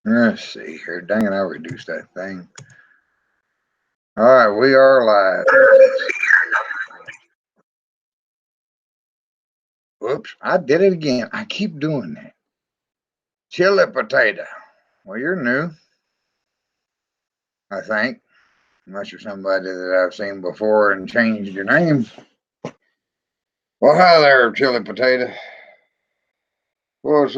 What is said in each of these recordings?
Let's see here. Dang it, I reduced that thing. All right, we are live. Whoops, I did it again. I keep doing that. Chili potato. Well, you're new, I think. Unless you're somebody that I've seen before and changed your name. Well, hi there, chili potato. What's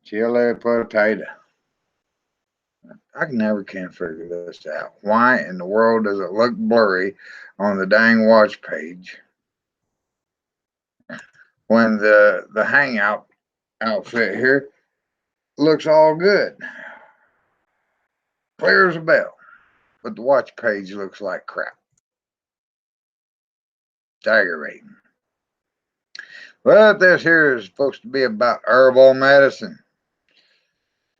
chili potato? I never can figure this out. Why in the world does it look blurry on the dang watch page when the hangout outfit here looks all good, clear as a bell, but the watch page looks like crap. Aggravating. But this here is supposed to be about herbal medicine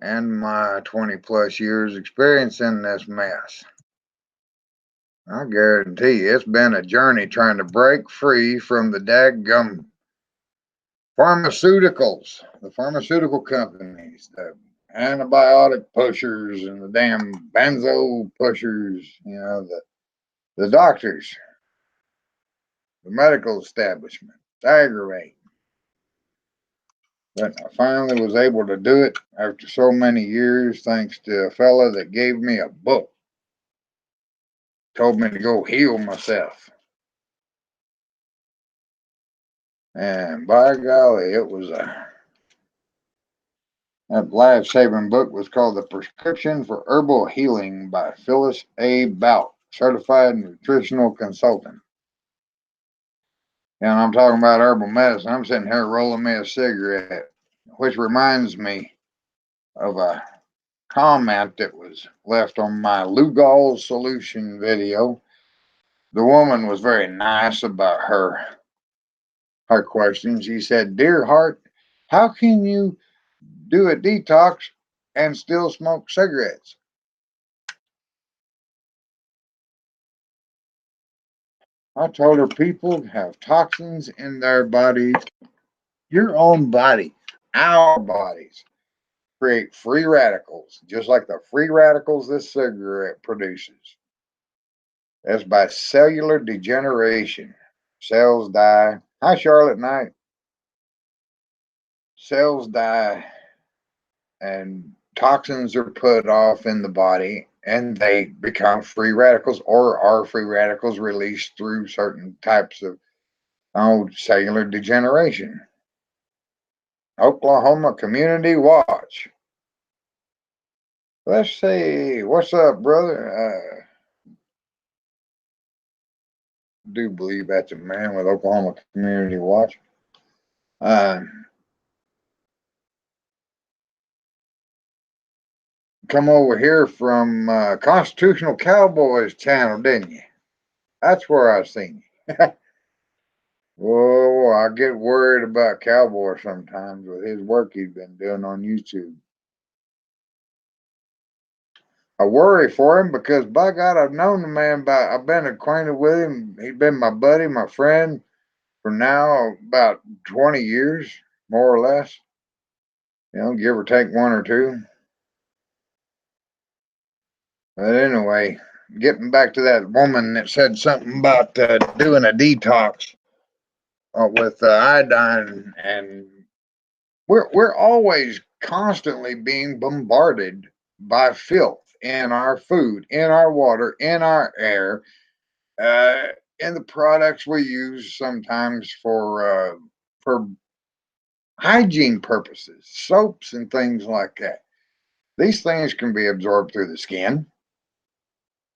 and my 20 plus years experience in this mess. I guarantee you it's been a journey trying to break free from the daggum pharmaceuticals, the pharmaceutical companies, the antibiotic pushers and the damn benzo pushers, the doctors, the medical establishment. It's aggravating. But I finally was able to do it after so many years, thanks to a fella that gave me a book, told me to go heal myself. And by golly, it was that life-saving book was called The Prescription for Herbal Healing by Phyllis A. Bout, certified nutritional consultant. And I'm talking about herbal medicine. I'm sitting here rolling me a cigarette, which reminds me of a comment that was left on my Lugols solution video. The woman was very nice about her question. She said, "Dear heart, how can you do a detox and still smoke cigarettes?" I told her people have toxins in their bodies. Your own body, our bodies, create free radicals, just like the free radicals this cigarette produces. That's by cellular degeneration. Cells die. Hi, Charlotte Knight. Cells die and toxins are put off in the body and they become free radicals or are free radicals released through certain types of cellular degeneration. Oklahoma Community Watch. Let's see. What's up, brother? Do believe that's a man with Oklahoma Community Watch. Uh, come over here from Constitutional Cowboys channel, didn't you? That's where I seen you. Whoa, I get worried about Cowboy sometimes with his work he's been doing on YouTube. I worry for him because by God, I've known the man. I've been acquainted with him. He's been my buddy, my friend for now about 20 years, more or less. Give or take one or two. But anyway, getting back to that woman that said something about doing a detox with iodine, and we're always constantly being bombarded by filth in our food, in our water, in our air, in the products we use sometimes for hygiene purposes, soaps and things like that. These things can be absorbed through the skin.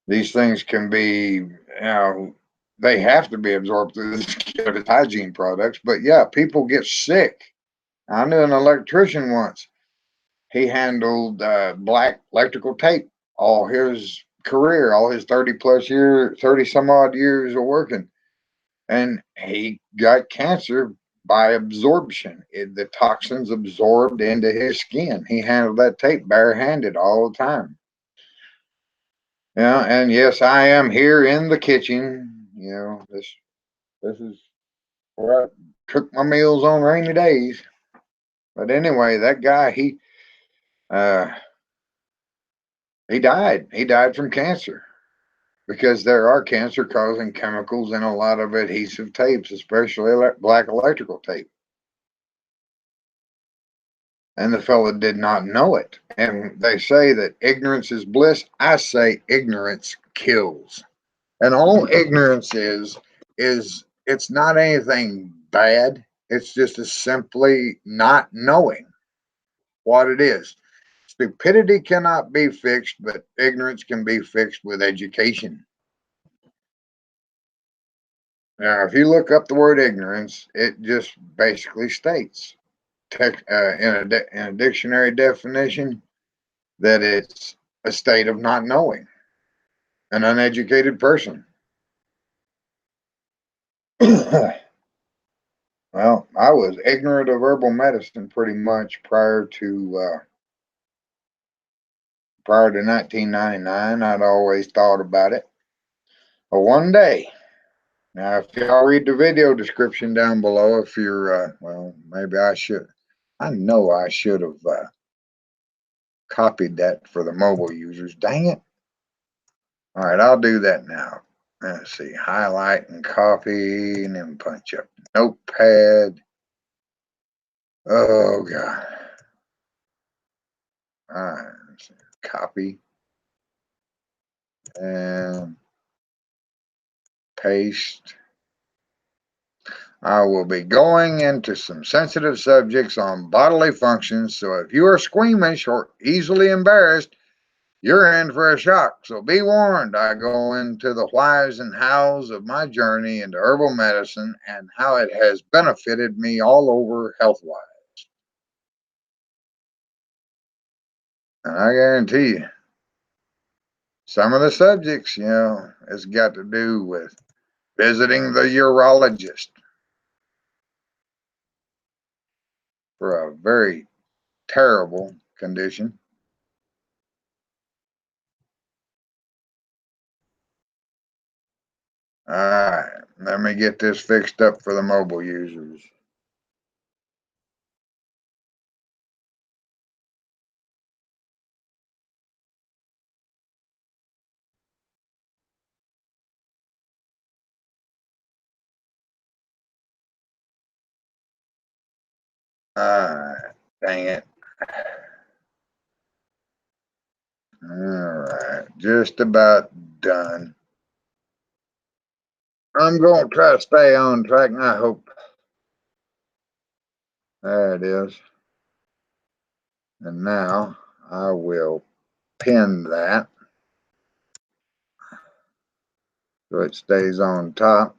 These things can be, they have to be absorbed through the skin of hygiene products. But yeah, people get sick. I knew an electrician once. He handled black electrical tape all his career, all his 30 plus years, 30 some odd years of working. And he got cancer by absorption. The toxins absorbed into his skin. He handled that tape barehanded all the time. Yeah, and yes, I am here in the kitchen. This is where I cook my meals on rainy days. But anyway, that guy, uh, he died. He died from cancer because there are cancer-causing chemicals in a lot of adhesive tapes, especially black electrical tape. And the fellow did not know it. And they say that ignorance is bliss. I say ignorance kills. And all ignorance is it's not anything bad. It's just a simply not knowing what it is. Stupidity cannot be fixed, but ignorance can be fixed with education. Now, if you look up the word ignorance, it just basically states in a dictionary definition that it's a state of not knowing, an uneducated person. Well, I was ignorant of herbal medicine pretty much prior to 1999. I'd always thought about it. But one day, now if y'all read the video description down below, if you're well, maybe I should. I know I should have copied that for the mobile users. Dang it! All right, I'll do that now. Let's see, highlight and copy, and then punch up notepad. Oh God! All right, let's see. Copy and paste. I will be going into some sensitive subjects on bodily functions, so if you are squeamish or easily embarrassed, you're in for a shock. So be warned, I go into the whys and hows of my journey into herbal medicine and how it has benefited me all over health wise. And I guarantee you, some of the subjects, it's got to do with visiting the urologist for a very terrible condition. All right, let me get this fixed up for the mobile users. All right, dang it. All right, just about done. I'm going to try to stay on track, and I hope. There it is. And now I will pin that so it stays on top.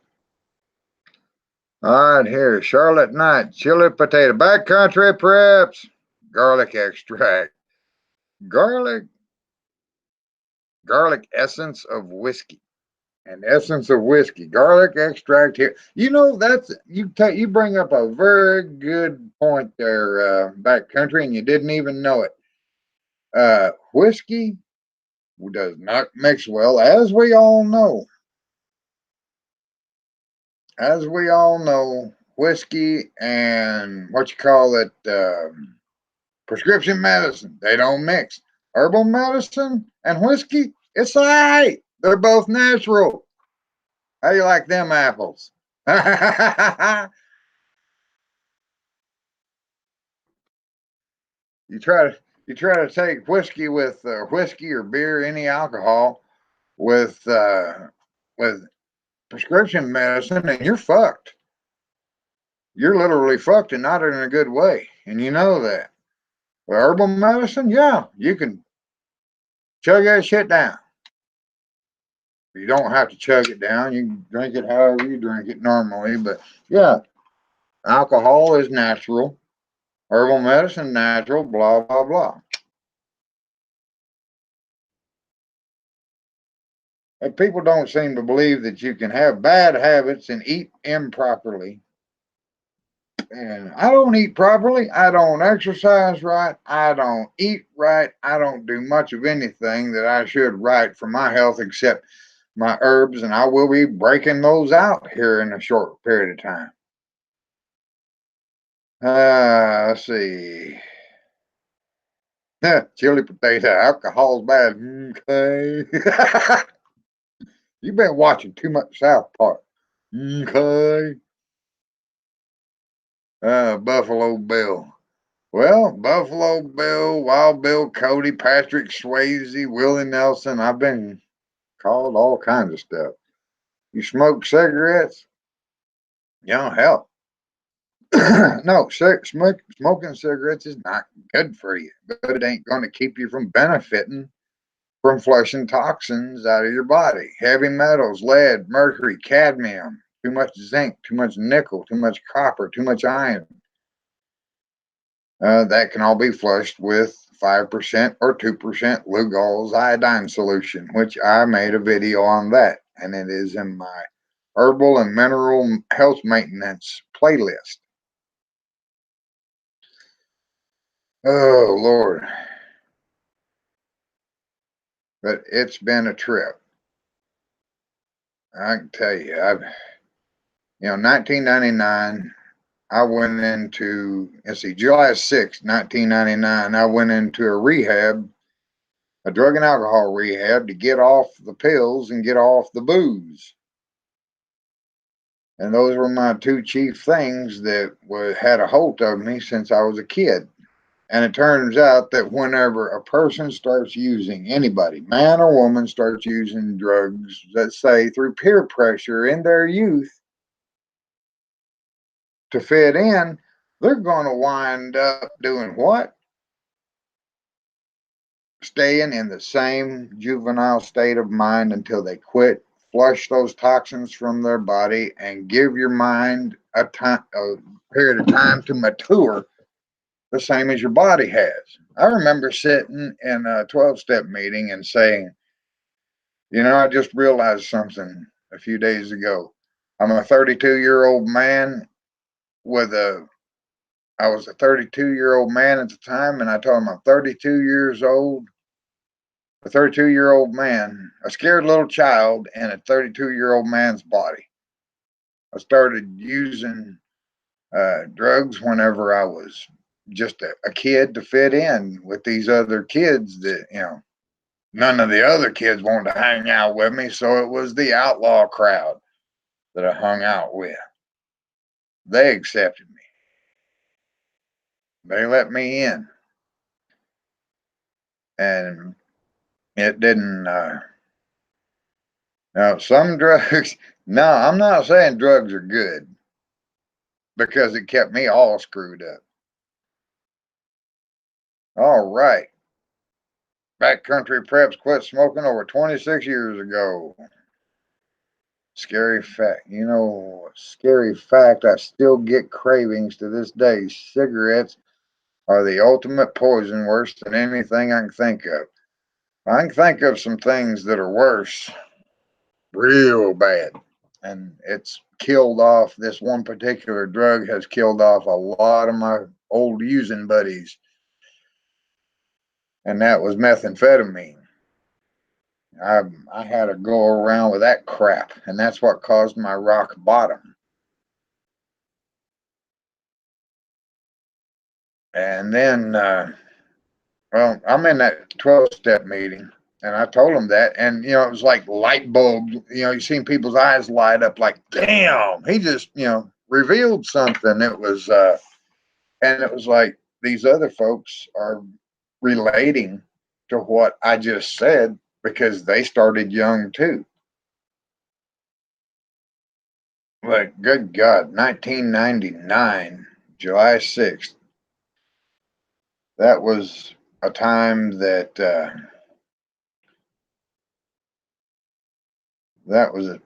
All right, here, Charlotte Knight, chili potato, backcountry preps, garlic extract, garlic essence of whiskey. And essence of whiskey, garlic extract here. That's you bring up a very good point there, backcountry, and you didn't even know it. Whiskey does not mix well, as we all know. As we all know, whiskey and what you call it, prescription medicine, they don't mix. Herbal medicine and whiskey, it's all right. They're both natural. How do you like them apples? you try to you try to take whiskey with whiskey or beer, any alcohol, with prescription medicine, and you're fucked. You're literally fucked, and not in a good way, and you know that. With herbal medicine, yeah, you can chug that shit down. You don't have to chug it down. You can drink it however you drink it normally. But yeah, alcohol is natural. Herbal medicine, natural, blah, blah, blah. And people don't seem to believe that you can have bad habits and eat improperly. And I don't eat properly. I don't exercise right. I don't eat right. I don't do much of anything that I should right for my health except my herbs. And I will be breaking those out here in a short period of time. Let's see. Chili potato, alcohol's bad. Okay. You've been watching too much South Park. Okay. Buffalo Bill. Well, Buffalo Bill, Wild Bill, Cody, Patrick Swayze, Willie Nelson. I've been called all kinds of stuff. You smoke cigarettes? You know, hell. No, smoking cigarettes is not good for you, but it ain't going to keep you from benefiting from flushing toxins out of your body. Heavy metals, lead, mercury, cadmium, too much zinc, too much nickel, too much copper, too much iron. That can all be flushed with 5% or 2% Lugols iodine solution, which I made a video on that, and it is in my herbal and mineral health maintenance playlist. Oh, Lord. But it's been a trip. I can tell you, 1999, I went into, let's see, July 6th, 1999, I went into a rehab, a drug and alcohol rehab to get off the pills and get off the booze. And those were my two chief things that had a hold of me since I was a kid. And it turns out that whenever a person starts using, anybody, man or woman, starts using drugs, let's say through peer pressure in their youth to fit in, they're going to wind up doing what? Staying in the same juvenile state of mind until they quit, flush those toxins from their body, and give your mind a period of time to mature the same as your body has. I remember sitting in a 12-step meeting and saying, I just realized something a few days ago. I'm a 32-year-old man I was a 32-year-old man at the time, and I told him I'm 32 years old, a 32-year-old man, a scared little child in a 32-year-old man's body. I started using drugs whenever I was just a kid to fit in with these other kids that, none of the other kids wanted to hang out with me. So it was the outlaw crowd that I hung out with. They accepted me. They let me in. And it didn't, now some drugs, no, I'm not saying drugs are good because it kept me all screwed up. All right. Backcountry preps quit smoking over 26 years ago. Scary fact. Scary fact, I still get cravings to this day. Cigarettes are the ultimate poison, worse than anything I can think of. I can think of some things that are worse, real bad. And it's killed off, this one particular drug has killed off a lot of my old using buddies. And that was methamphetamine. I had to go around with that crap, and that's what caused my rock bottom. And then, well, I'm in that 12-step meeting, and I told them that, and it was like light bulb. You seen people's eyes light up, like, damn, he just, revealed something. And it was like these other folks are relating to what I just said because they started young too. Like, good God, 1999, July 6th. That was a time that that was a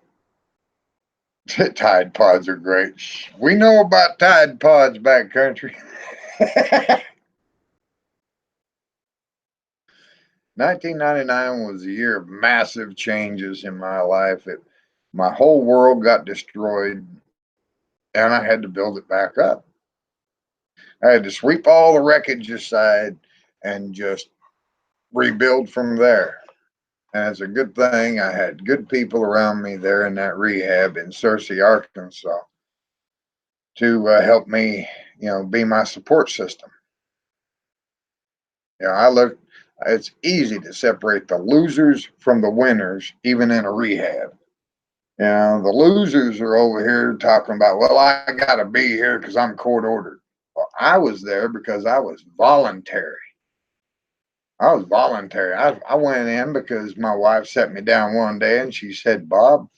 Tide Pods are great. We know about Tide Pods backcountry. 1999 was a year of massive changes in my life. My whole world got destroyed, and I had to build it back up. I had to sweep all the wreckage aside and just rebuild from there. And it's a good thing I had good people around me there in that rehab in Searcy, Arkansas, to help me be my support system. I look, it's easy to separate the losers from the winners, even in a rehab. The losers are over here talking about, well, I got to be here because I'm court ordered. Well, I was there because I was voluntary. I went in because my wife set me down one day and she said, Bob,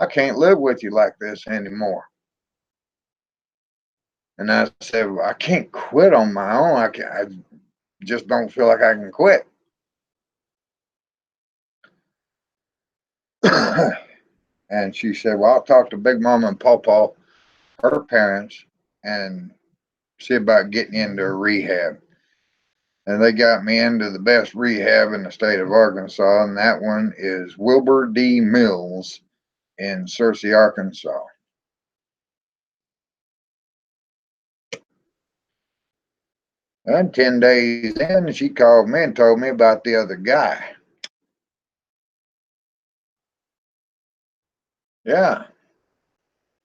I can't live with you like this anymore. And I said, well, I can't quit on my own. I just don't feel like I can quit. And she said, well, I'll talk to Big Mama and Pawpaw, her parents, and see about getting into a rehab. And they got me into the best rehab in the state of Arkansas, and that one is Wilbur D. Mills in Searcy, Arkansas. And 10 days in, she called me and told me about the other guy. Yeah.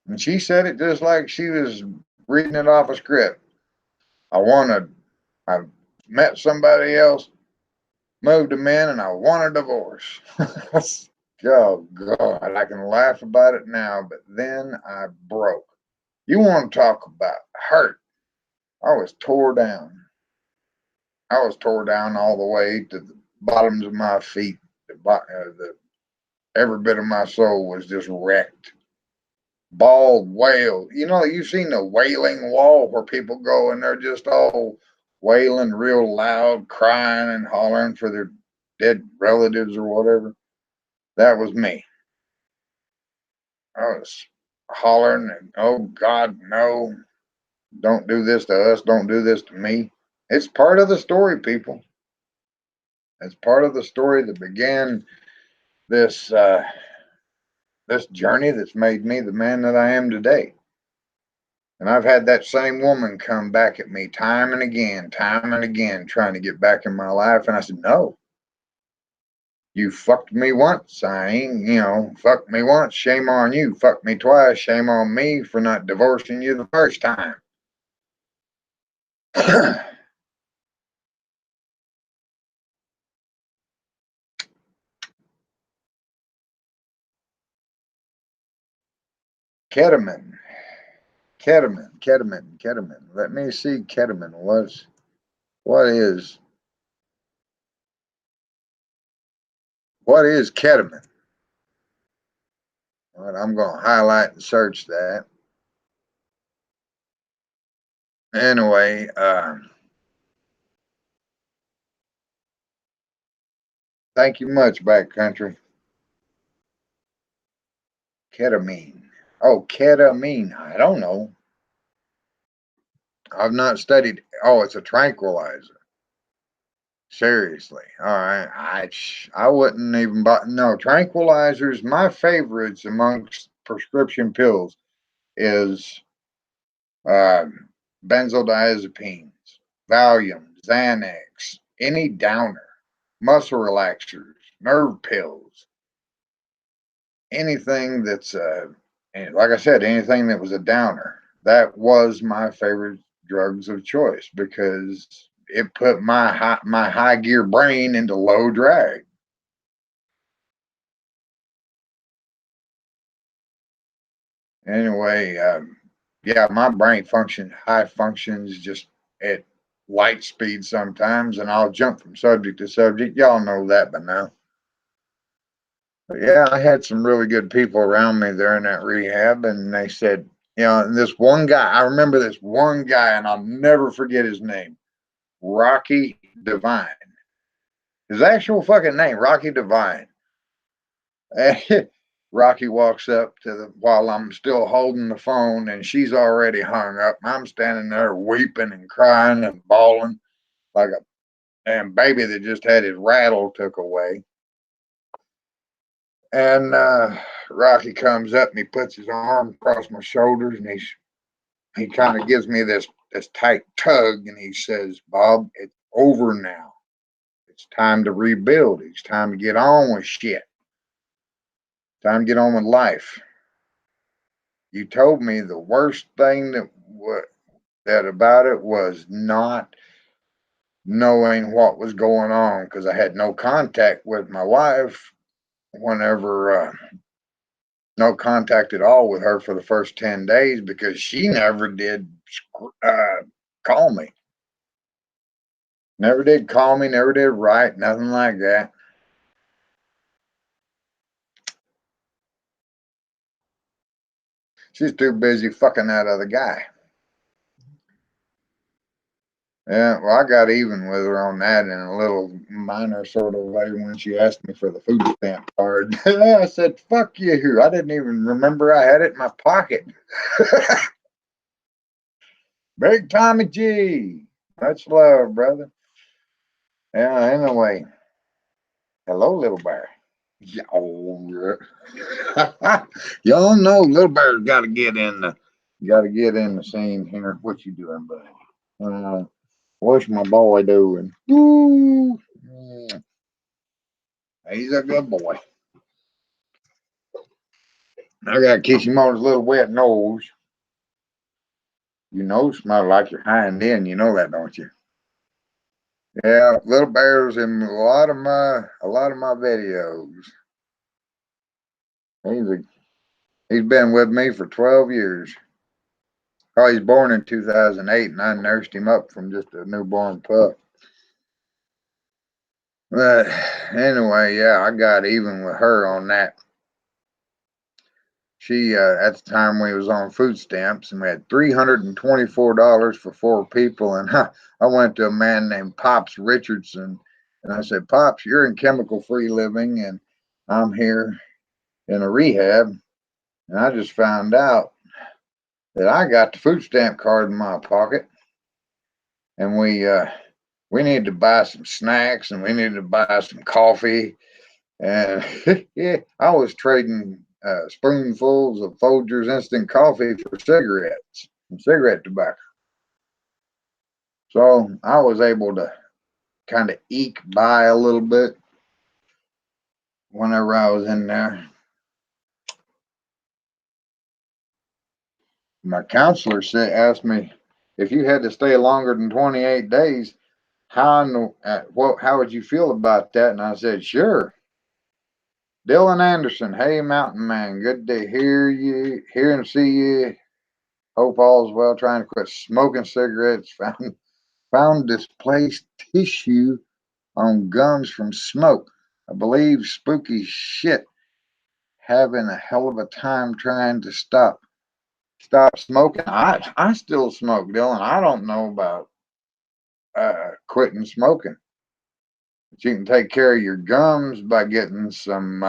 And she said it just like she was reading it off a script. I met somebody else, moved them in, and I want a divorce. Oh, God, I can laugh about it now, but then I broke. You want to talk about hurt? I was tore down. I was tore down all the way to the bottoms of my feet. Every bit of my soul was just wrecked. Bald wail. You've seen the wailing wall where people go and they're just all wailing real loud, crying and hollering for their dead relatives or whatever. That was me. I was hollering and, oh God, no, don't do this to us, don't do this to me. It's part of the story, people. It's part of the story that began this journey that's made me the man that I am today. And I've had that same woman come back at me time and again, trying to get back in my life. And I said, no, you fucked me once. I ain't, fucked me once. Shame on you. Fucked me twice. Shame on me for not divorcing you the first time. Ketamine, ketamine. Let me see ketamine. What is what is ketamine? All right, I'm gonna highlight and search that. Anyway, thank you much, backcountry. Ketamine. Oh, ketamine. I don't know. I've not studied. Oh, it's a tranquilizer. Seriously. All right. I wouldn't even buy. No, tranquilizers. My favorites amongst prescription pills is uh, benzodiazepines, Valium, Xanax, any downer, muscle relaxers, nerve pills, anything that's and like I said, anything that was a downer. That was my favorite drugs of choice because it put my high gear brain into low drag. Anyway, yeah, my brain high functions just at light speed sometimes, and I'll jump from subject to subject. Y'all know that by now. But yeah, I had some really good people around me there in that rehab, and they said, and this one guy, I remember this one guy, and I'll never forget his name, Rocky Divine. His actual fucking name, Rocky Divine. And Rocky walks up to the while I'm still holding the phone, and she's already hung up. I'm standing there weeping and crying and bawling like a damn baby that just had his rattle took away. And Rocky comes up and he puts his arm across my shoulders and he kind of gives me this tight tug and he says, Bob, it's over now. It's time to rebuild. It's time to get on with shit. Time to get on with life. You told me the worst thing that that about it was not knowing what was going on, because I had no contact with my wife whenever, no contact at all with her for the first 10 days, because she never did uh, call me. Never did call me, never did write, nothing like that. She's too busy fucking that other guy. Yeah, well, I got even with her on that in a little minor sort of way when she asked me for the food stamp card. I said, fuck you. I didn't even remember I had it in my pocket. Big Tommy G. Much love, brother. Yeah, anyway. Hello, little bear. Yeah, oh, yeah. Y'all know little bear's gotta get in the scene here. What you doing, buddy? What's my boy doing? Woo! He's a good boy. I gotta kiss him on his little wet nose. Your nose smell like your hind end. You know that, don't you? Yeah, little bear's in a lot of my videos. He's a, he's been with me for 12 years. Oh, he's born in 2008, and I nursed him up from just a newborn pup. But anyway, yeah, I got even with her on that. She at the time we was on food stamps, and we had $324 for 4 people, and I went to a man named Pops Richardson, and I said, Pops, you're in chemical free living, and I'm here in a rehab, and I just found out that I got the food stamp card in my pocket, and we need to buy some snacks, and we need to buy some coffee. And yeah, I was trading spoonfuls of Folgers instant coffee for cigarettes and cigarette tobacco. So I was able to kind of eke by a little bit whenever I was in there. My counselor asked me, if you had to stay longer than 28 days, how would you feel about that? And I said, sure. Dylan Anderson, hey Mountain Man, good to hear and see you. Hope all's well. Trying to quit smoking cigarettes. Found displaced tissue on gums from smoke. I believe spooky shit. Having a hell of a time trying to stop smoking. I still smoke, Dylan. I don't know about quitting smoking. But you can take care of your gums by getting some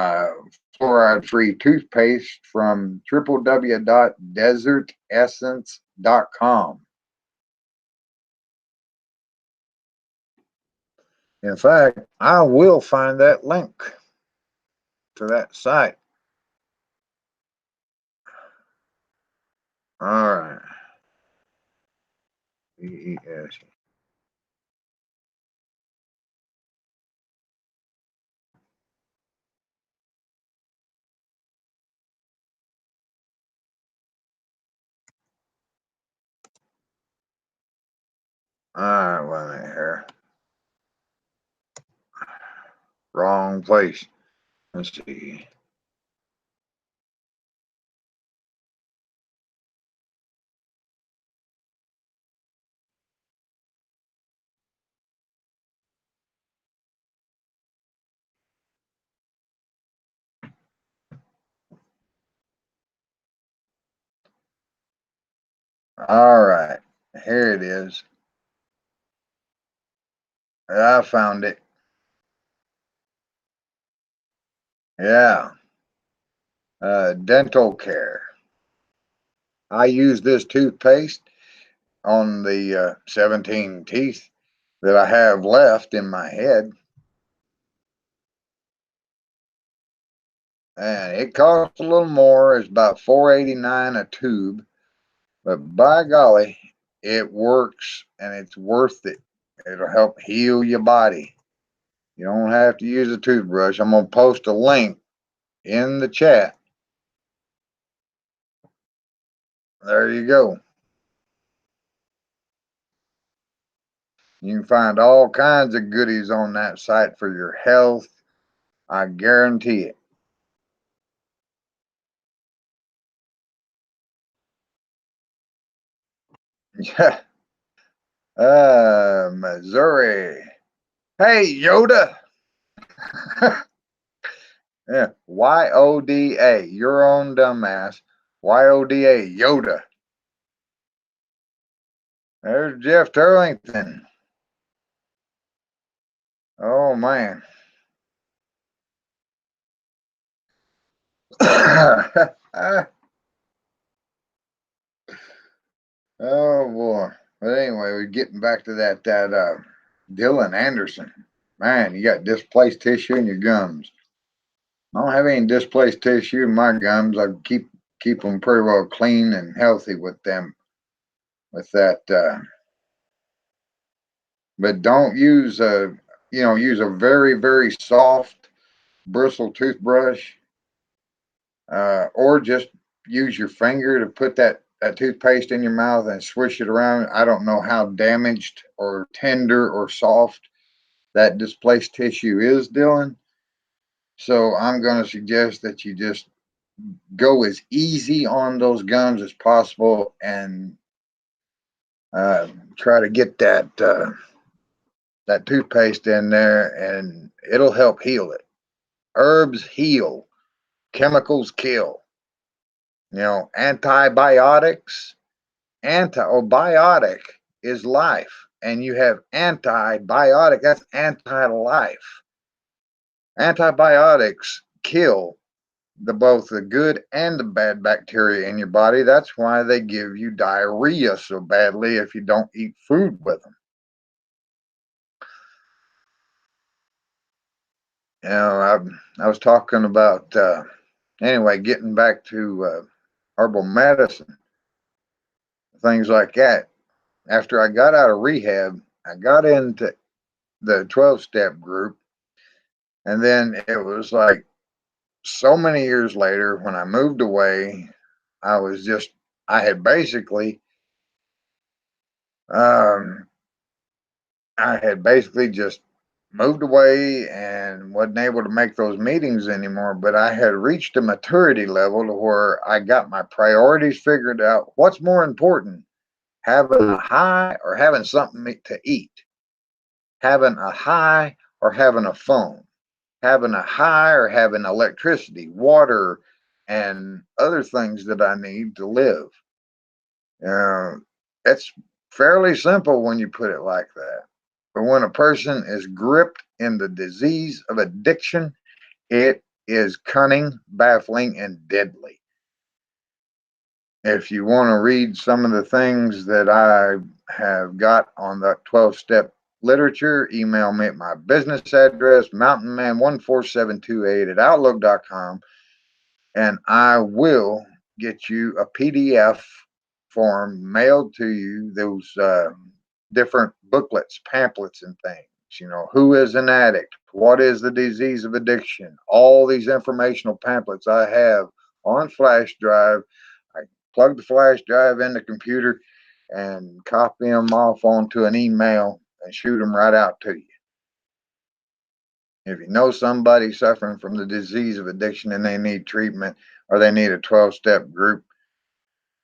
fluoride-free toothpaste from www.desertessence.com. In fact, I will find that link to that site. All right. EES. All right, wait a minute here. Wrong place. Let's see. All right. Here it is. I found it. Yeah. Dental care. I use this toothpaste on the 17 teeth that I have left in my head. And it costs a little more. It's about $4.89 a tube. But by golly, it works and it's worth it. It'll help heal your body. You don't have to use a toothbrush. I'm going to post a link in the chat. There you go. You can find all kinds of goodies on that site for your health. I guarantee it. Yeah. Missouri. Hey, Yoda. Yeah. Yoda. Your own dumbass. Yoda. Yoda. There's Jeff Turlington. Oh, man. Oh, boy. But anyway, we're getting back to that Dylan Anderson. Man, you got displaced tissue in your gums. I don't have any displaced tissue in my gums. I keep them pretty well clean and healthy with them. With that, but don't use use a very soft bristle toothbrush, or just use your finger to put that toothpaste in your mouth and swish it around. I don't know how damaged or tender or soft that displaced tissue is, Dylan. So I'm going to suggest that you just go as easy on those gums as possible and try to get that toothpaste in there, and it'll help heal it. Herbs heal, chemicals kill. Antibiotics, antibiotic is life, and you have antibiotic, that's anti-life. Antibiotics kill both the good and the bad bacteria in your body. That's why they give you diarrhea so badly if you don't eat food with them. I was talking about anyway, getting back to herbal medicine, things like that. After I got out of rehab, I got into the 12-step group, and then it was like so many years later when I moved away, I was just I had basically um, I had basically just moved away and wasn't able to make those meetings anymore. But I had reached a maturity level to where I got my priorities figured out. What's more important, having a high or having something to eat? Having a high or having a phone? Having a high or having electricity, water, and other things that I need to live? Uh, it's fairly simple when you put it like that. But when a person is gripped in the disease of addiction, it is cunning, baffling, and deadly. If you want to read some of the things that I have got on the 12-step literature, email me at my business address, mountainman14728 at outlook.com, and I will get you a PDF form mailed to you, those different booklets, pamphlets, and things. Who is an addict? What is the disease of addiction? All these informational pamphlets I have on flash drive. I plug the flash drive in the computer and copy them off onto an email and shoot them right out to you. If you know somebody suffering from the disease of addiction and they need treatment or they need a 12-step group,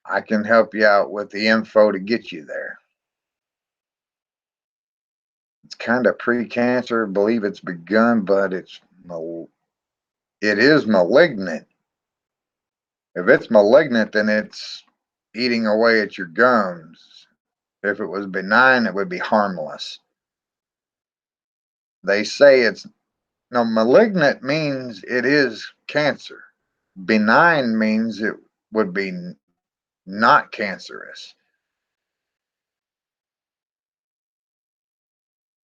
I can help you out with the info to get you there. It's kind of pre-cancer, believe it's begun, but it is malignant. If it's malignant, then it's eating away at your gums. If it was benign, it would be harmless. They say it's no, malignant means it is cancer. Benign means it would be not cancerous.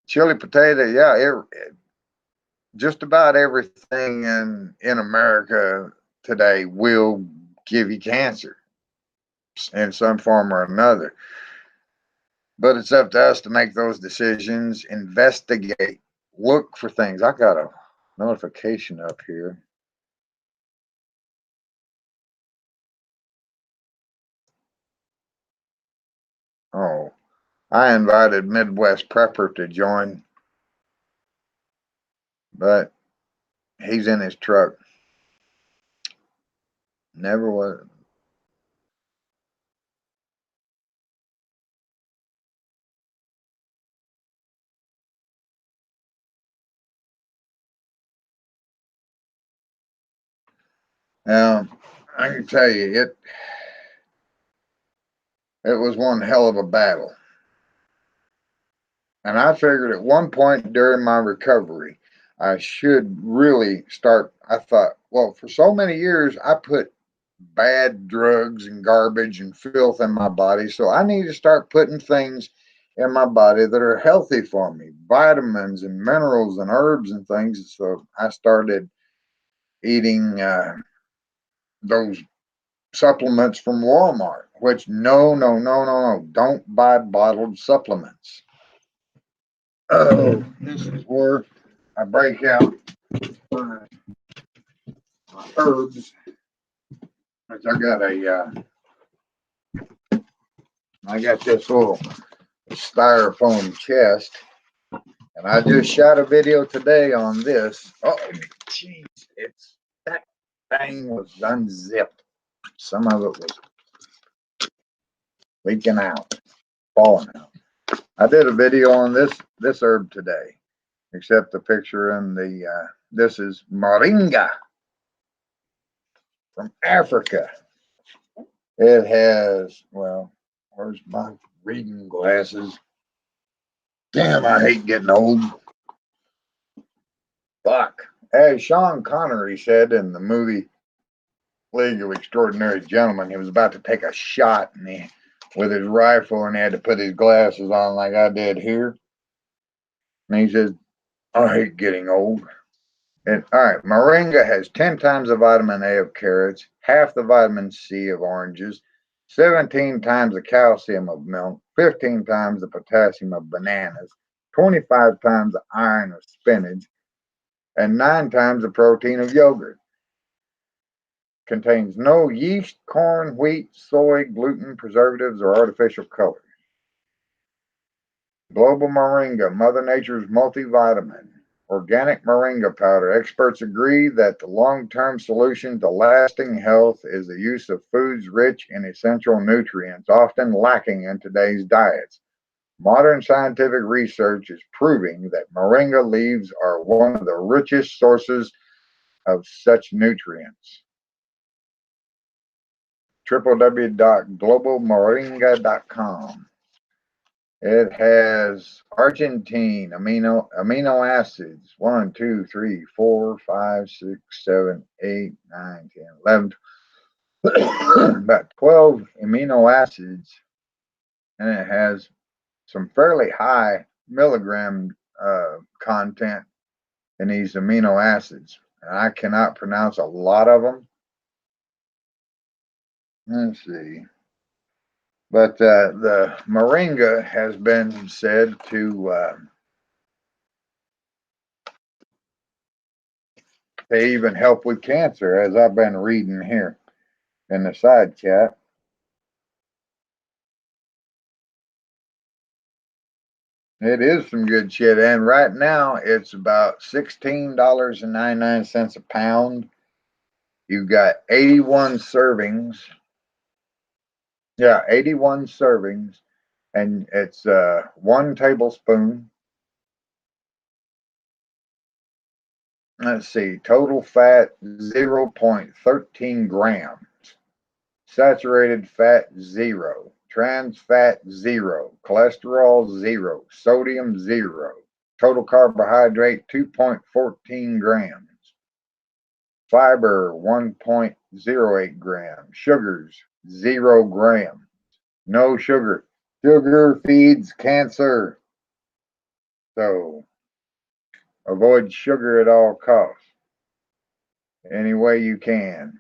Chili potato, yeah, just about everything in America today will give you cancer in some form or another. But it's up to us to make those decisions, investigate, look for things. I got a notification up here. Oh, I invited Midwest Prepper to join, but he's in his truck. Never was. Now, I can tell you, it was one hell of a battle. And I figured at one point during my recovery, I should really start. I thought, well, for so many years, I put bad drugs and garbage and filth in my body. So I need to start putting things in my body that are healthy for me, vitamins and minerals and herbs and things. So I started eating those supplements from Walmart, which no, no, no, no, no, don't buy bottled supplements. Oh, this is where I break out my herbs. I got this little styrofoam chest, and I just shot a video today on this. Oh, jeez, it's that thing was unzipped. Some of it was leaking out, falling out. I did a video on this herb today, except the picture in the this is moringa from Africa. It has, well, where's my reading glasses? Damn, I hate getting old. Fuck. As Sean Connery said in the movie League of Extraordinary Gentlemen, he was about to take a shot with his rifle and he had to put his glasses on like I did here. And he says, I hate getting old. And all right, moringa has 10 times the vitamin A of carrots, half the vitamin C of oranges, 17 times the calcium of milk, 15 times the potassium of bananas, 25 times the iron of spinach, and 9 times the protein of yogurt. Contains no yeast, corn, wheat, soy, gluten, preservatives, or artificial colors. Global Moringa, Mother Nature's multivitamin. Organic moringa powder. Experts agree that the long-term solution to lasting health is the use of foods rich in essential nutrients, often lacking in today's diets. Modern scientific research is proving that moringa leaves are one of the richest sources of such nutrients. www.globalmoringa.com. It has Argentine amino acids 1, 2, 3, 4, 5, 6, 7, 8, 9, 10, 11, about 12 amino acids, and it has some fairly high milligram content in these amino acids. And I cannot pronounce a lot of them. Let's see. But the moringa has been said to they even help with cancer, as I've been reading here in the side chat. It is some good shit, and right now it's about $16.99 a pound. You've got 81 servings. Yeah, 81 servings, and it's 1 tablespoon. Let's see, total fat 0.13 grams. Saturated fat 0, trans fat 0, cholesterol 0, sodium 0, total carbohydrate 2.14 grams, fiber 1.08 grams, sugars 0 grams, no sugar. Sugar feeds cancer, so avoid sugar at all costs, any way you can.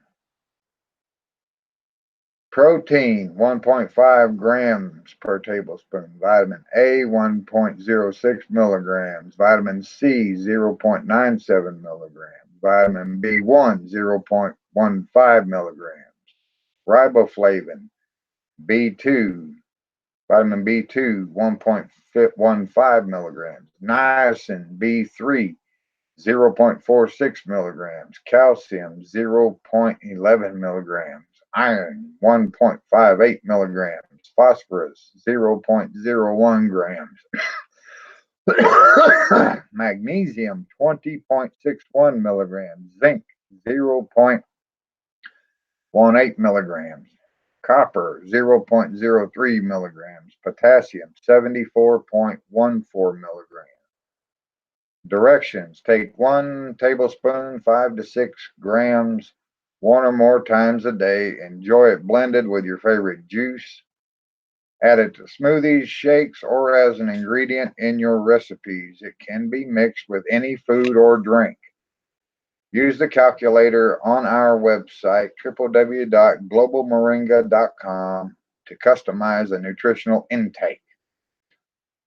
Protein, 1.5 grams per tablespoon. Vitamin A, 1.06 milligrams. Vitamin C, 0.97 milligrams. Vitamin B1, 0.15 milligrams. Riboflavin, B2, Vitamin B2, 1.15 milligrams. Niacin B3, 0.46 milligrams. Calcium, 0.11 milligrams. Iron, 1.58 milligrams. Phosphorus, 0.01 grams. Magnesium, 20.61 milligrams. Zinc, 0.18 milligrams. Copper, 0.03 milligrams. Potassium, 74.14 milligrams. Directions: take 1 tablespoon, 5 to 6 grams, 1 or more times a day. Enjoy it blended with your favorite juice. Add it to smoothies, shakes, or as an ingredient in your recipes. It can be mixed with any food or drink. Use the calculator on our website, www.globalmoringa.com, to customize a nutritional intake.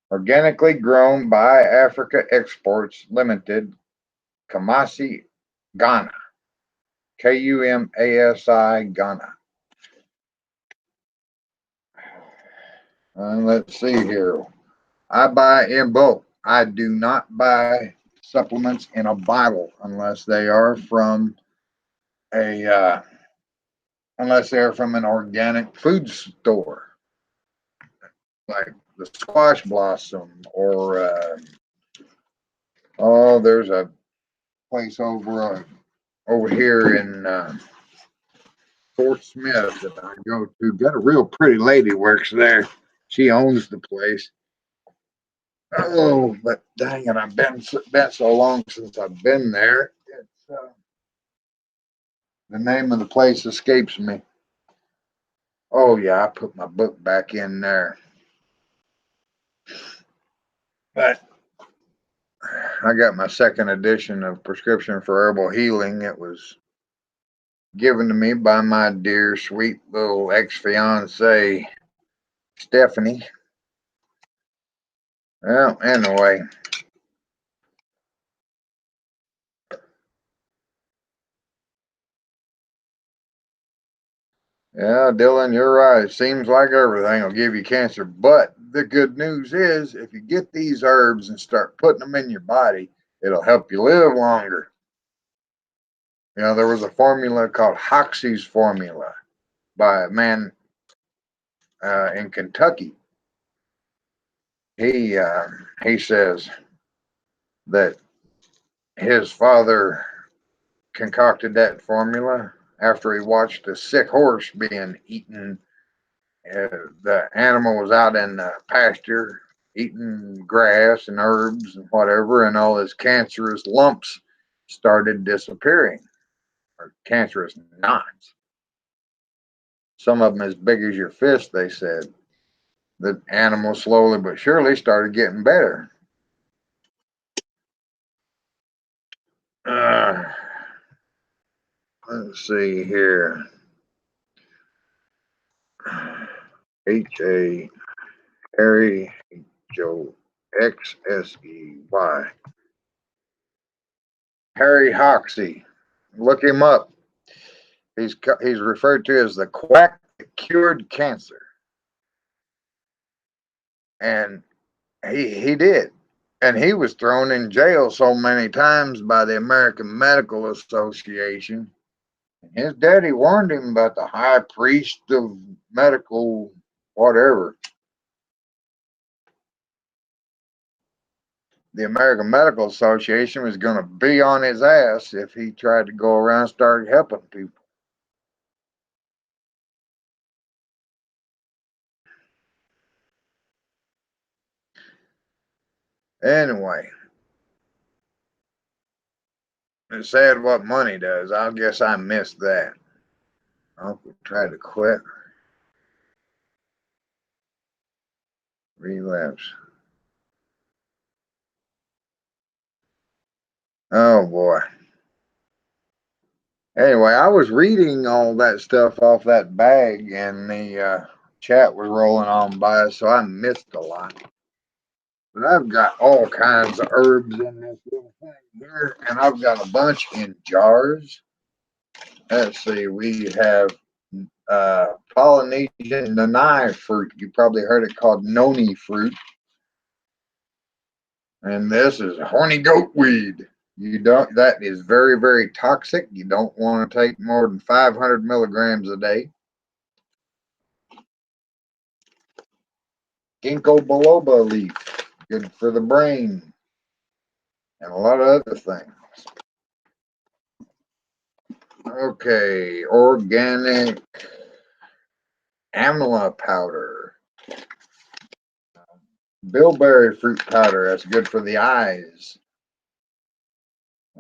Organically grown by Africa Exports Limited, Kumasi, Ghana. Kumasi, Ghana. Let's see here. I buy in bulk. I do not buy supplements in a bottle unless they are from a unless they're from an organic food store, like the Squash Blossom or oh, there's a place over here in Fort Smith that I go to. Got a real pretty lady works there. She owns the place. Oh, but dang it, I've been so long since I've been there. It's the name of the place escapes me. Oh yeah, I put my book back in there. But I got my second edition of Prescription for Herbal Healing. It was given to me by my dear, sweet little ex-fiance, Stephanie. Well, anyway. Yeah, Dylan, you're right. It seems like everything will give you cancer. But the good news is, if you get these herbs and start putting them in your body, it'll help you live longer. There was a formula called Hoxie's formula by a man in Kentucky. He says that his father concocted that formula after he watched a sick horse being eaten. The animal was out in the pasture eating grass and herbs and whatever, and all his cancerous lumps started disappearing, or cancerous knots. Some of them as big as your fist, they said. The animal slowly but surely started getting better. Uh, let's see here. H-A Harry Joe Xsey. Harry Hoxie. Look him up. He's referred to as the quack that cured cancer. And he did. And he was thrown in jail so many times by the American Medical Association. His daddy warned him about the high priest of medical whatever. The American Medical Association was going to be on his ass if he tried to go around and start helping people. Anyway, it said what money does. I guess I missed that. Uncle tried to quit. Relapse. Oh boy. Anyway, I was reading all that stuff off that bag, and the chat was rolling on by, so I missed a lot. But I've got all kinds of herbs in this little thing here, and I've got a bunch in jars. Let's see, we have Polynesian Noni fruit. You probably heard it called Noni fruit. And this is horny goatweed. You don't. That is very, very toxic. You don't want to take more than 500 milligrams a day. Ginkgo biloba leaf, good for the brain, and a lot of other things. Okay, organic Amla powder. Bilberry fruit powder, that's good for the eyes.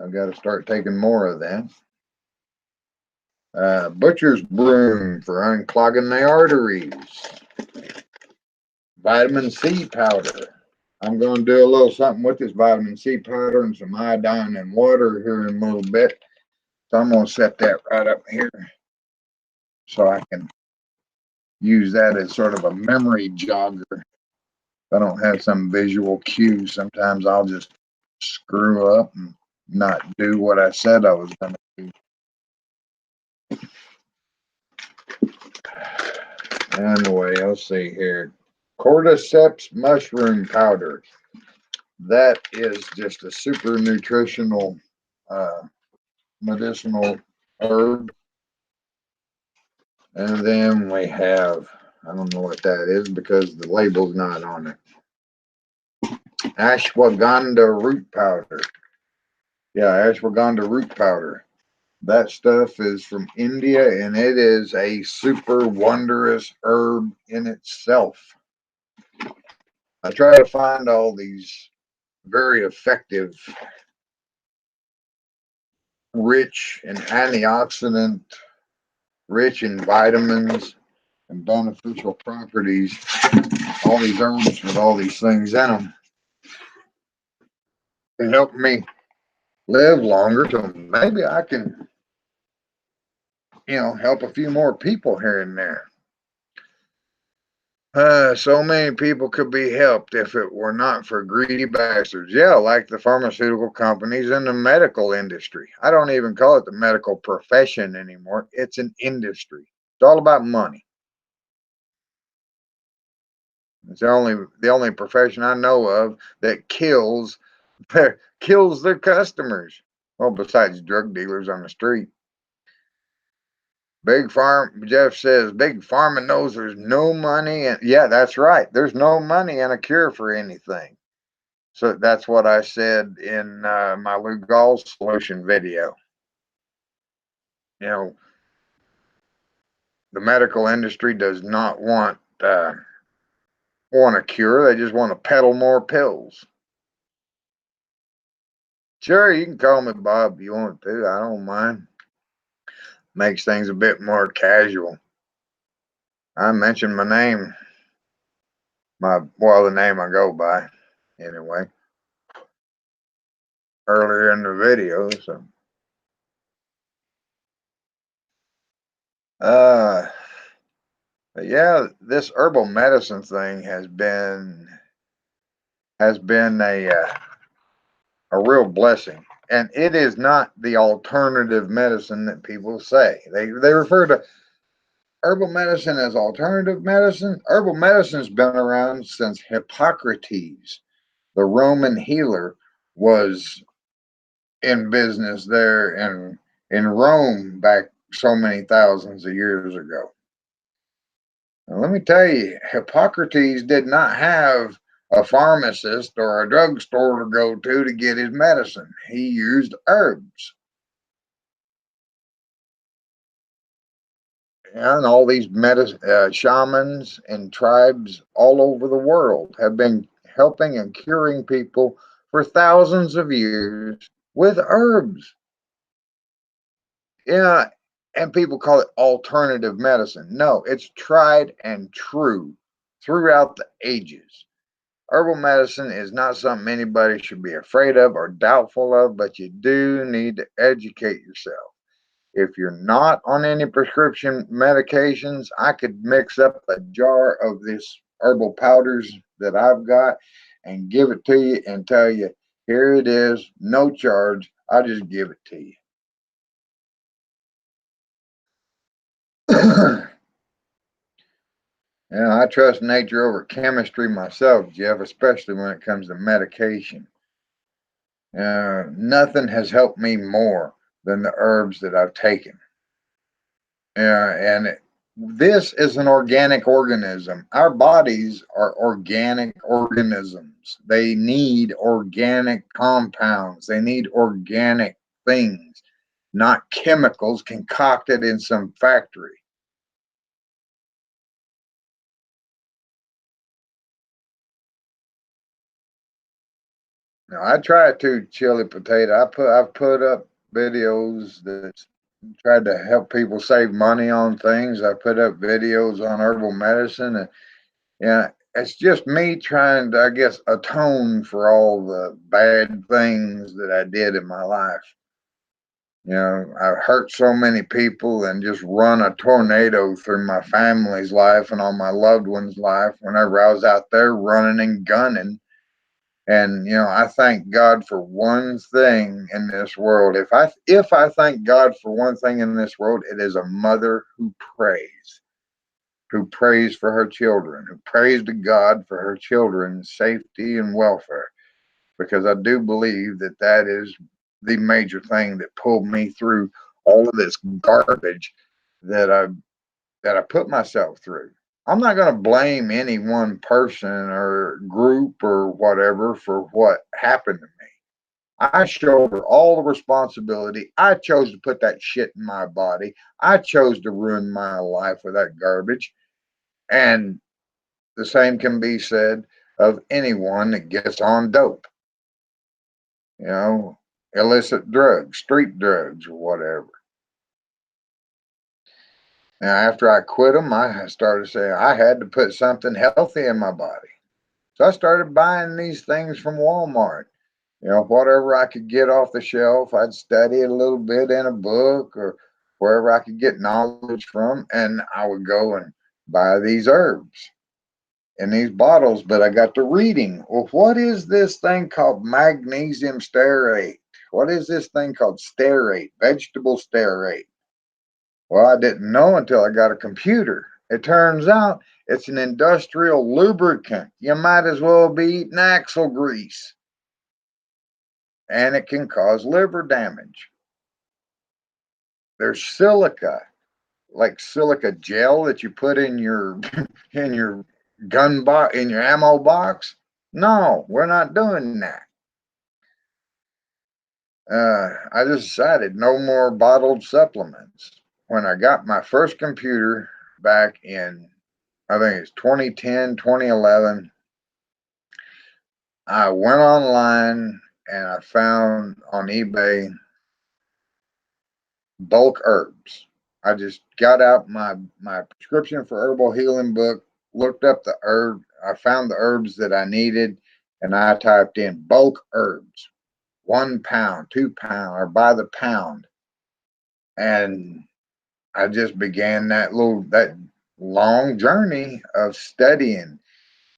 I've got to start taking more of that. Butcher's broom for unclogging the arteries. Vitamin C powder. I'm going to do a little something with this vitamin C powder and some iodine and water here in a little bit. So I'm going to set that right up here so I can use that as sort of a memory jogger. If I don't have some visual cue, sometimes I'll just screw up and not do what I said I was going to do. Anyway, let's see here. Cordyceps mushroom powder. That is just a super nutritional medicinal herb. And then we have, I don't know what that is because the label's not on it. Ashwagandha root powder. Yeah, ashwagandha root powder. That stuff is from India and it is a super wondrous herb in itself. I try to find all these very effective, rich in antioxidant, rich in vitamins and beneficial properties, all these herbs with all these things in them. It helped me live longer, so maybe I can, help a few more people here and there. So many people could be helped if it were not for greedy bastards. Yeah, like the pharmaceutical companies and the medical industry. I don't even call it the medical profession anymore. It's an industry. It's all about money. It's the only profession I know of that kills their customers. Well, besides drug dealers on the street. Jeff says, Big Pharma knows there's no money. And yeah, that's right. There's no money and a cure for anything. So that's what I said in my Lugols solution video. The medical industry does not want a cure. They just want to peddle more pills. Sure, you can call me Bob if you want to. I don't mind. Makes things a bit more casual. I mentioned my name. The name I go by, anyway, earlier in the video. So, but yeah, this herbal medicine thing has been a real blessing, and it is not the alternative medicine that people say. They refer to herbal medicine as alternative medicine. Herbal medicine's been around since Hippocrates, the Roman healer, was in business there in Rome back so many thousands of years ago. Now, let me tell you, Hippocrates did not have a pharmacist or a drugstore to go to get his medicine. He used herbs. And all these shamans and tribes all over the world have been helping and curing people for thousands of years with herbs. Yeah, and people call it alternative medicine. No, it's tried and true throughout the ages. Herbal medicine is not something anybody should be afraid of or doubtful of, but you do need to educate yourself. If you're not on any prescription medications, I could mix up a jar of this herbal powders that I've got and give it to you and tell you, here it is, no charge. I'll just give it to you. I trust nature over chemistry myself, Jeff, especially when it comes to medication. Nothing has helped me more than the herbs that I've taken. And this is an organic organism. Our bodies are organic organisms. They need organic compounds, they need organic things, not chemicals concocted in some factory. Now, I try to chili potato. I've put up videos that tried to help people save money on things. I put up videos on herbal medicine, and yeah, it's just me trying to, I guess, atone for all the bad things that I did in my life. I've hurt so many people and just run a tornado through my family's life and all my loved ones' life whenever I was out there running and gunning. And I thank God for one thing in this world. If I thank God for one thing in this world, it is a mother who prays for her children, who prays to God for her children's safety and welfare. Because I do believe that that is the major thing that pulled me through all of this garbage that I put myself through. I'm not going to blame any one person or group or whatever for what happened to me. I shoulder all the responsibility. I chose to put that shit in my body. I chose to ruin my life with that garbage. And the same can be said of anyone that gets on dope, you know, illicit drugs, street drugs, or whatever. Now, after I quit them, I started saying I had to put something healthy in my body. So I started buying these things from Walmart. Whatever I could get off the shelf, I'd study it a little bit in a book or wherever I could get knowledge from, and I would go and buy these herbs in these bottles. But I got to reading, well, what is this thing called magnesium stearate? What is this thing called stearate, vegetable stearate? Well, I didn't know until I got a computer. It turns out it's an industrial lubricant. You might as well be eating axle grease, and it can cause liver damage. There's silica, like silica gel that you put in your in your gun box, in your ammo box. No, we're not doing that. I just decided no more bottled supplements. When I got my first computer back in, I think it's 2010, 2011, I went online and I found on eBay bulk herbs. I just got out my prescription for herbal healing book, looked up the herb, I found the herbs that I needed, and I typed in bulk herbs, 1 pound, 2 pound, or by the pound, and I just began that long journey of studying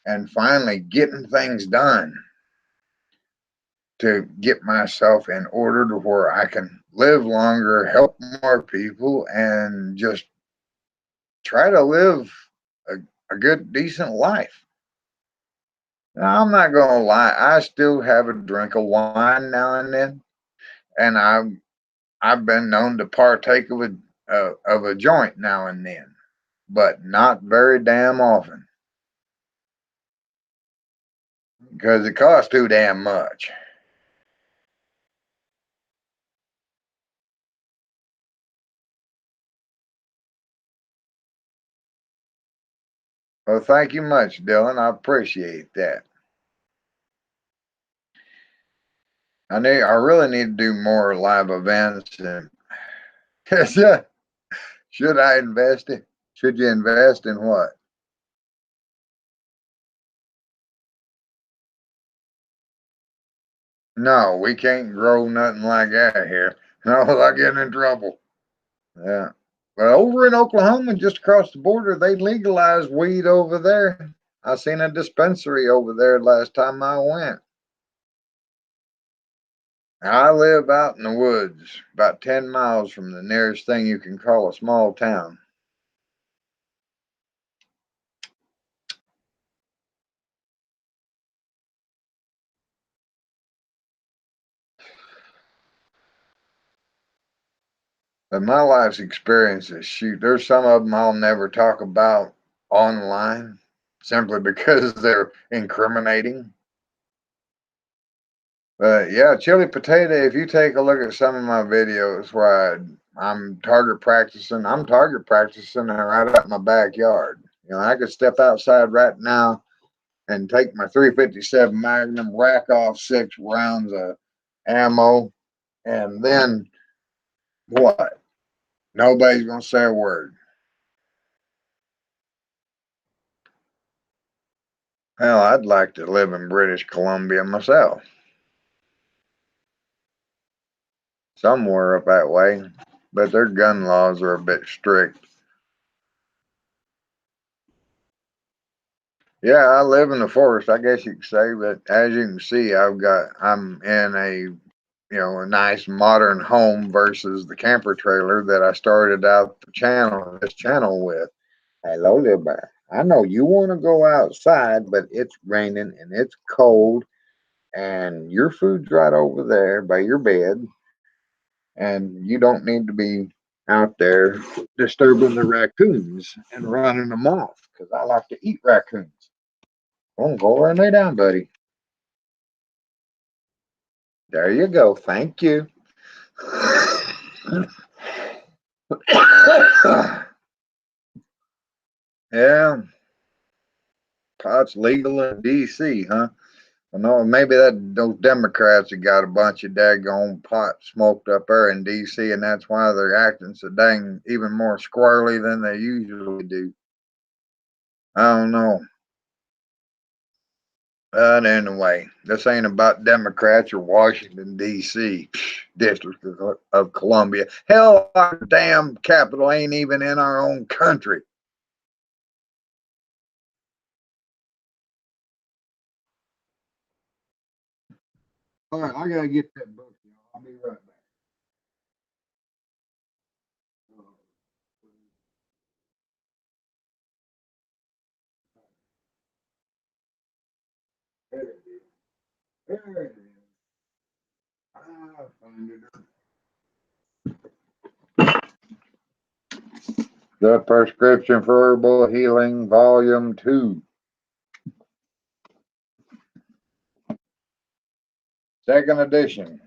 and finally getting things done to get myself in order to where I can live longer, help more people, and just try to live a, a good, decent life. Now, I'm not going to lie, I still have a drink of wine now and then, and I've been known to partake of a joint now and then, but not very damn often because it costs too damn much. Well, thank you much, Dylan. I appreciate that. I really need to do more live events, and yeah, should I invest it? Should you invest in what? No, we can't grow nothing like that here. No, I get in trouble. Yeah. But over in Oklahoma, just across the border, they legalized weed over there. I seen a dispensary over there last time I went. I live out in the woods, about 10 miles from the nearest thing you can call a small town. But my life's experiences, shoot, there's some of them I'll never talk about online simply because they're incriminating. But yeah, chili potato, if you take a look at some of my videos where I'm target practicing right out in my backyard. I could step outside right now and take my 357 Magnum, rack off 6 rounds of ammo, and then what? Nobody's going to say a word. Hell, I'd like to live in British Columbia myself. Somewhere up that way, but their gun laws are a bit strict. Yeah, I live in the forest, I guess you could say, but as you can see, I'm in a nice modern home versus the camper trailer that I started out this channel with. Hello there, bear. I know you want to go outside, but it's raining and it's cold, and your food's right over there by your bed, and you don't need to be out there disturbing the raccoons and running them off because I like to eat raccoons. Go over and lay down, buddy. There you go. Thank you. Yeah, pot's legal in D.C., huh? Well, no, maybe those Democrats have got a bunch of daggone pot smoked up there in D.C., and that's why they're acting so dang even more squirrely than they usually do. I don't know. But anyway, this ain't about Democrats or Washington, D.C., District of Columbia. Hell, our damn capital ain't even in our own country. All right, I gotta get that book, y'all. I'll be right back. There it is. There it is. I find it. The Prescription for Herbal Healing, Volume 2, second edition.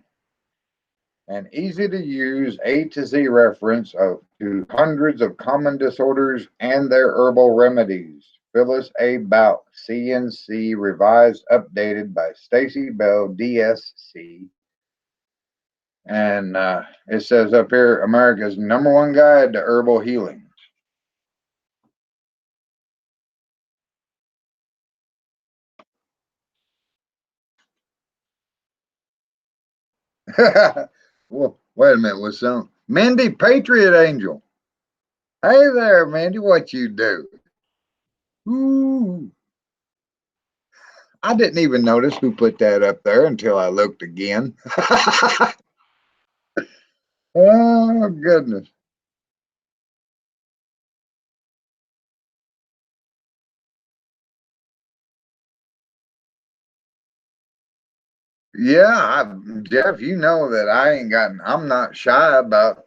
An easy to use A to Z reference to hundreds of common disorders and their herbal remedies. Phyllis A. Bout, CNC, revised, updated by Stacy Bell, DSC. And it says up here America's #1 guide to herbal healing. Well, wait a minute. Was some Mindy Patriot Angel? Hey there, Mandy. What you do? Ooh, I didn't even notice who put that up there until I looked again. Oh goodness. Yeah, Jeff, you know that I'm not shy about,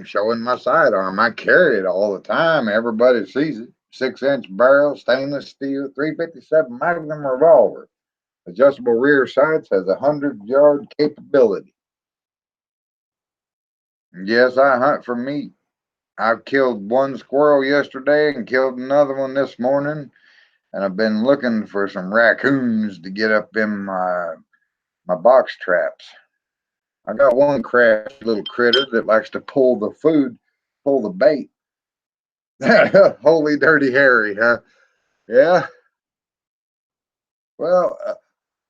showing my sidearm. I carry it all the time. Everybody sees it. 6-inch barrel, stainless steel, 357 Magnum revolver. Adjustable rear sights, has 100-yard capability. Yes, I hunt for meat. I've killed one squirrel yesterday and killed another one this morning, and I've been looking for some raccoons to get up in my box traps. I got one crafty little critter that likes to pull the bait. Holy dirty Harry, huh? Yeah. Well,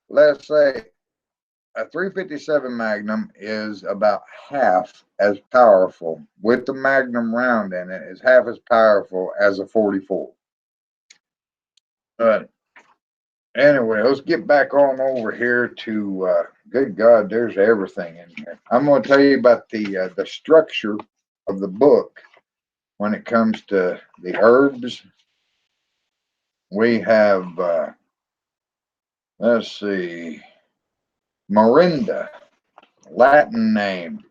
let's say a 357 Magnum is about half as powerful with the Magnum round in it, is half as powerful as a 44. But anyway, let's get back on over here to good God, there's everything in here. I'm going to tell you about the structure of the book when it comes to the herbs. We have let's see, Morinda, Latin name,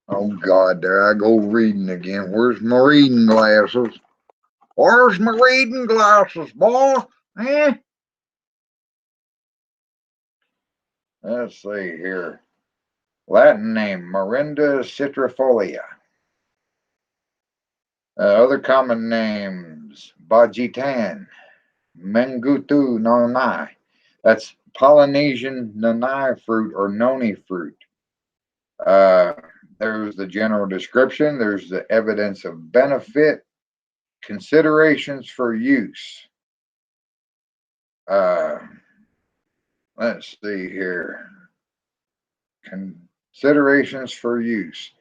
Oh God, there I go reading again. Where's my reading glasses? Where's my reading glasses, boy? Eh? Let's see here. Latin name, Morinda citrifolia. Other common names, Bajitan, Mengutu noni. That's Polynesian noni fruit or noni fruit. Uh, there's the general description. There's the evidence of benefit, considerations for use. Uh, let's see here. Considerations for use.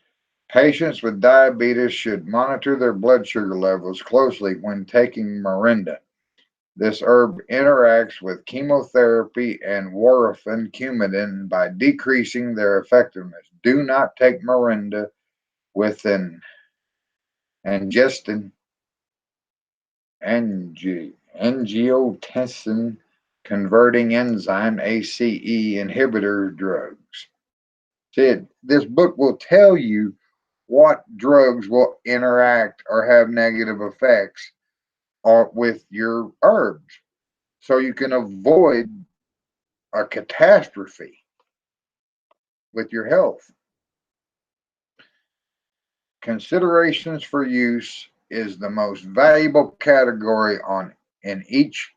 Patients with diabetes should monitor their blood sugar levels closely when taking Morinda. This herb interacts with chemotherapy and warfarin Coumadin by decreasing their effectiveness. Do not take Morinda with an angiotensin converting enzyme ACE inhibitor drugs. See, this book will tell you what drugs will interact or have negative effects with your herbs so you can avoid a catastrophe with your health. Considerations for use is the most valuable category on in each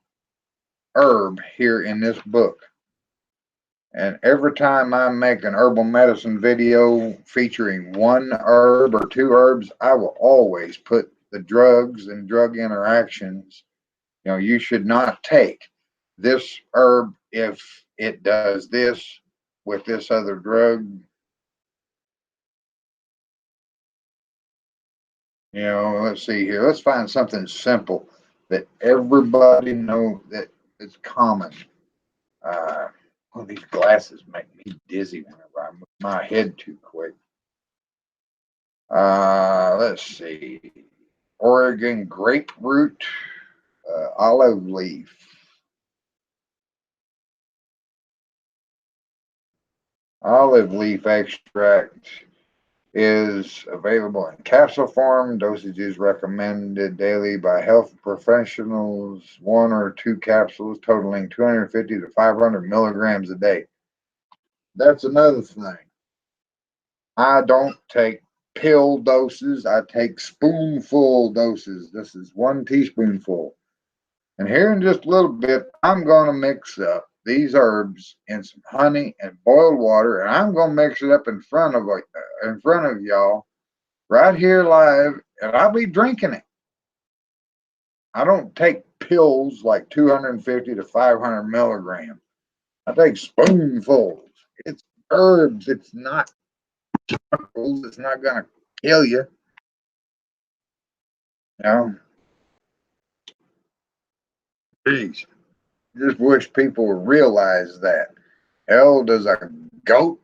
herb here in this book. And every time I make an herbal medicine video featuring one herb or two herbs, I will always put the drugs and drug interactions. You should not take this herb if it does this with this other drug. Let's see here. Let's find something simple that everybody knows that is common. Uh, well, these glasses make me dizzy whenever I move my head too quick. Let's see. Oregon grapefruit, olive leaf. Olive leaf extract is available in capsule form. Dosage is recommended daily by health professionals, one or two capsules totaling 250 to 500 milligrams a day. That's another thing. I don't take pill doses, I take spoonful doses. This is 1 teaspoonful. And here in just a little bit, I'm going to mix up these herbs in some honey and boiled water, and I'm going to mix it up in front of y'all right here live, and I'll be drinking it. I don't take pills like 250 to 500 milligrams. I take spoonfuls. It's herbs. It's not chemicals. It's not going to kill you. You know, Jeez. Just wish people would realize that. Hell, does a goat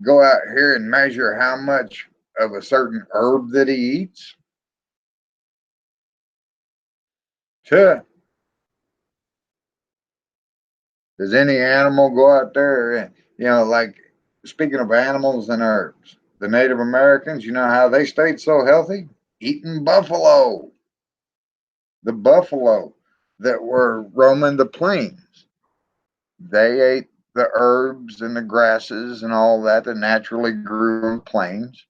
go out here and measure how much of a certain herb that he eats? Sure. Does any animal go out there and, like speaking of animals and herbs, the Native Americans, you know how they stayed so healthy? Eating buffalo. The buffalo that were roaming the plains. They ate the herbs and the grasses and all that naturally grew in plains.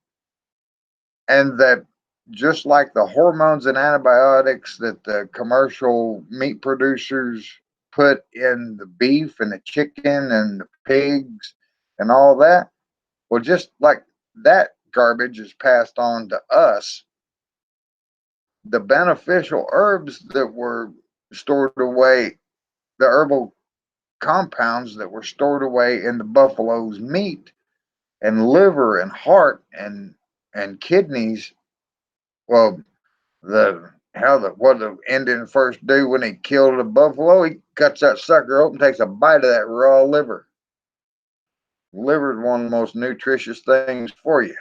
And that just like the hormones and antibiotics that the commercial meat producers put in the beef and the chicken and the pigs and all that, well, just like that garbage is passed on to us, the beneficial herbs that were stored away, the herbal compounds that were stored away in the buffalo's meat and liver and heart and kidneys, well, what the Indian first do when he killed a buffalo, he cuts that sucker open, takes a bite of that raw liver. Liver is one of the most nutritious things for you.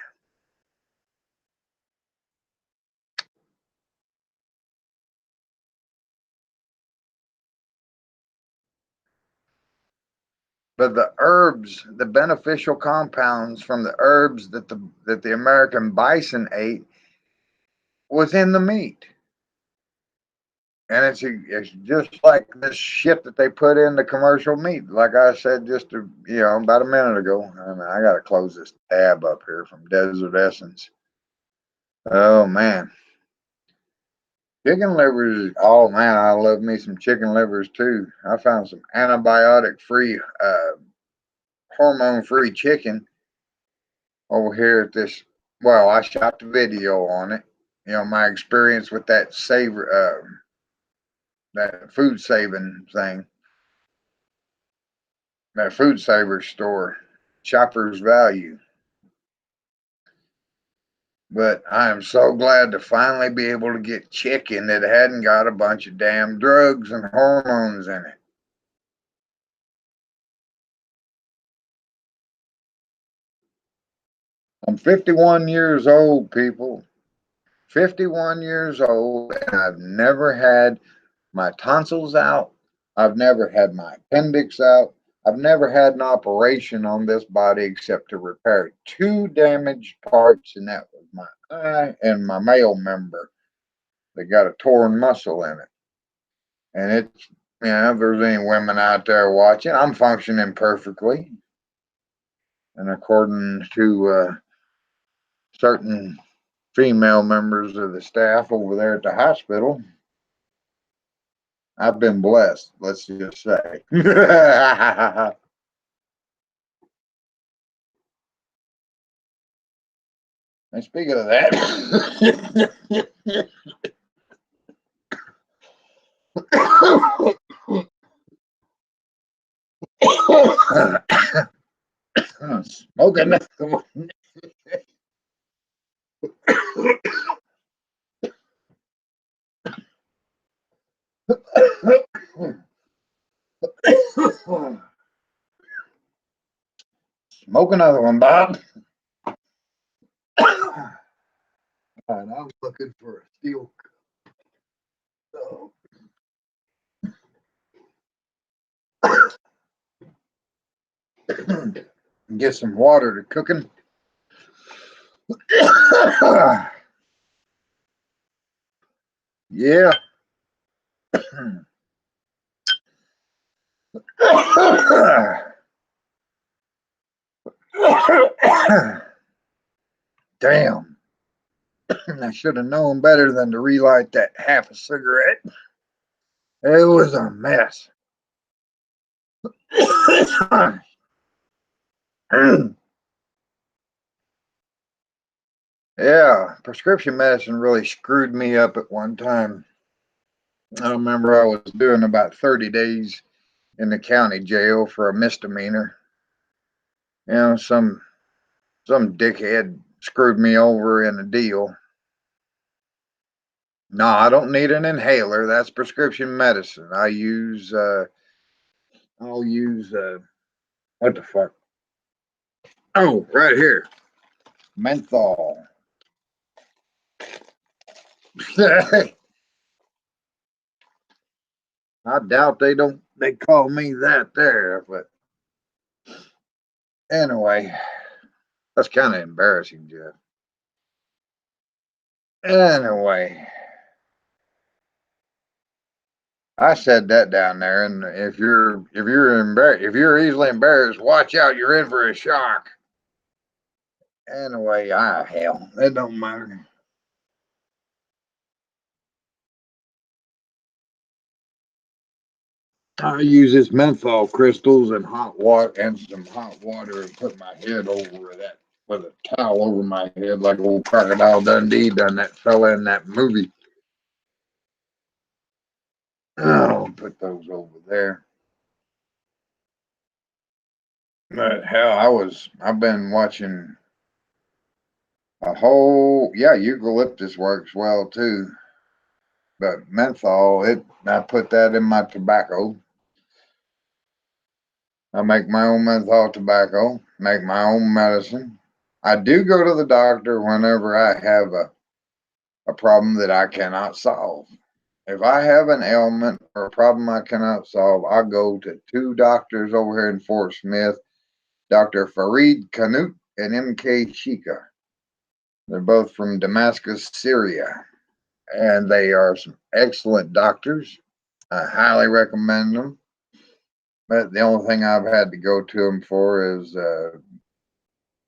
But the herbs, the beneficial compounds from the herbs that the American bison ate was in the meat. And it's just like this shit that they put in the commercial meat. Like I said about a minute ago. I mean, I gotta close this tab up here from Desert Essence. Oh man. Chicken livers, oh man, I love me some chicken livers too. I found some antibiotic free, hormone free chicken over here at this. Well, I shot the video on it. My experience with that food saving thing, that food saver store, Shoppers Value. But I am so glad to finally be able to get chicken that hadn't got a bunch of damn drugs and hormones in it. I'm 51 years old, people. 51 years old, and I've never had my tonsils out. I've never had my appendix out. I've never had an operation on this body except to repair two damaged parts, and that was my eye and my male member that got a torn muscle in it. And if there's any women out there watching, I'm functioning perfectly. And according to certain female members of the staff over there at the hospital, I've been blessed, let's just say. And speaking of that, smoking. Smoke another one, Bob. And I'm looking for a steel cup. Get some water to cooking. Yeah. Damn. I should have known better than to relight that half a cigarette. It was a mess. Yeah, prescription medicine really screwed me up at one time. I remember I was doing about 30 days in the county jail for a misdemeanor. Some dickhead screwed me over in a deal. No, I don't need an inhaler. That's prescription medicine. I'll use what the fuck? Oh, right here. Menthol. I doubt they call me that there, but anyway, that's kind of embarrassing, Jeff. Anyway, I said that down there, and if you're easily embarrassed, watch out. You're in for a shock. Anyway, hell, it don't matter. I use this menthol crystals and hot water and some hot water and put my head over that with a towel over my head like old Crocodile Dundee done that fella in that movie. I'll put those over there. But hell, I've been watching eucalyptus works well too. But menthol, I put that in my tobacco. I make my own menthol tobacco, make my own medicine. I do go to the doctor whenever I have a problem that I cannot solve. if I have an ailment or a problem I cannot solve, I go to two doctors over here in Fort Smith, Dr. Farid Kanut and MK Shika. They're both from Damascus, Syria, and they are some excellent doctors. I highly recommend them. But the only thing I've had to go to them for is,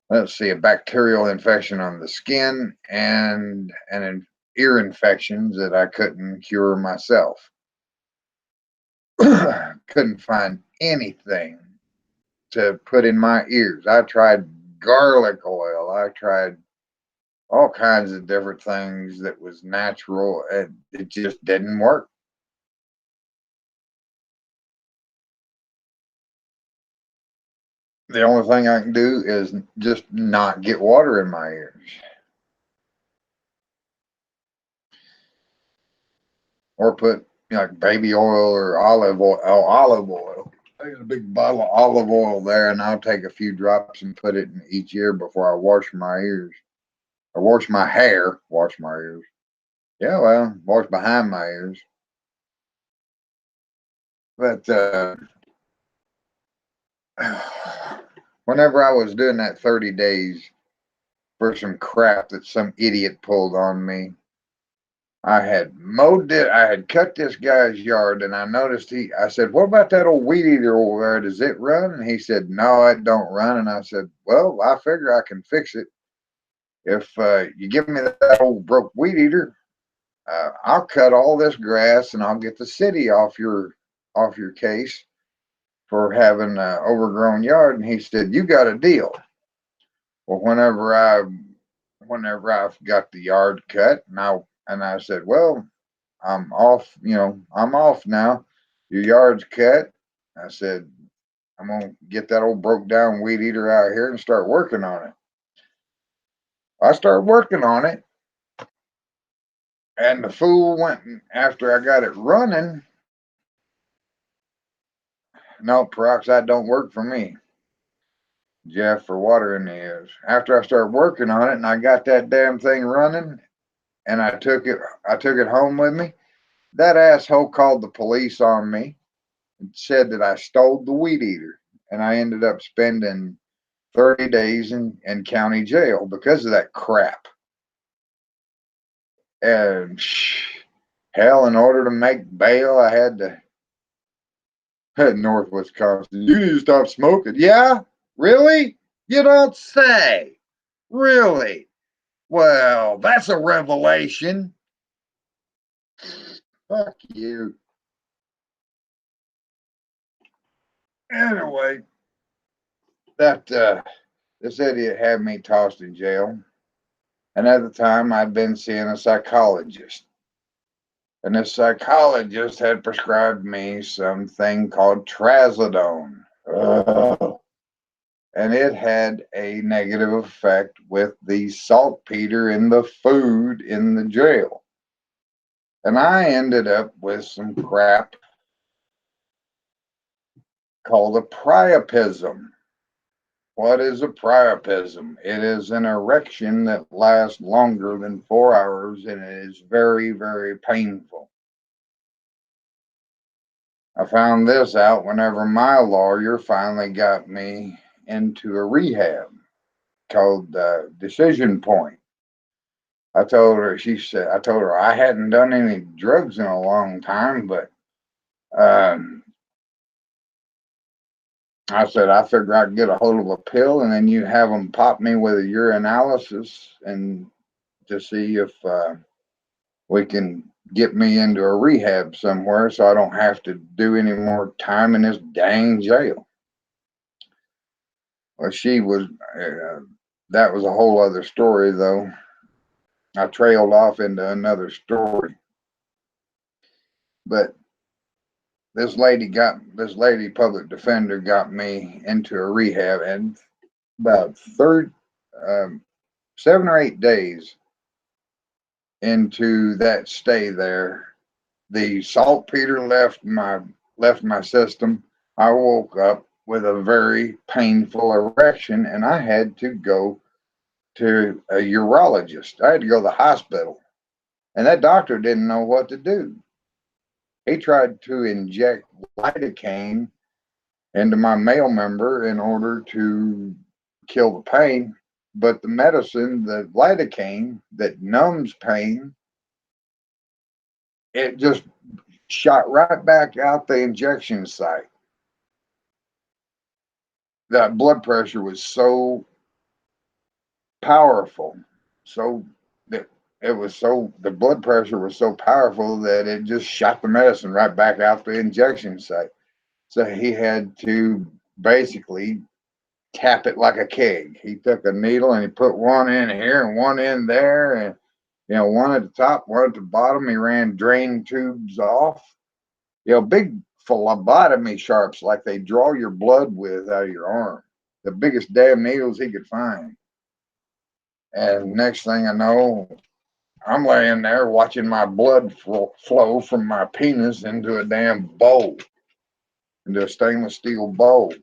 let's see, a bacterial infection on the skin and an ear infections that I couldn't cure myself. Couldn't find anything to put in my ears. I tried garlic oil. I tried all kinds of different things that was natural, and it just didn't work. The only thing I can do is just not get water in my ears, or put like baby oil or olive oil. Oh, olive oil. I got a big bottle of olive oil there, and I'll take a few drops and put it in each ear before I wash my ears. Or wash my hair. Wash my ears. Yeah, well, wash behind my ears. But whenever I was doing that 30 days for some crap that some idiot pulled on me, I had mowed it. I had cut this guy's yard, and I noticed I said, "What about that old weed eater over there? Does it run?" And he said, "No, it don't run." And I said, "Well, I figure I can fix it. If you give me that old broke weed eater, I'll cut all this grass, and I'll get the city off your case for having an overgrown yard." And he said, "You got a deal." Well, whenever I got the yard cut, and I said, "Well, I'm off. I'm off now. Your yard's cut." I said, "I'm gonna get that old broke down weed eater out here and start working on it." I started working on it, and the fool went after I got it running. No, peroxide don't work for me, Jeff, for water in the ears. After I started working on it and I got that damn thing running, and I took it home with me. That asshole called the police on me and said that I stole the weed eater, and I ended up spending 30 days in county jail because of that crap. And hell, in order to make bail, I had to head North Wisconsin. "You need to stop smoking." "Yeah, really? You don't say. Really? Well, that's a revelation." Fuck you. Anyway, that this idiot had me tossed in jail, and at the time I'd been seeing a psychologist, and this psychologist had prescribed me something called trazodone. And it had a negative effect with the saltpeter in the food in the jail. And I ended up with some crap called a priapism. What is a priapism? It is an erection that lasts longer than 4 hours, and it is very, very painful. I found this out whenever my lawyer finally got me into a rehab called Decision Point. I told her, I told her I hadn't done any drugs in a long time, but um, I said, I figure I could get a hold of a pill and then you have them pop me with a urinalysis and to see if we can get me into a rehab somewhere so I don't have to do any more time in this dang jail. Well, that was a whole other story, though. I trailed off into another story. But this lady public defender got me into a rehab, and about third 7 or 8 days into that stay there, the saltpeter left my system. I woke up with a very painful erection, and I had to go to a urologist. I had to go to the hospital, and that doctor didn't know what to do. He tried to inject lidocaine into my male member in order to kill the pain. But the medicine, the lidocaine that numbs pain, it just shot right back out the injection site. That blood pressure was so powerful, so that the blood pressure was so powerful that it just shot the medicine right back out the injection site. So he had to basically tap it like a keg. He took a needle and he put one in here and one in there, and one at the top, one at the bottom. He ran drain tubes off. Big phlebotomy sharps like they draw your blood with out of your arm. The biggest damn needles he could find. And next thing I know, I'm laying there watching my blood flow from my penis into a damn bowl, into a stainless steel bowl.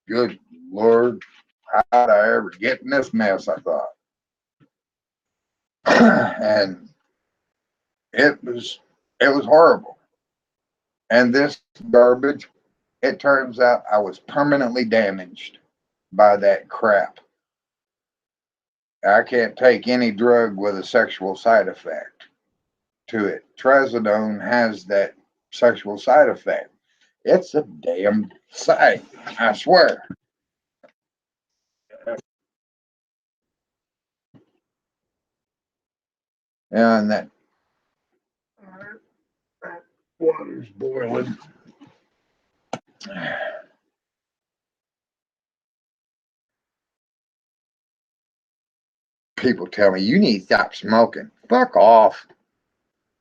Good Lord, how'd I ever get in this mess, I thought. And it was horrible. And this garbage, it turns out I was permanently damaged by that crap. I can't take any drug with a sexual side effect to it. Trazodone has that sexual side effect. It's a damn sight, I swear. And that water's boiling. People tell me, you need to stop smoking. Fuck off.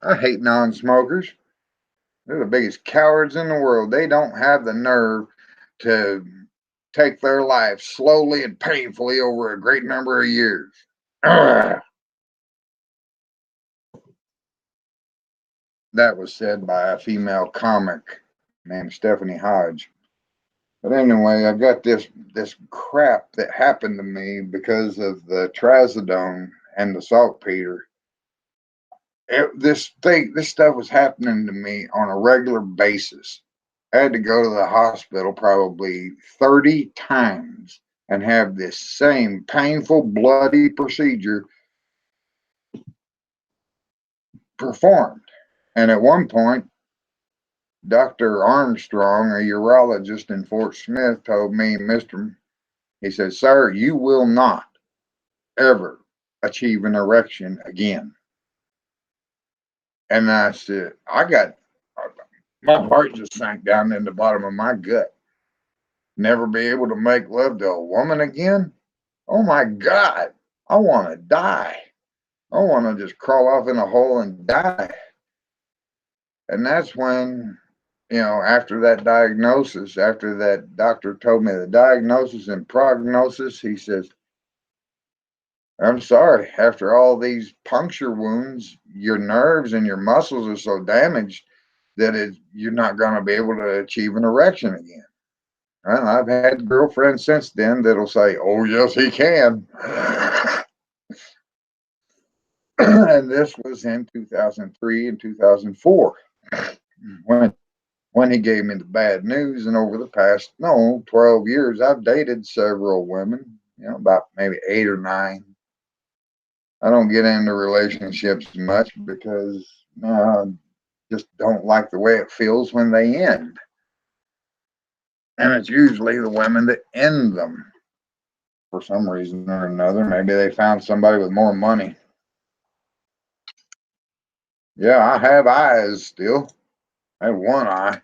I hate non-smokers. They're the biggest cowards in the world. They don't have the nerve to take their life slowly and painfully over a great number of years. That was said by a female comic named Stephanie Hodge. But anyway, I've got this crap that happened to me because of the trazodone and the saltpeter. This stuff was happening to me on a regular basis. I had to go to the hospital probably 30 times and have this same painful, bloody procedure performed. And at one point, Dr. Armstrong, a urologist in Fort Smith, told me, he said, "Sir, you will not ever achieve an erection again." And I said, my heart just sank down in the bottom of my gut. Never be able to make love to a woman again? Oh my God, I want to die. I want to just crawl off in a hole and die. And that's when, after that diagnosis, after that doctor told me the diagnosis and prognosis, he says, "I'm sorry, after all these puncture wounds, your nerves and your muscles are so damaged that you're not going to be able to achieve an erection again." Well, I've had girlfriends since then that'll say, "Oh, yes, he can." And this was in 2003 and 2004 when he gave me the bad news. And over the past 12 years, I've dated several women, about maybe 8 or 9. I don't get into relationships much because I just don't like the way it feels when they end. And it's usually the women that end them for some reason or another. Maybe they found somebody with more money. Yeah, I have eyes still. I have one eye.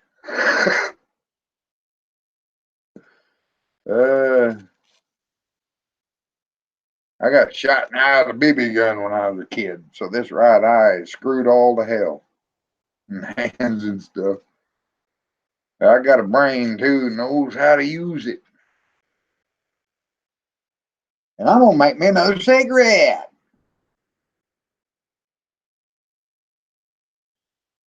I got shot in the eye with a BB gun when I was a kid, so this right eye is screwed all to hell. And hands and stuff. I got a brain too, knows how to use it. And I'm gonna make me another cigarette.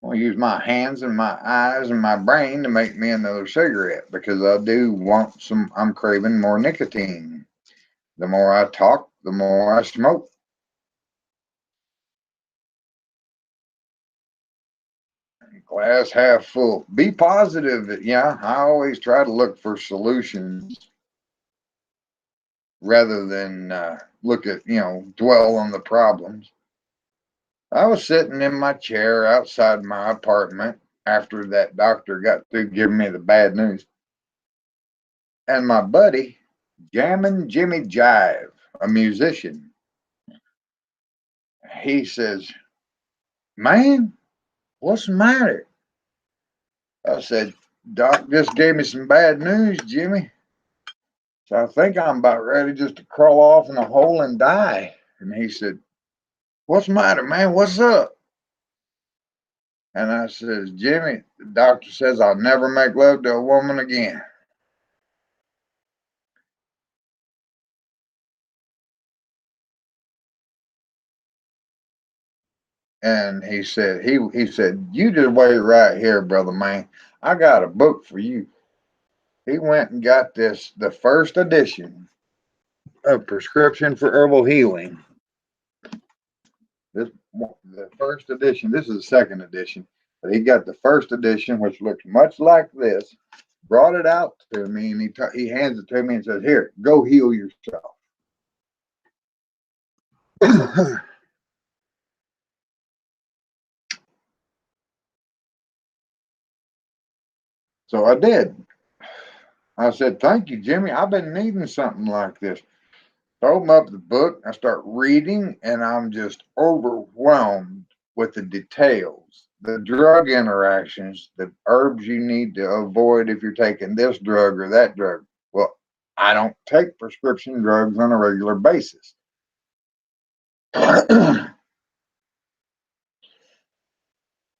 I'm gonna use my hands and my eyes and my brain to make me another cigarette because I do want some. I'm craving more nicotine. The more I talk, the more I smoke. glass half full. Be positive. Yeah, I always try to look for solutions rather than look at, dwell on the problems. I was sitting in my chair outside my apartment after that doctor got through giving me the bad news. And my buddy, Jammin' Jimmy Jive, a musician, he says, "Man, what's the matter?" I said, "Doc just gave me some bad news, Jimmy. So I think I'm about ready just to crawl off in a hole and die." And he said, "What's the matter, man? What's up?" And I says, "Jimmy, the doctor says I'll never make love to a woman again." And he said, "You just wait right here, brother man. I got a book for you." He went and got the first edition of Prescription for Herbal Healing. This the first edition. This is the second edition, but he got the first edition, which looks much like this. Brought it out to me, and he hands it to me and says, "Here, go heal yourself." So I did. I said, "Thank you, Jimmy. I've been needing something like this." So I open up the book, I start reading, and I'm just overwhelmed with the details, the drug interactions, the herbs you need to avoid if you're taking this drug or that drug. Well, I don't take prescription drugs on a regular basis. I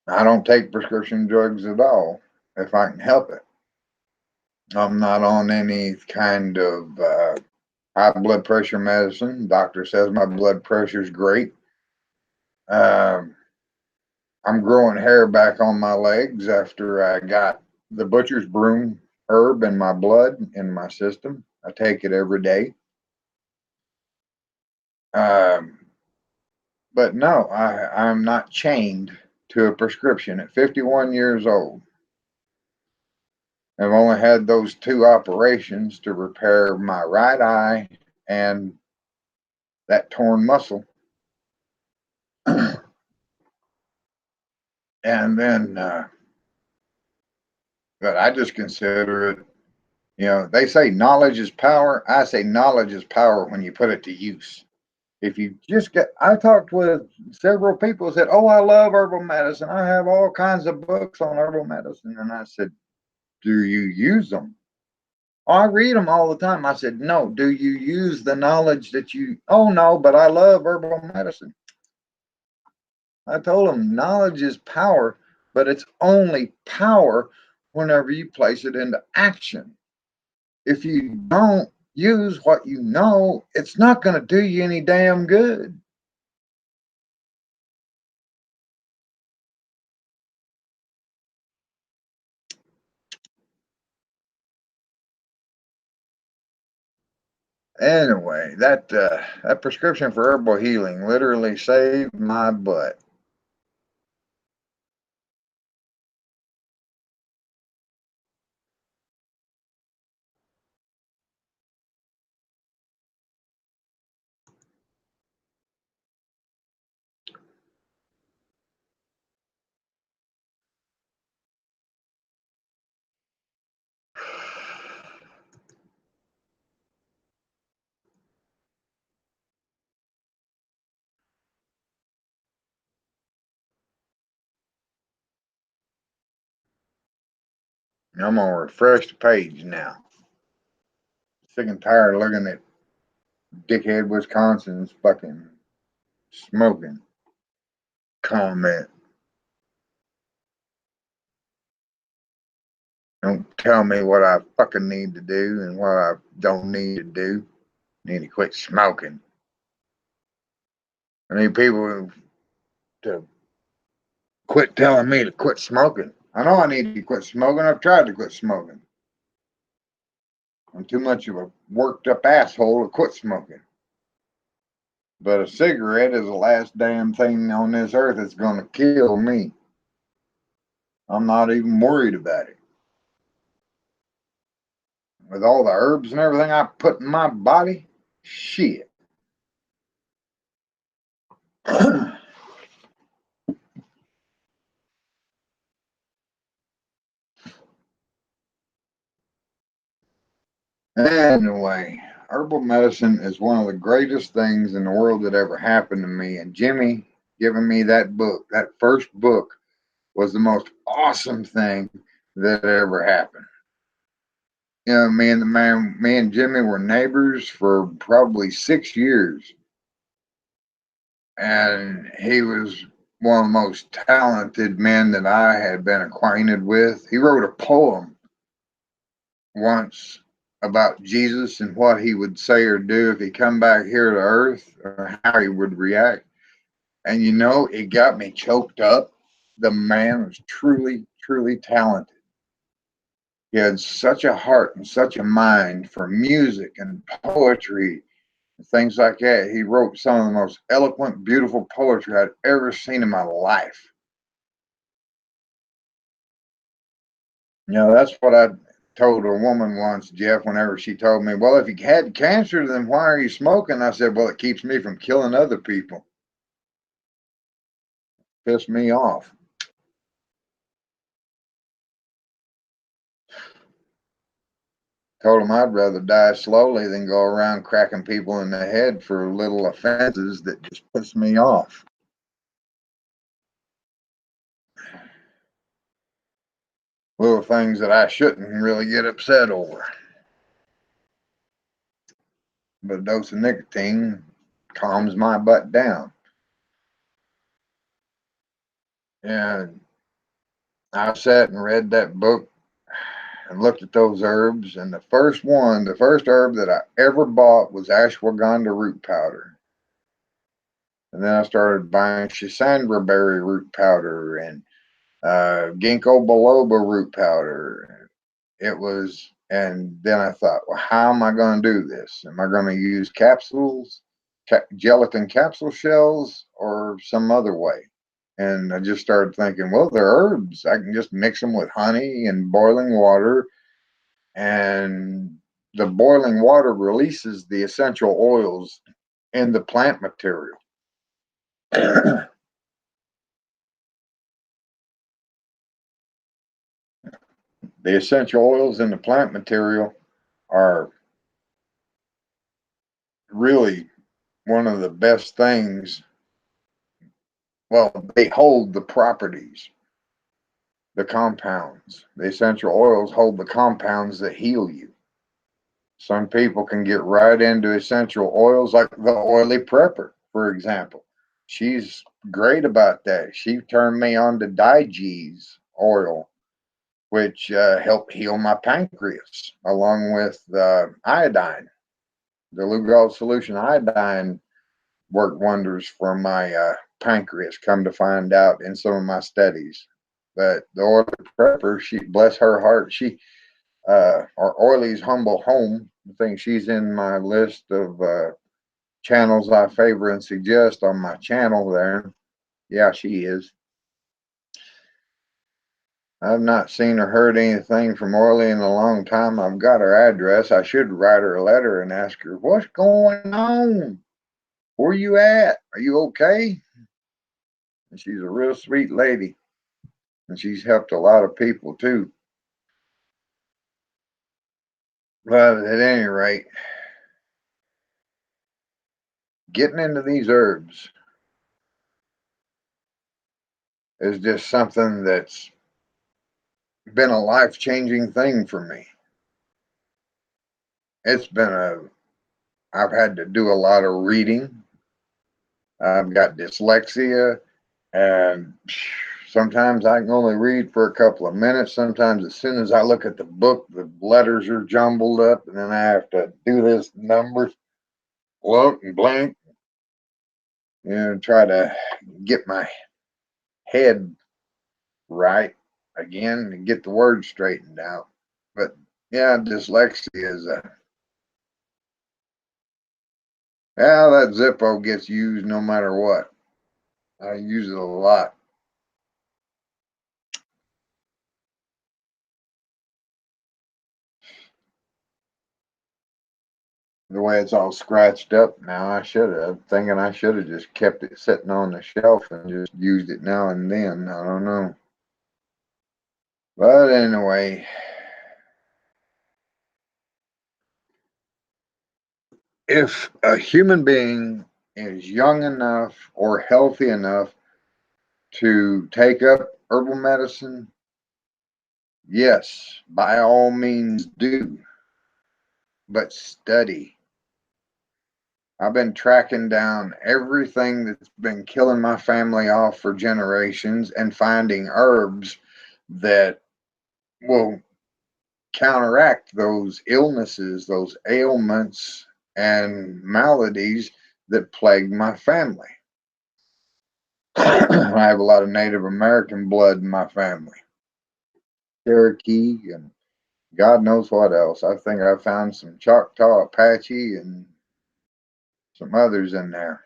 don't take prescription drugs at all if I can help it. I'm not on any kind of high blood pressure medicine. Doctor says my blood pressure is great. Um, I'm growing hair back on my legs after I got the butcher's broom herb in my blood, in my system. I take it every day. Um, but no, I'm not chained to a prescription at 51 years old. I've only had those two operations to repair my right eye and that torn muscle. And then, but I just consider it, they say knowledge is power. I say knowledge is power when you put it to use. If you just get, I talked with several people who said, "Oh, I love herbal medicine. I have all kinds of books on herbal medicine." And I said, "Do you use them?" "Oh, I read them all the time." I said, "No, do you use the knowledge that you, oh, no, but I love herbal medicine." I told them knowledge is power, but it's only power whenever you place it into action. If you don't use what you know, it's not going to do you any damn good. Anyway, that prescription for herbal healing literally saved my butt. I'm gonna refresh the page now. Sick and tired of looking at dickhead Wisconsin's fucking smoking comment. Don't tell me what I fucking need to do and what I don't need to do. Need to quit smoking. I need people to quit telling me to quit smoking. I know I need to quit smoking. I've tried to quit smoking. I'm too much of a worked up asshole to quit smoking. But a cigarette is the last damn thing on this earth that's going to kill me. I'm not even worried about it. With all the herbs and everything I put in my body, shit. Anyway, herbal medicine is one of the greatest things in the world that ever happened to me. And Jimmy giving me that book, that first book, was the most awesome thing that ever happened. You know, me and Jimmy were neighbors for probably 6 years, and he was one of the most talented men that I had been acquainted with. He wrote a poem once about Jesus and what he would say or do if he come back here to earth, or how he would react. And you know, it got me choked up. The man was truly, truly talented. He had such a heart and such a mind for music and poetry and things like that. He wrote some of the most eloquent, beautiful poetry I'd ever seen in my life. You know, that's what I told a woman once, Jeff, whenever she told me, well, if you had cancer, then why are you smoking? I said, well, it keeps me from killing other people. Pissed me off. Told him I'd rather die slowly than go around cracking people in the head for little offenses that just piss me off. Little things that I shouldn't really get upset over. But a dose of nicotine calms my butt down. And I sat and read that book and looked at those herbs. And the first herb that I ever bought was ashwagandha root powder. And then I started buying Schisandra berry root powder and Ginkgo Biloba root powder. And then I thought, well, how am I going to do this? Am I going to use capsules, gelatin capsule shells, or some other way? And I just started thinking, well, they're herbs. I can just mix them with honey and boiling water, and the boiling water releases the essential oils in the plant material. The essential oils in the plant material are really one of the best things. Well, they hold the properties, the compounds. The essential oils hold the compounds that heal you. Some people can get right into essential oils, like the oily prepper, for example. She's great about that. She turned me on to Digees oil, which helped heal my pancreas, along with iodine. The Lugols solution iodine worked wonders for my pancreas, come to find out in some of my studies. But the oily prepper, she, bless her heart, she or Oily's Humble Home. I think she's in my list of channels I favor and suggest on my channel there. Yeah, she is. I've not seen or heard anything from Oily in a long time. I've got her address. I should write her a letter and ask her, what's going on? Where you at? Are you okay? And she's a real sweet lady. And she's helped a lot of people too. But at any rate, getting into these herbs is just something that's been a life changing thing for me. It's been I've had to do a lot of reading. I've got dyslexia, and sometimes I can only read for a couple of minutes. Sometimes, as soon as I look at the book, the letters are jumbled up, and then I have to do this numbers, look and blink, try to get my head right again and get the words straightened out. But yeah, dyslexia is a yeah, that Zippo gets used no matter what. I use it a lot. the way it's all scratched up now. I'm thinking I should have just kept it sitting on the shelf and just used it now and then. I don't know. But anyway, if a human being is young enough or healthy enough to take up herbal medicine, yes, by all means do, but study. I've been tracking down everything that's been killing my family off for generations and finding herbs that will counteract those illnesses, those ailments, and maladies that plague my family. I have a lot of Native American blood in my family, Cherokee, and God knows what else. I think I found some Choctaw, Apache, and some others in there.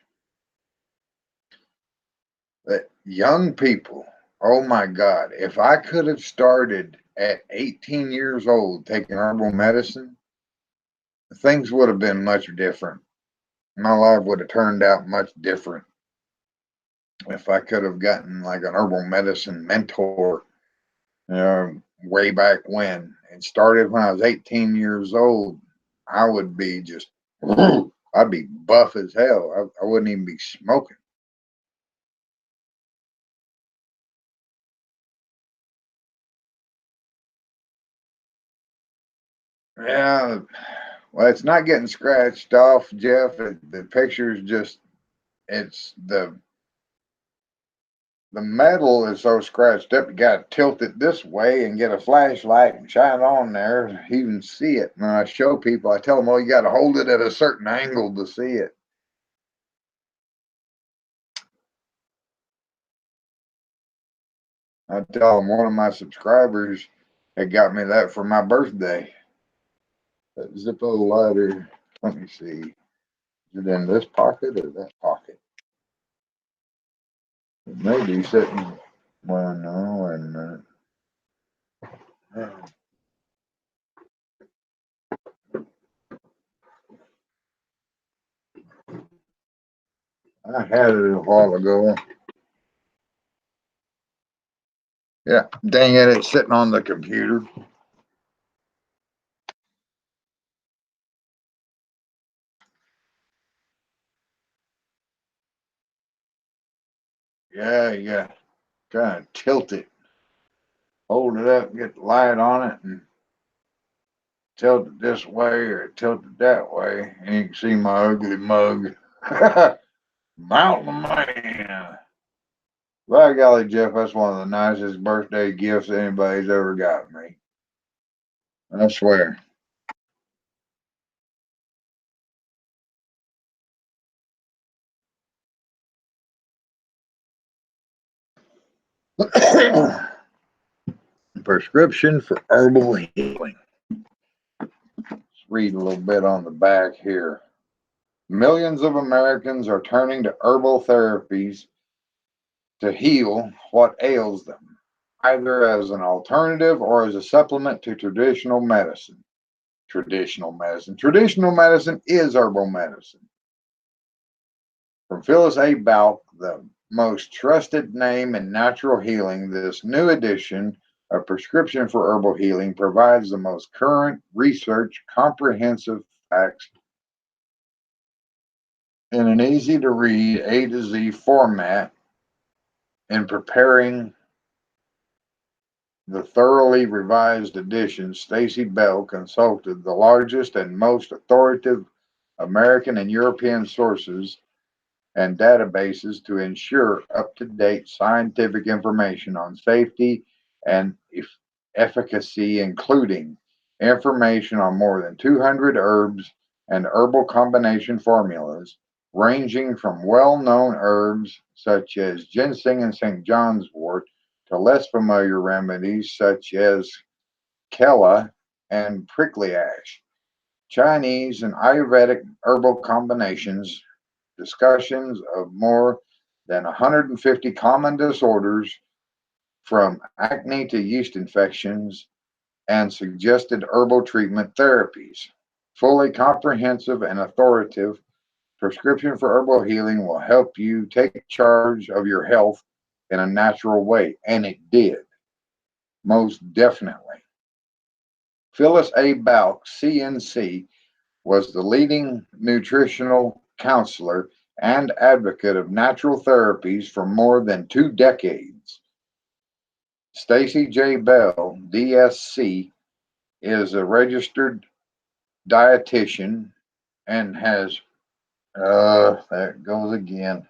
But young people, oh my God, if I could have started at 18 years old taking herbal medicine, things would have been much different. My life would have turned out much different if I could have gotten like an herbal medicine mentor, way back when. It started when I was 18 years old. I would be just, I'd be buff as hell. I wouldn't even be smoking. Yeah, well, it's not getting scratched off, Jeff. The picture's just, it's the metal is so scratched up, you got to tilt it this way and get a flashlight and shine on there. You can see it. And I show people, I tell them, well, you got to hold it at a certain angle to see it. I tell them one of my subscribers had got me that for my birthday. That Zippo lighter. Let me see. Is it in this pocket or that pocket? It may be sitting. Well, no, wait a minute. I had it a while ago. Yeah, dang it, it's sitting on the computer. Yeah, you got to kind of tilt it, hold it up, get the light on it, and tilt it this way or tilt it that way. And you can see my ugly mug. Mountain Man. By golly, Jeff, that's one of the nicest birthday gifts anybody's ever got me. I swear. Prescription for herbal healing. Let's read a little bit on the back here. Millions of Americans are turning to herbal therapies to heal what ails them, either as an alternative or as a supplement to traditional medicine. Traditional medicine. Traditional medicine is herbal medicine. From Phyllis A. Balk, the most trusted name in natural healing, this new edition of Prescription for Herbal Healing provides the most current research, comprehensive facts in an easy to read A to Z format. In preparing the thoroughly revised edition, Stacy Bell consulted the largest and most authoritative American and European sources and databases to ensure up-to-date scientific information on safety and efficacy, including information on more than 200 herbs and herbal combination formulas, ranging from well-known herbs such as ginseng and St. John's wort to less familiar remedies such as kela and prickly ash, Chinese and Ayurvedic herbal combinations, discussions of more than 150 common disorders from acne to yeast infections, and suggested herbal treatment therapies. fully comprehensive and authoritative prescription for herbal healing will help you take charge of your health in a natural way. And it did, most definitely. Phyllis A. Balk, CNC, was the leading nutritional counselor and advocate of natural therapies for more than 2 decades. Stacy J. Bell, DSC, is a registered dietitian and has, there it goes again,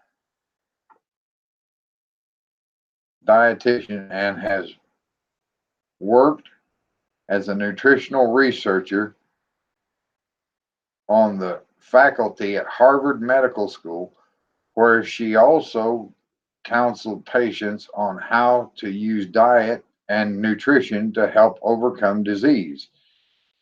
dietitian and has worked as a nutritional researcher on the faculty at Harvard Medical School, where she also counseled patients on how to use diet and nutrition to help overcome disease.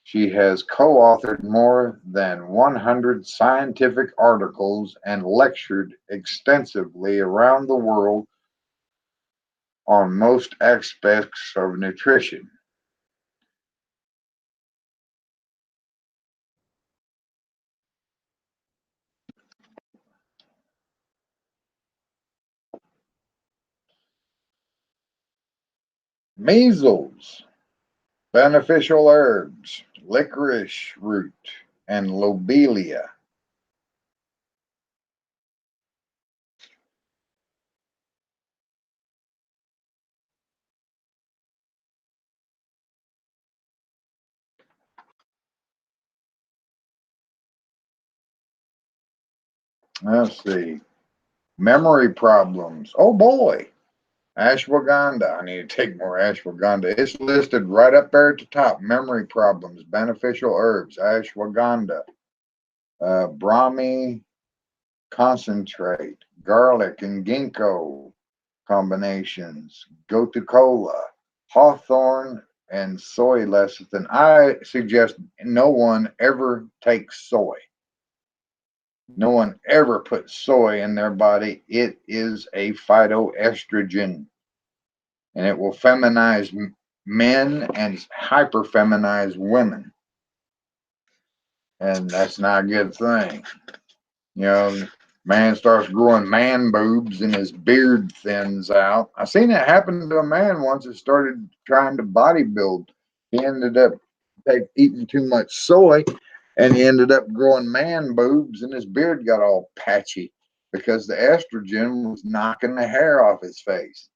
She has co-authored more than 100 scientific articles and lectured extensively around the world on most aspects of nutrition. Measles, beneficial herbs, licorice root, and lobelia. Let's see. Memory problems. Oh boy. Ashwagandha. I need to take more ashwagandha. It's listed right up there at the top. Memory problems, beneficial herbs, ashwagandha, Brahmi concentrate, garlic and ginkgo combinations, gotu kola, hawthorn, and soy lecithin. I suggest no one ever takes soy. No one ever puts soy in their body. It is a phytoestrogen, and it will feminize men and hyperfeminize women. And that's not a good thing. You know, man starts growing man boobs and his beard thins out. I seen it happen to a man once that started trying to bodybuild. He ended up eating too much soy and he ended up growing man boobs and his beard got all patchy because the estrogen was knocking the hair off his face.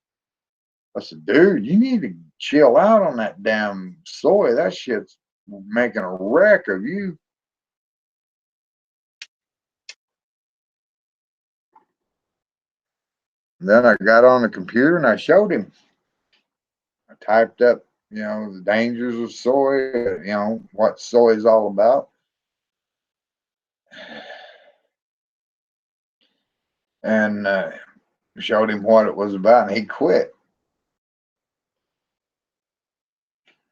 I said, dude, you need to chill out on that damn soy. That shit's making a wreck of you. And then I got on the computer and I showed him. I typed up, the dangers of soy, what soy is all about. And showed him what it was about, and he quit.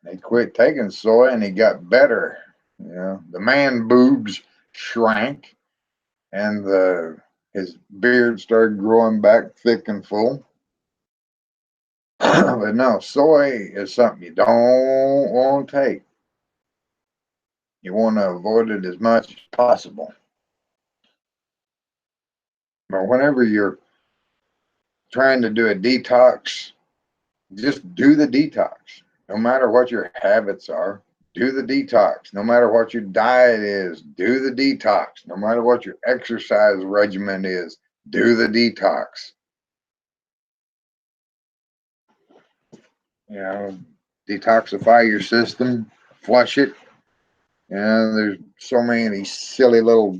He quit taking soy and he got better. The man boobs shrank and his beard started growing back thick and full. But no, soy is something you don't want to take. You want to avoid it as much as possible. But whenever you're trying to do a detox, just do the detox. No matter what your habits are, do the detox. No matter what your diet is, do the detox. No matter what your exercise regimen is, do the detox. You know, detoxify your system, flush it. There's so many of these silly little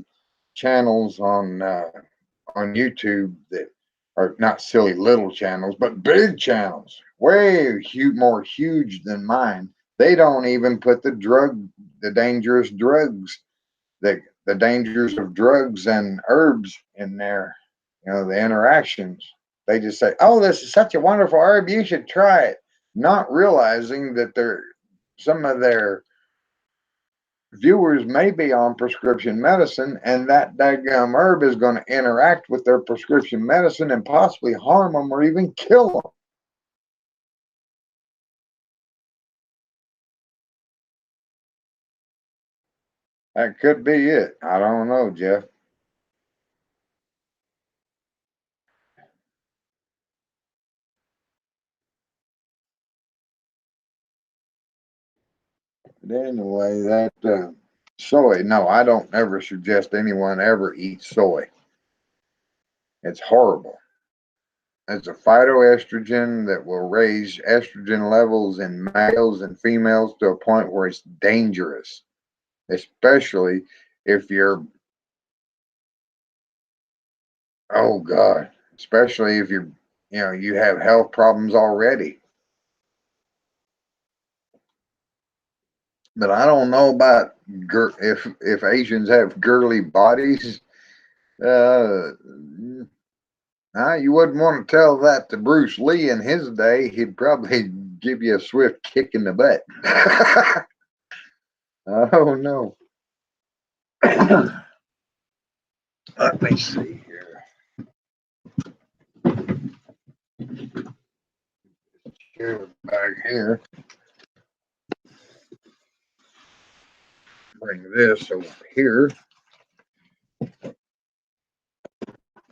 channels on YouTube that are not silly little channels, but big channels, way more huge than mine. They don't even put the dangerous drugs, the dangers of drugs and herbs in there. The interactions. They just say, "Oh, this is such a wonderful herb. You should try it," not realizing that some of their viewers may be on prescription medicine, and that daggum herb is going to interact with their prescription medicine and possibly harm them or even kill them. That could be it. I don't know, Jeff. But anyway, that soy, no, I don't ever suggest anyone ever eat soy. It's horrible. It's a phytoestrogen that will raise estrogen levels in males and females to a point where it's dangerous, especially if you're, oh God, especially if you're, you have health problems already. But I don't know about if Asians have girly bodies. Uh, you wouldn't want to tell that to Bruce Lee in his day. He'd probably give you a swift kick in the butt. Oh no. Let me see here. Here, back here. Bring this over here.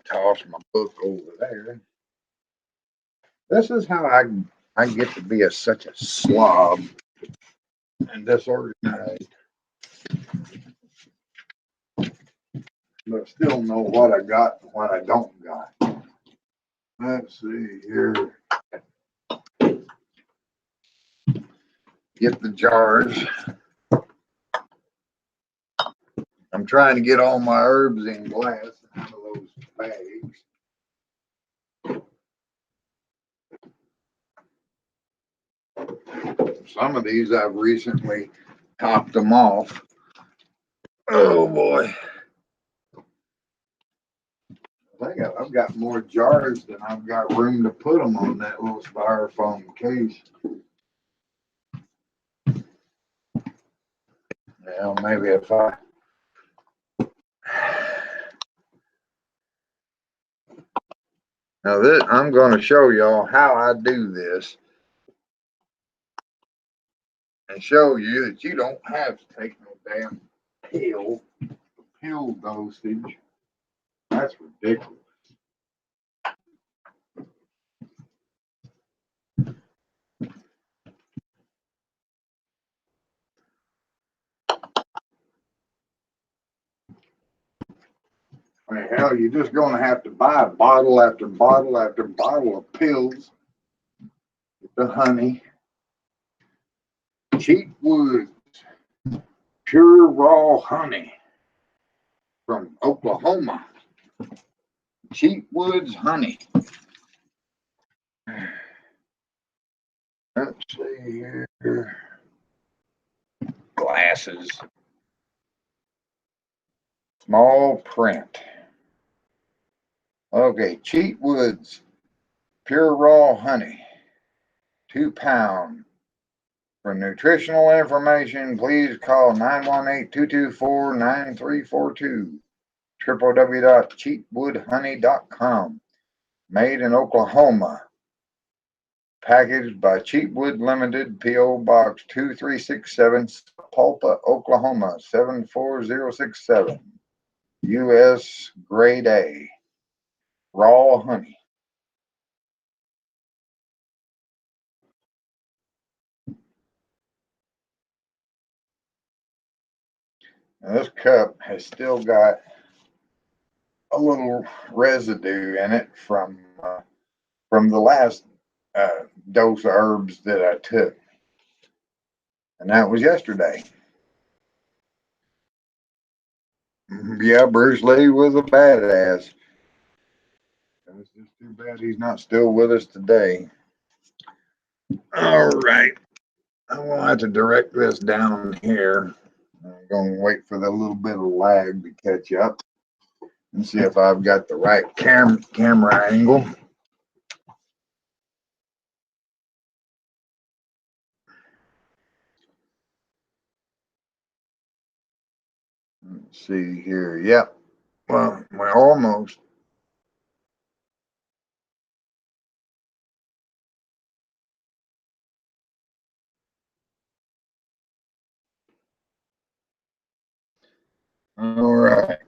Toss my book over there. This is how I get to be such a slob and disorganized, but still know what I got and what I don't got. Let's see here. Get the jars. I'm trying to get all my herbs in glass out of those bags. Some of these I've recently topped them off. Oh boy. I think I've got more jars than I've got room to put them on that little styrofoam case. Well, maybe if I now this, I'm going to show y'all how I do this and show you that you don't have to take no damn pill dosage. That's ridiculous. I mean, hell, you're just going to have to buy bottle after bottle after bottle of pills. Get the honey. Cheap Woods, pure raw honey from Oklahoma. Cheap Woods honey. Let's see here. Glasses. Small print. Okay, Cheap Woods, pure raw honey. 2 pound. For nutritional information, please call 918-224-9342. www.cheapwoodhoney.com. Made in Oklahoma. Packaged by Cheapwood Limited, P.O. Box 2367, Pulpa, Oklahoma 74067. U.S. Grade A. Raw honey. Now this cup has still got a little residue in it from the last dose of herbs that I took, and that was yesterday. Yeah, Bruce Lee was a badass. It's just too bad he's not still with us today. All right, I'm gonna have to direct this down here. I'm gonna wait for the little bit of lag to catch up and see if I've got the right camera angle. Let's see here. Yep. Well, we're almost. All right.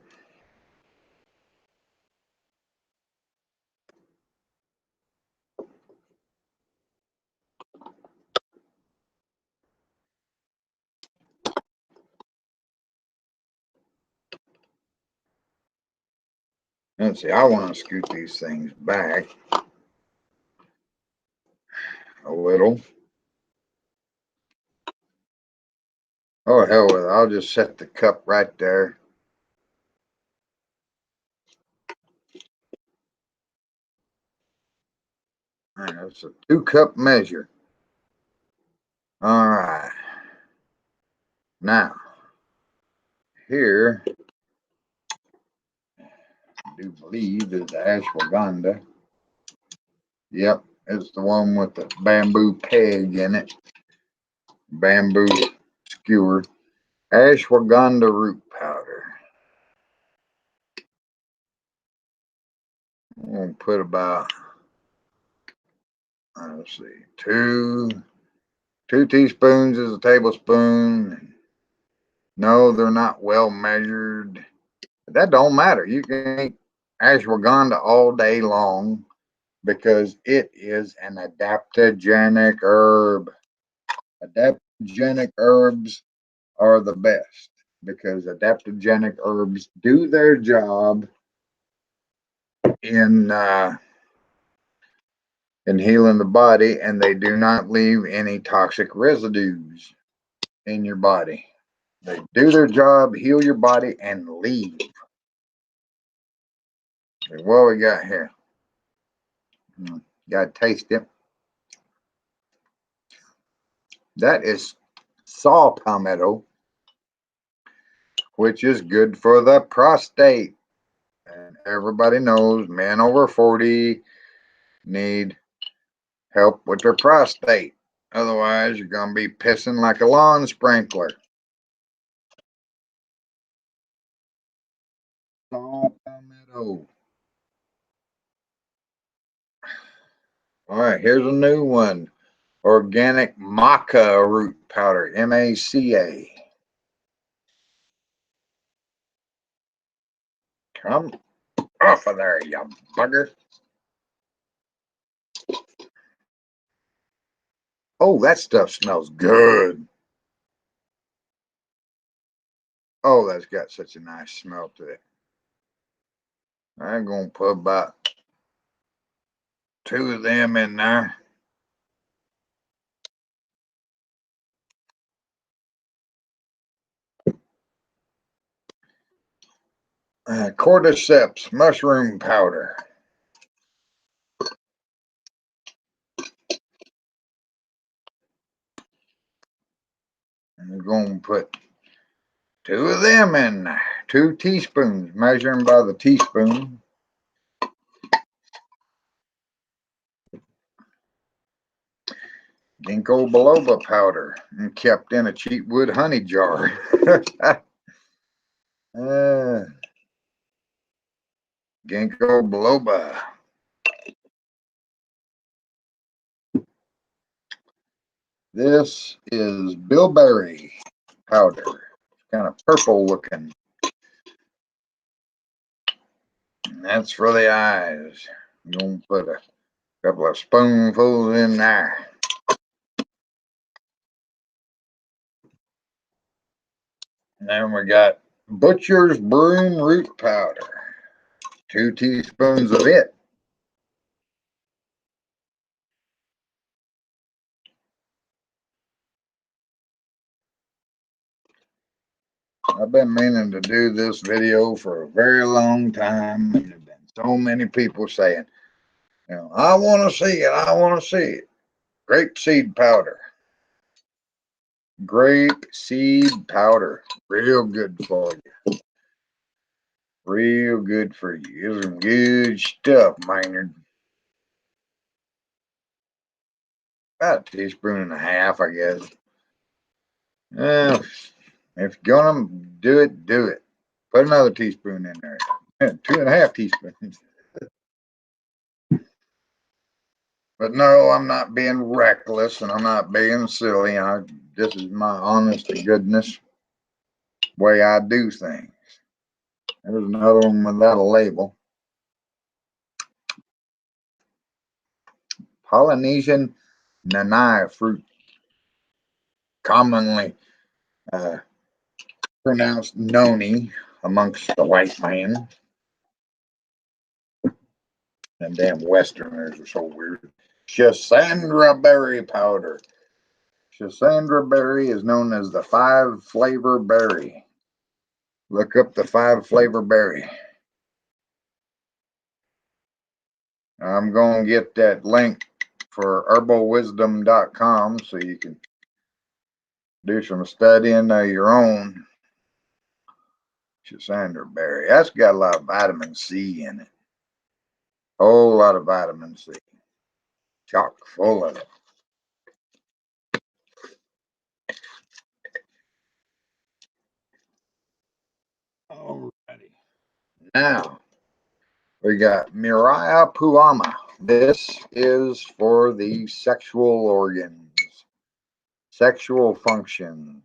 Let's see. I want to scoot these things back a little. Oh, hell with it. I'll just set the cup right there. All right, that's a 2-cup measure. All right. Now, here, I do believe is the Ashwagandha. Yep, it's the one with the bamboo peg in it. Bamboo skewer. Ashwagandha root powder. I'm going to put about, let's see, two teaspoons is a tablespoon. No, they're not well measured. But that don't matter. You can eat ashwagandha all day long because it is an adaptogenic herb. Adaptogenic herbs are the best because adaptogenic herbs do their job in healing the body, and they do not leave any toxic residues in your body. They do their job, heal your body, and leave. What we got here? Got to taste it. That is saw palmetto, which is good for the prostate. And everybody knows men over 40 need help with their prostate. Otherwise, you're going to be pissing like a lawn sprinkler. Saw palmetto. All right, here's a new one. Organic Maca root powder, M-A-C-A. Come off of there, you bugger. Oh, that stuff smells good. Oh, that's got such a nice smell to it. I'm going to put about 2 of them in there. Cordyceps mushroom powder. I'm going to put 2 of them in there. 2 teaspoons, measuring by the teaspoon. Ginkgo Biloba powder, and kept in a cheap wood honey jar. Ginkgo Biloba. This is Bilberry powder. Kind of purple looking. And that's for the eyes. I'm going to put a couple of spoonfuls in there. And then we got Butcher's Broom root powder. 2 teaspoons of it. I've been meaning to do this video for a very long time. And there's been so many people saying, you know, I want to see it. I want to see it. Grapeseed powder. Grapeseed powder. Real good for you. Real good for you. It's some good stuff, Maynard. About a teaspoon and a half, I guess. If you're gonna do it, do it. Put another teaspoon in there. 2.5 teaspoons. But no, I'm not being reckless and I'm not being silly. This is my honest to goodness way I do things. There's another one without a label. Polynesian Noni fruit, commonly pronounced Noni amongst the white man. And damn Westerners are so weird. Schisandra berry powder. Schisandra berry is known as the 5-flavor berry. Look up the 5-flavor berry. I'm going to get that link for herbalwisdom.com so you can do some studying of your own. Schisandra berry. That's got a lot of vitamin C in it. Whole lot of vitamin C. Chock full of it. Alrighty. Now, we got Muira Puama. This is for the sexual organs, sexual functions.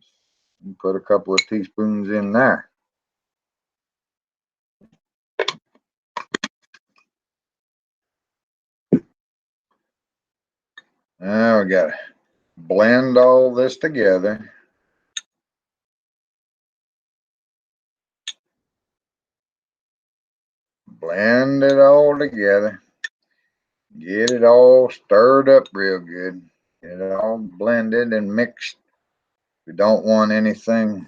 Put a couple of teaspoons in there. Now we got to blend all this together. Blend it all together. Get it all stirred up real good. Get it all blended and mixed. We don't want anything.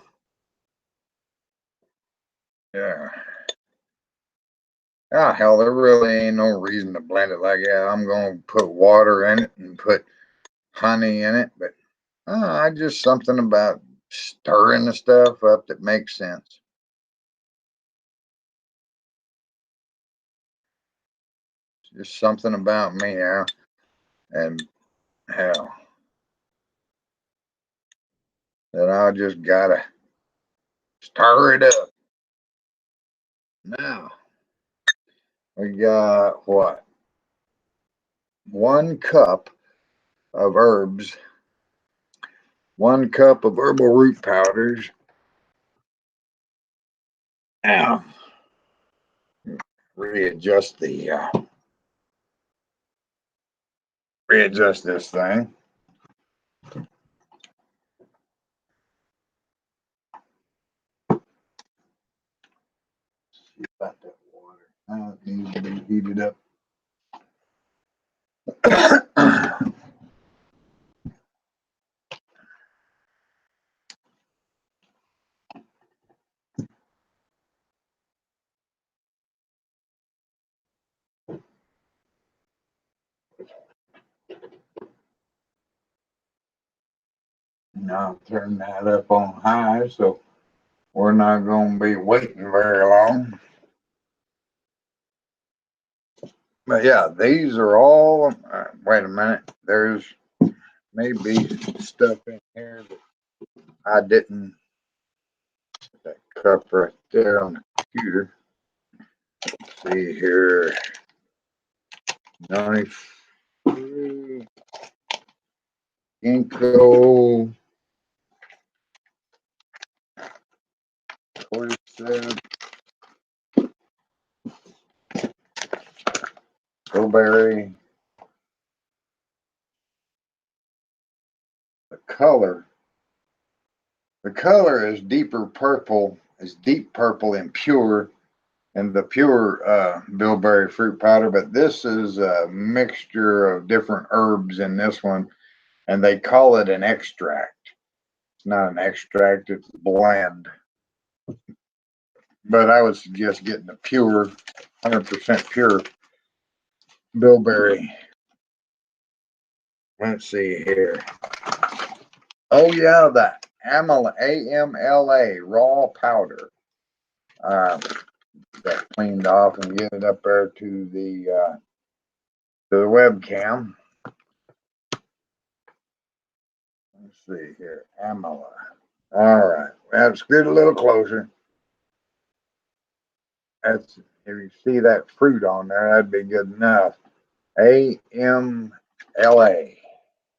Yeah. Ah, hell, there really ain't no reason to blend it like that. I'm going to put water in it and put honey in it, but I just something about stirring the stuff up that makes sense. Just something about me, Al, and hell, that I just gotta stir it up. Now we got what? 1 cup of herbs, 1 cup of herbal root powders. Now readjust this thing. See about that water. Now it needs to be heated up. Now turn that up on high, so we're not going to be waiting very long. But yeah, these are all. Wait a minute. There's maybe stuff in here that I didn't. That cup right there on the computer. Let's see here. Noni, Ginkgo, Cordyceps, Bilberry. The color is deeper purple. Is deep purple and pure, and the pure bilberry fruit powder. But this is a mixture of different herbs in this one, and they call it an extract. It's not an extract; it's a blend. But I would suggest getting the pure, 100% pure bilberry. Let's see here. Oh yeah, the Amla, AMLA raw powder. Got cleaned off and get it up there to the webcam. Let's see here, Amla. All right, let's get a little closer. That's if you see that fruit on there, that'd be good enough. AMLA.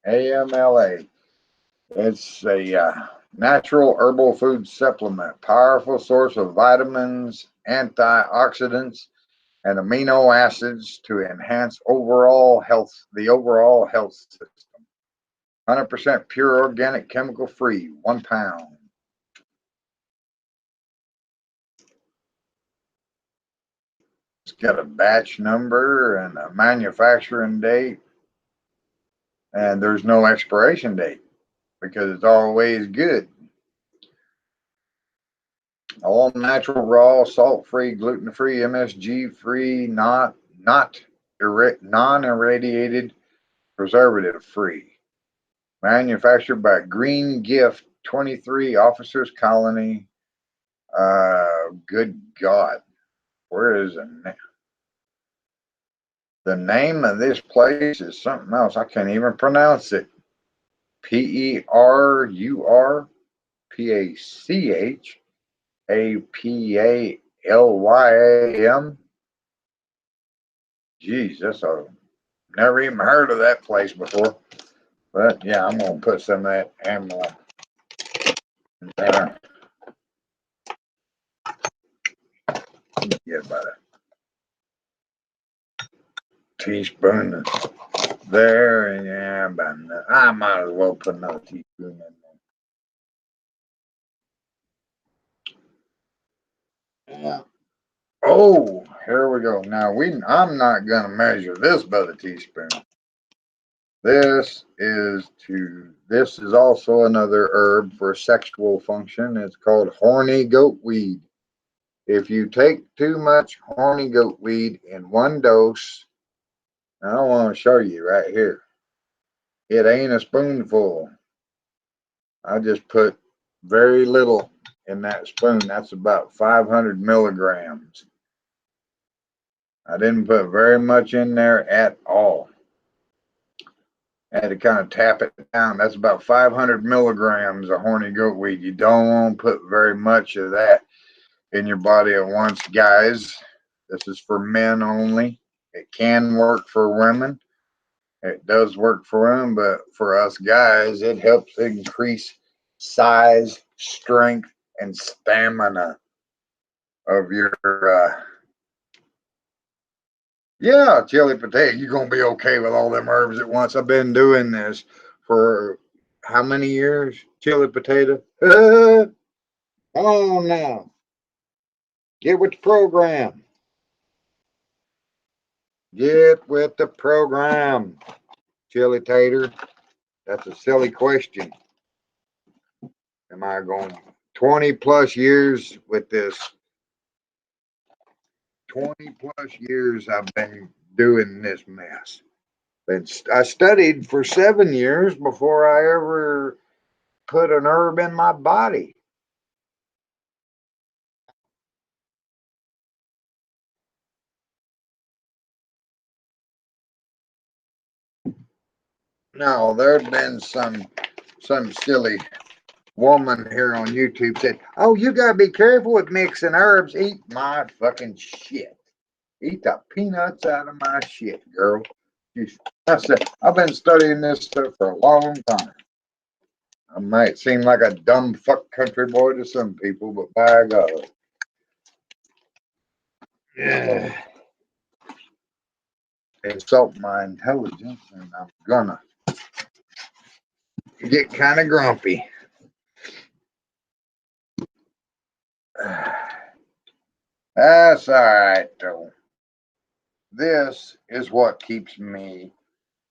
AMLA. It's a Natural herbal food supplement, powerful source of vitamins, antioxidants, and amino acids to enhance the overall health system. 100% pure organic, chemical free, 1 pound. It's got a batch number and a manufacturing date, and there's no expiration date because it's always good. All natural, raw, salt-free, gluten-free, MSG-free, non-irradiated, preservative-free. Manufactured by Green Gift 23 Officers Colony. Good God, where is the name of this place is something else. I can't even pronounce it. PERUPACHAPALYAM. Geez, never even heard of that place before. But yeah, I'm gonna put some of that Amla in there. Get about a teaspoon there, and yeah, I might as well put another teaspoon in there. Yeah. Oh, here we go. Now I'm not gonna measure this by the teaspoon. This is also another herb for sexual function. It's called horny goatweed. If you take too much horny goatweed in one dose, I want to show you right here. It ain't a spoonful. I just put very little in that spoon. That's about 500 milligrams. I didn't put very much in there at all. I had to kind of tap it down. That's about 500 milligrams of horny goatweed. You don't want to put very much of that in your body at once, guys. This is for men only. It can work for women. It does work for women, but for us guys, it helps increase size, strength, and stamina of your yeah, chili potato. You're gonna be okay with all them herbs at once. I've been doing this for how many years? Chili potato. Come on now, get with the program. Get with the program, chili tater. That's a silly question. Am I going 20 plus years with this? 20 plus years I've been doing this mess. I studied for 7 years before I ever put an herb in my body. Now, there'd been some silly woman here on YouTube said, "Oh, you gotta be careful with mixing herbs. Eat my fucking shit. Eat the peanuts out of my shit, girl." I said, "I've been studying this stuff for a long time. I might seem like a dumb fuck country boy to some people, but by God, yeah, insult my intelligence, and I'm gonna get kind of grumpy." That's all right, though. This is what keeps me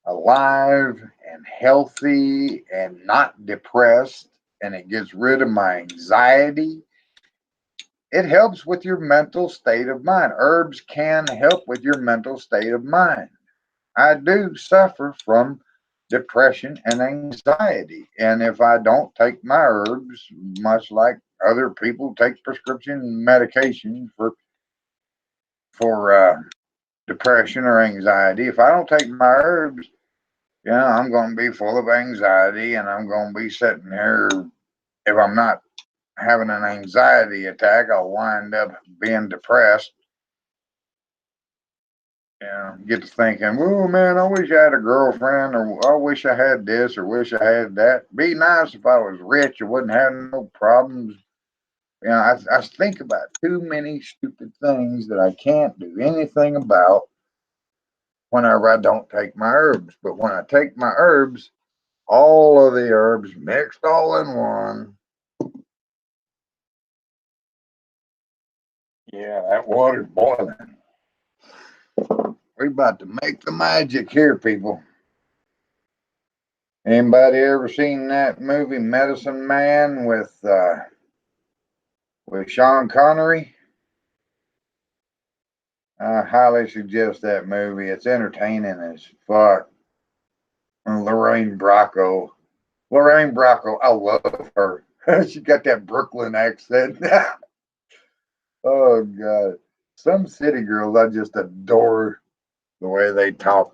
alive and healthy and not depressed, and it gets rid of my anxiety. It helps with your mental state of mind. Herbs can help with your mental state of mind. I do suffer from depression and anxiety, and if I don't take my herbs, much like other people take prescription medication for depression or anxiety, if I don't take my herbs, I'm going to be full of anxiety, and I'm going to be sitting here. If I'm not having an anxiety attack, I'll wind up being depressed. Get to thinking, oh man, I wish I had a girlfriend, or I wish I had this, or wish I had that. Be nice if I was rich, or wouldn't have no problems. I think about too many stupid things that I can't do anything about whenever I don't take my herbs. But when I take my herbs, all of the herbs mixed all in one. Yeah, that water's boiling. We're about to make the magic here, people. Anybody ever seen that movie Medicine Man with Sean Connery? I highly suggest that movie. It's entertaining as fuck. And Lorraine Bracco, I love her. She got that Brooklyn accent. Oh god, some city girls I just adore the way they talk.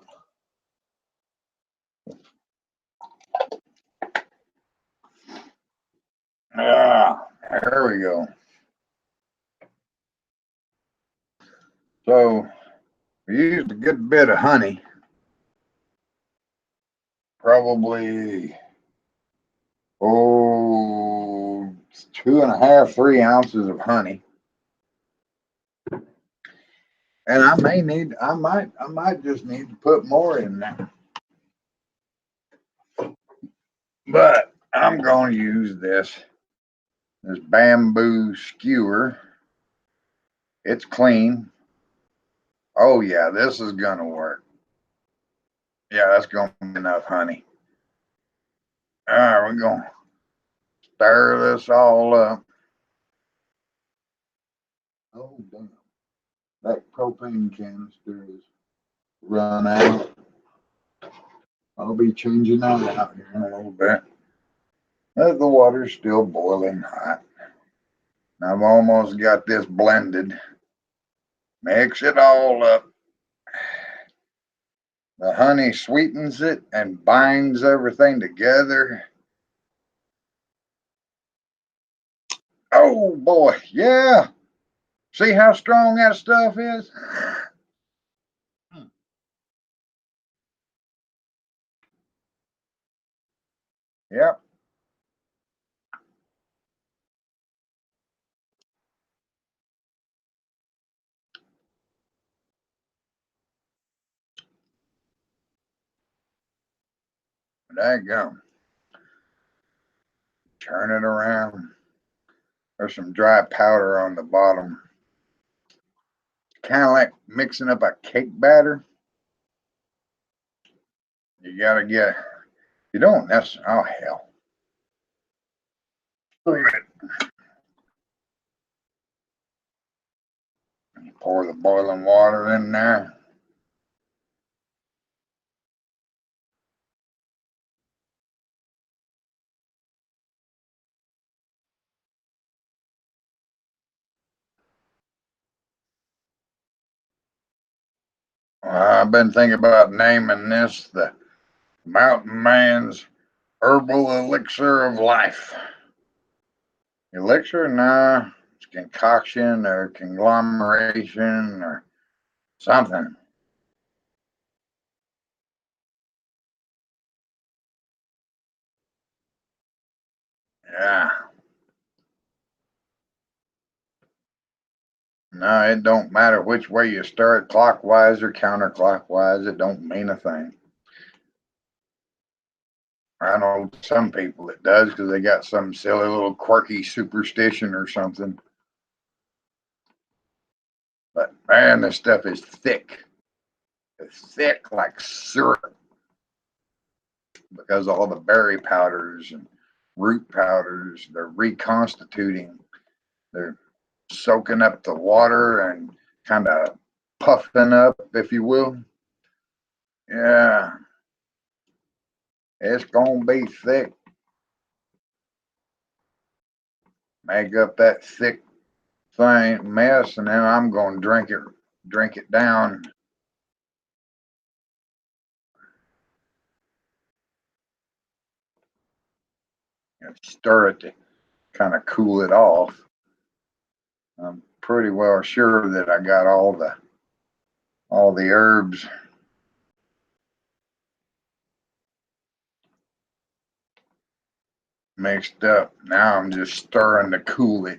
There we go. So we used a good bit of honey, probably oh 2.5, 3 ounces of honey. And I might just need to put more in there. But I'm going to use this bamboo skewer. It's clean. Oh yeah, this is going to work. Yeah, that's going to be enough honey. All right, we're going to stir this all up. Oh damn, that propane canister is run out. I'll be changing that out here in a little bit. The water's still boiling hot. I've almost got this blended. Mix it all up. The honey sweetens it and binds everything together. Oh boy, yeah. See how strong that stuff is? Yep. There you go. Turn it around. There's some dry powder on the bottom. Kind of like mixing up a cake batter. You gotta get, you don't necessarily, oh hell. Pour the boiling water in there. I've been thinking about naming this the Mountain Man's Herbal Elixir of Life. Elixir? Nah, it's concoction or conglomeration or something. Yeah. No, it don't matter which way you start, clockwise or counterclockwise. It don't mean a thing. I know some people it does because they got some silly little quirky superstition or something. But man, this stuff is thick. It's thick like syrup because all the berry powders and root powders, they're reconstituting. They're soaking up the water and kind of puffing up, if you will. Yeah, it's gonna be thick. Make up that thick thing mess, and then I'm gonna drink it down. And stir it to kind of cool it off. I'm pretty well sure that I got all the herbs mixed up. Now I'm just stirring to cool it.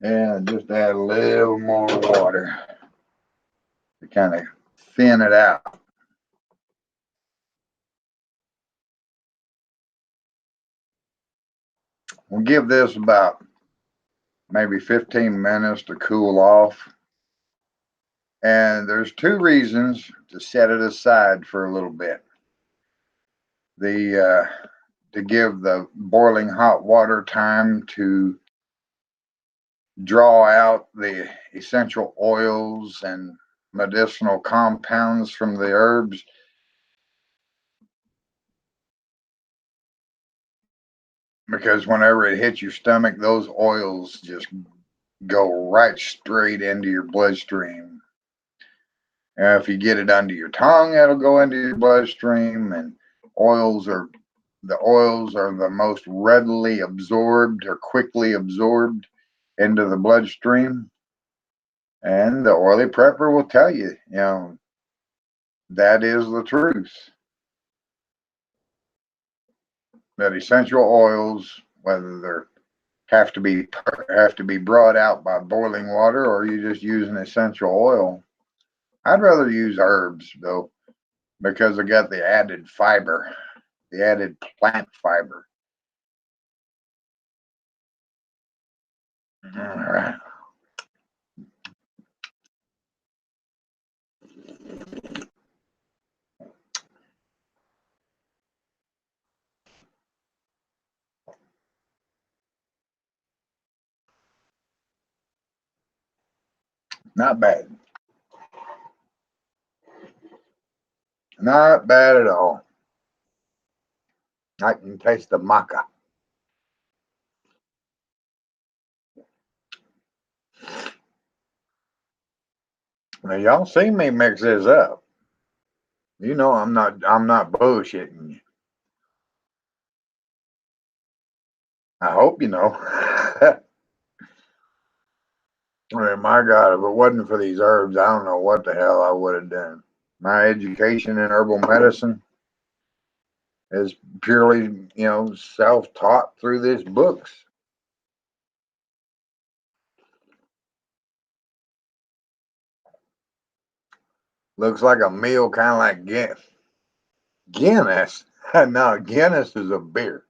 Yeah, just add a little more water to kind of thin it out. We'll give this about maybe 15 minutes to cool off. And there's two reasons to set it aside for a little bit. To give the boiling hot water time to draw out the essential oils and medicinal compounds from the herbs. Because whenever it hits your stomach, those oils just go right straight into your bloodstream. If you get it under your tongue, it'll go into your bloodstream, and the oils are the most readily absorbed or quickly absorbed into the bloodstream. And the oily prepper will tell you, that is the truth. That essential oils, whether they're have to be brought out by boiling water or you just use an essential oil. I'd rather use herbs though, because I got the added fiber, the added plant fiber. All right. Not bad. Not bad at all. I can taste the maca. Now y'all see me mix this up. You know I'm not bullshitting you. I hope you know. I mean, my God, if it wasn't for these herbs, I don't know what the hell I would have done. My education in herbal medicine is purely, self-taught through these books. Looks like a meal, kind of like Guinness. No, Guinness is a beer.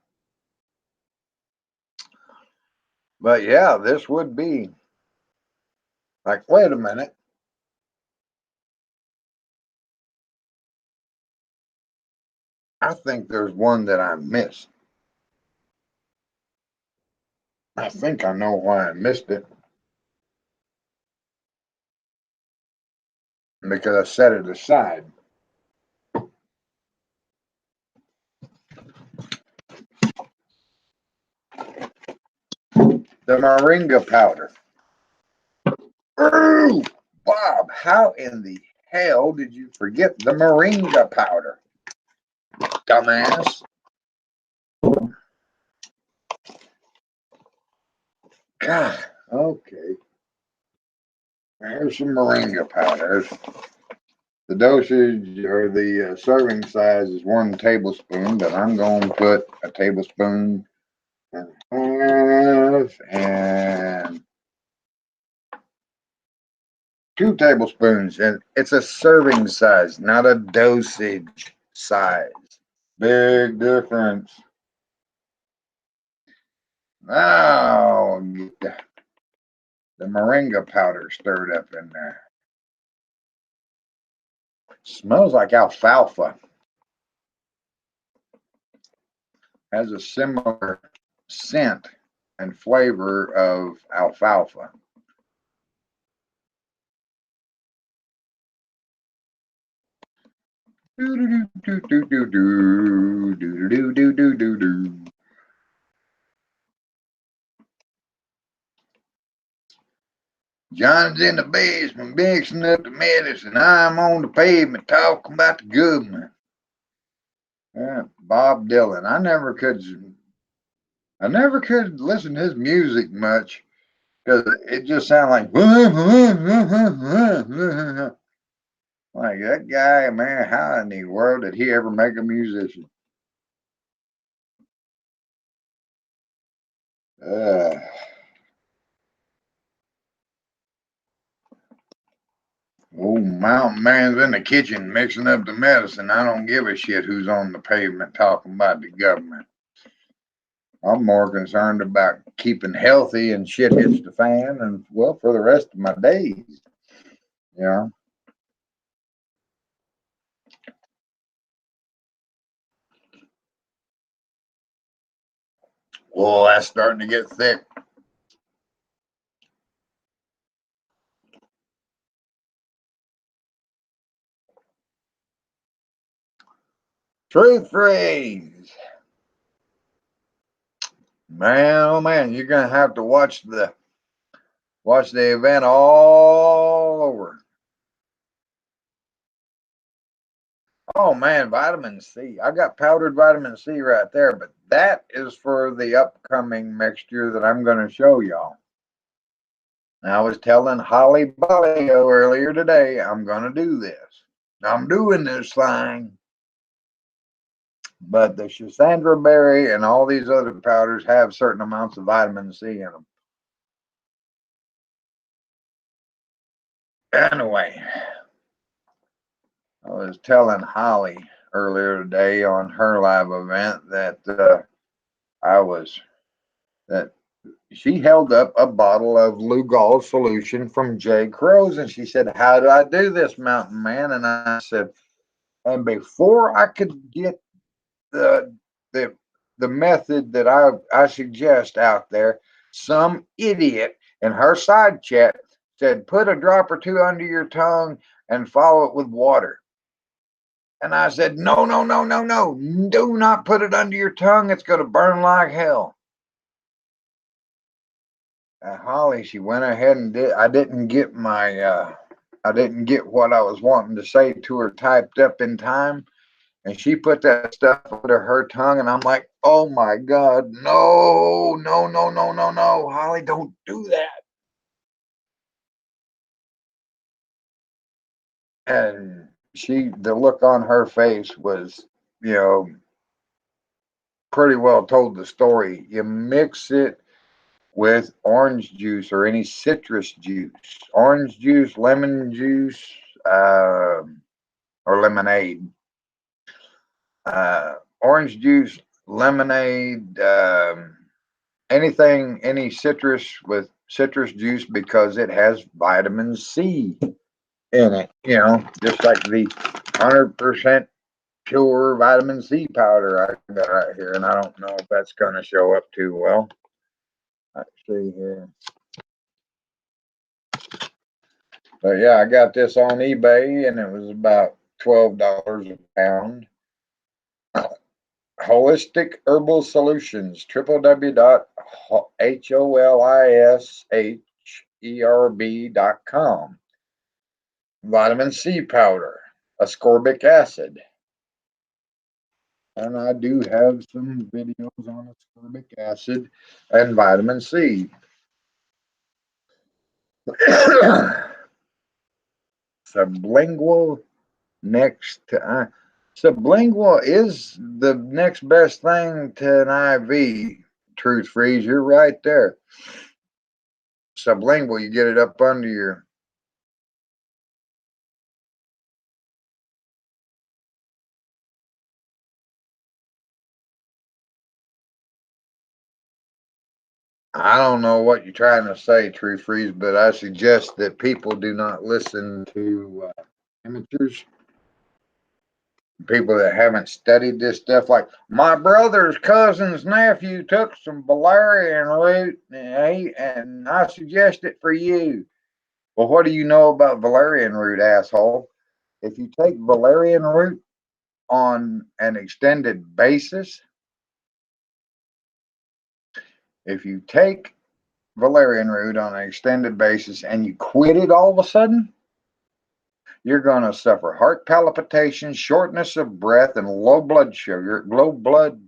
But yeah, this would be like, wait a minute. I think there's one that I missed. I think I know why I missed it. Because I set it aside. The moringa powder. Ooh, Bob, how in the hell did you forget the moringa powder? Dumbass. God, okay. Here's some moringa powder. The dosage or the serving size is 1 tablespoon, but I'm going to put a tablespoon and a half and 2 tablespoons. And it's a serving size, not a dosage size. Big difference. Now get the moringa powder stirred up in there. Smells like alfalfa. Has a similar scent and flavor of alfalfa. Do do do do do do do do do do do. John's in the basement mixing up the medicine. I'm on the pavement talking about the government. Yeah, Bob Dylan. I never could listen to his music much because it just sounded like like that guy, man. How in the world did he ever make a musician? Uh, Old mountain man's in the kitchen mixing up the medicine. I don't give a shit who's on the pavement talking about the government. I'm more concerned about keeping healthy and shit hits the fan and, well, for the rest of my days. You know? Oh, that's starting to get thick. Truth phrase. Man, oh man, you're gonna have to watch the event all over. Oh man, vitamin C. I got powdered vitamin C right there, but that is for the upcoming mixture that I'm going to show y'all. Now, I was telling Holly Bolio earlier today, I'm going to do this. I'm doing this thing. But the Schisandra berry and all these other powders have certain amounts of vitamin C in them. Anyway, I was telling Holly earlier today on her live event that I was that she held up a bottle of Lugols solution from J. Crow's and she said, "How do I do this, mountain man?" And I said, and before I could get the the the method that I suggest out there, some idiot in her side chat said, "Put a drop or two under your tongue and follow it with water." And I said, "No, no, no, no, no. Do not put it under your tongue. It's going to burn like hell." Holly, she went ahead and did. I didn't get what I was wanting to say to her typed up in time, and she put that stuff under her tongue, and I'm like, "Oh my God, no, no, no, no, no, no, Holly, don't do that." And the look on her face was, you know, pretty well told the story. You mix it with orange juice or any citrus juice, orange juice, lemon juice, or lemonade, orange juice, lemonade, anything, any citrus with citrus juice because it has vitamin C in it. You know, just like the 100% pure vitamin C powder I got right here, and I don't know if that's going to show up too well. Let's see here. But yeah, I got this on eBay and it was about $12 a pound. Holistic Herbal Solutions, www.holisherb.com. Vitamin C powder, ascorbic acid. And I do have some videos on ascorbic acid and vitamin C. Sublingual next to sublingual is the next best thing to an IV. Truth freeze, you're right there. Sublingual, you get it up under your. I don't know what you're trying to say, True Freeze, but I suggest that people do not listen to amateurs, people that haven't studied this stuff. Like my brother's cousin's nephew took some valerian root, and I suggest it for you. Well, what do you know about valerian root, asshole? If you take valerian root on an extended basis, if you take valerian root on an extended basis and you quit it all of a sudden, you're going to suffer heart palpitations, shortness of breath, and low blood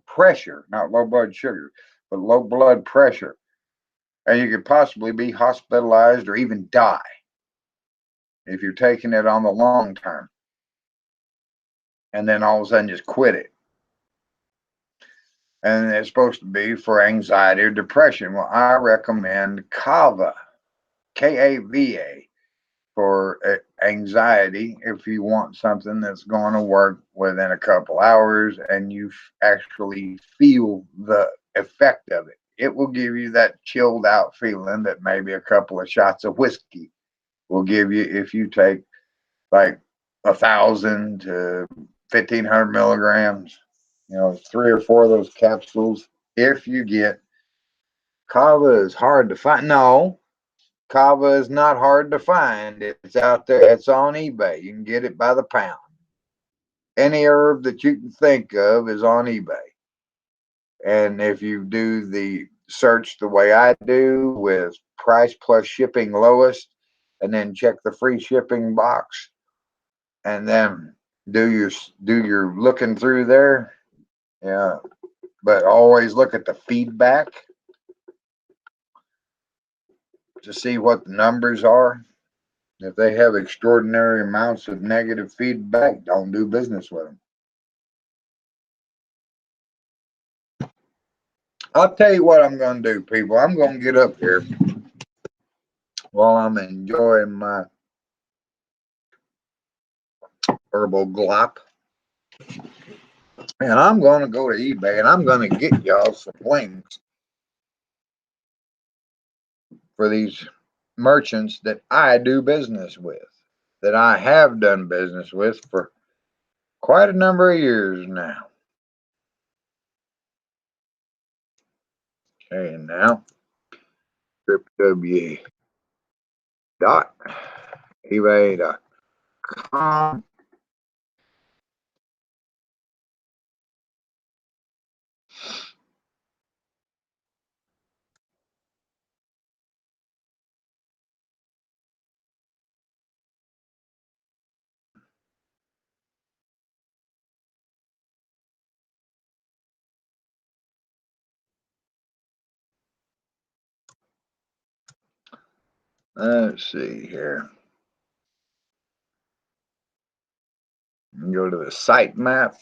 pressure, not low blood sugar, but low blood pressure. And you could possibly be hospitalized or even die if you're taking it on the long term. And then all of a sudden just quit it. And it's supposed to be for anxiety or depression. Well, I recommend Kava, Kava, for anxiety if you want something that's going to work within a couple hours and you actually feel the effect of it. It will give you that chilled out feeling that maybe a couple of shots of whiskey will give you if you take like 1,000 to 1,500 milligrams, 3 or 4 of those capsules. If you get Kava is hard to find. No, Kava is not hard to find. It's out there. It's on eBay. You can get it by the pound. Any herb that you can think of is on eBay. And if you do the search the way I do with price plus shipping lowest, and then check the free shipping box, and then do your looking through there. Yeah, but always look at the feedback to see what the numbers are. If they have extraordinary amounts of negative feedback, don't do business with them. I'll tell you what I'm going to do, people. I'm going to get up here while I'm enjoying my herbal glop. And I'm going to go to eBay and I'm going to get y'all some links for these merchants that I do business with, that I have done business with for quite a number of years now. Okay, and now, www.ebay.com. Let's see here. Go to the site map.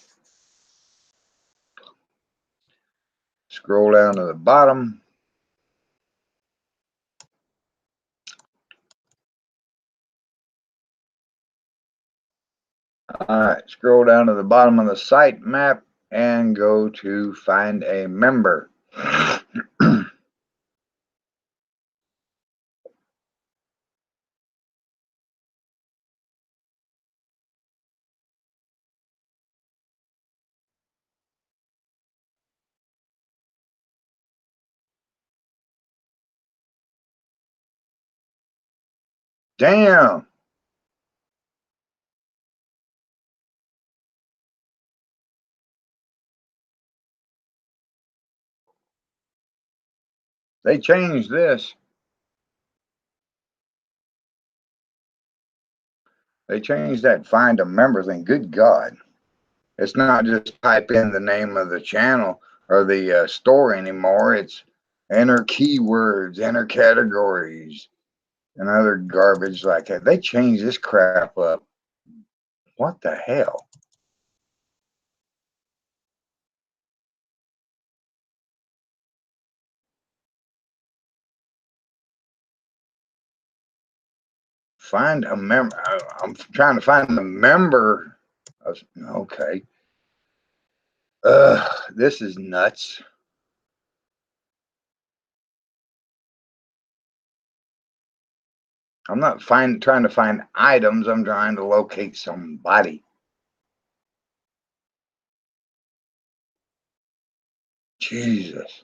Scroll down to the bottom. All right, scroll down to the bottom of the site map and go to find a member. Damn. They changed this. They changed that find a member thing. Good God. It's not just type in the name of the channel or the store anymore. It's enter keywords, enter categories, and other garbage like that. They changed this crap up. What the hell? Find a member. I'm trying to find the member. Okay. This is nuts. I'm not trying to find items. I'm trying to locate somebody. Jesus.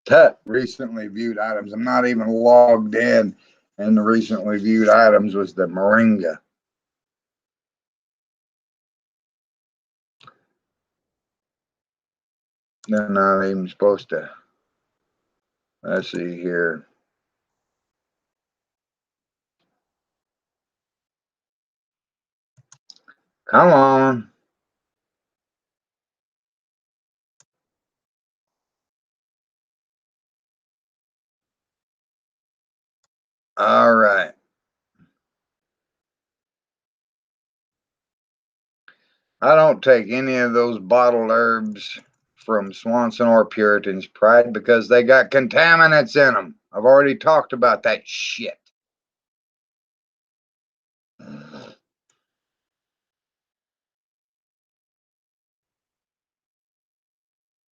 Tut recently viewed items. I'm not even logged in, and the recently viewed items was the moringa. They're not even supposed to. Let's see here. Come on. All right. I don't take any of those bottled herbs from Swanson or Puritan's Pride because they got contaminants in them. I've already talked about that shit.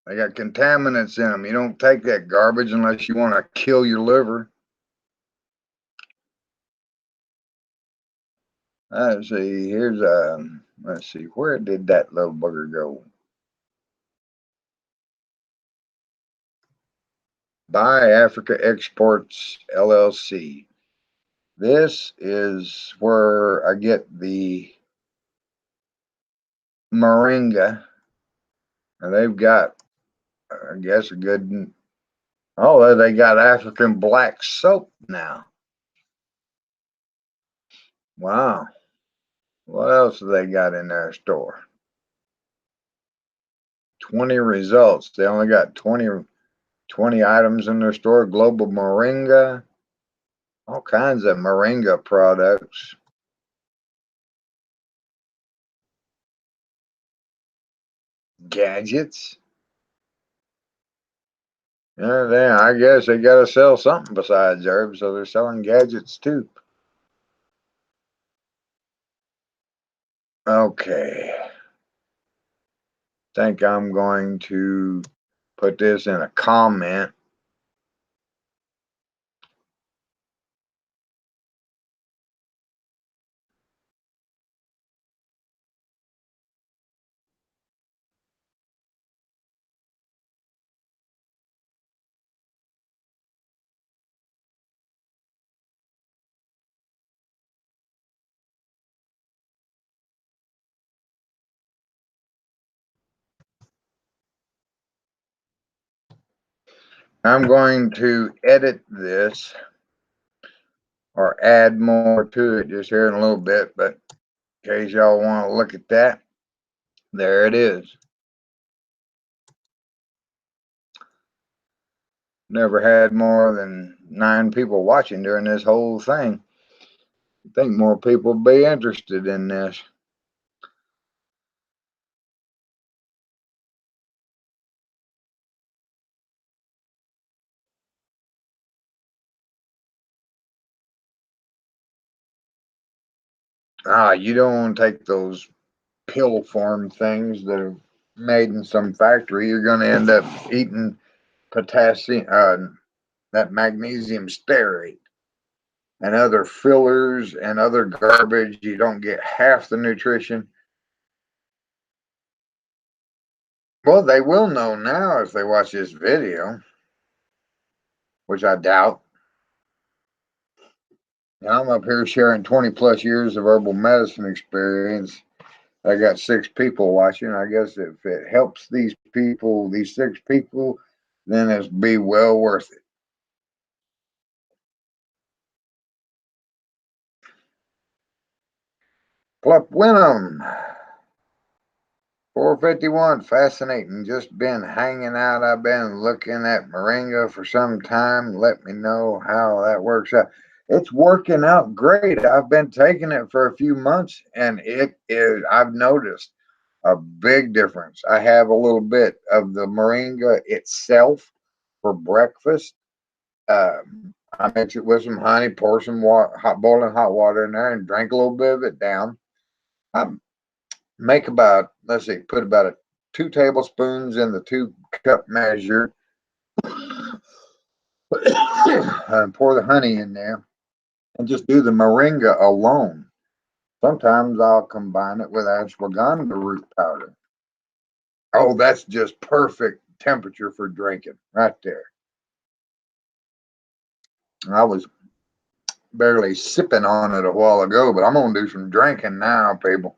They got contaminants in them. You don't take that garbage unless you want to kill your liver. Let's see. Here's let's see. Where did that little bugger go? Buy Africa Exports LLC. This is where I get the moringa. And they've got, I guess, a good. Oh, they got African black soap now. Wow. What else have they got in their store? 20 results. They only got 20 items in their store. Global moringa. All kinds of moringa products. Gadgets. Yeah, I guess they got to sell something besides herbs, so they're selling gadgets too. Okay. Think I'm going to put this in a comment. I'm going to edit this or add more to it just here in a little bit, but in case y'all want to look at that, there it is. Never had more than 9 people watching during this whole thing. I think more people will be interested in this. You don't want to take those pill form things that are made in some factory. You're going to end up eating potassium, that magnesium stearate, and other fillers and other garbage. You don't get half the nutrition. Well, they will know now if they watch this video, which I doubt. And I'm up here sharing 20 plus years of herbal medicine experience. I got 6 people watching. I guess if it helps these people, these 6 people, then it's be well worth it. Plup Winham, 451, fascinating. Just been hanging out. I've been looking at moringa for some time. Let me know how that works out. It's working out great. I've been taking it for a few months and I've noticed a big difference. I have a little bit of the moringa itself for breakfast. I mix it with some honey, pour some boiling hot water in there, and drink a little bit of it down. I make about, let's see, put about 2 tablespoons in the 2-cup measure, and pour the honey in there, and just do the moringa alone. Sometimes I'll combine it with ashwagandha root powder. Oh, that's just perfect temperature for drinking right there. I was barely sipping on it a while ago, but I'm going to do some drinking now, people.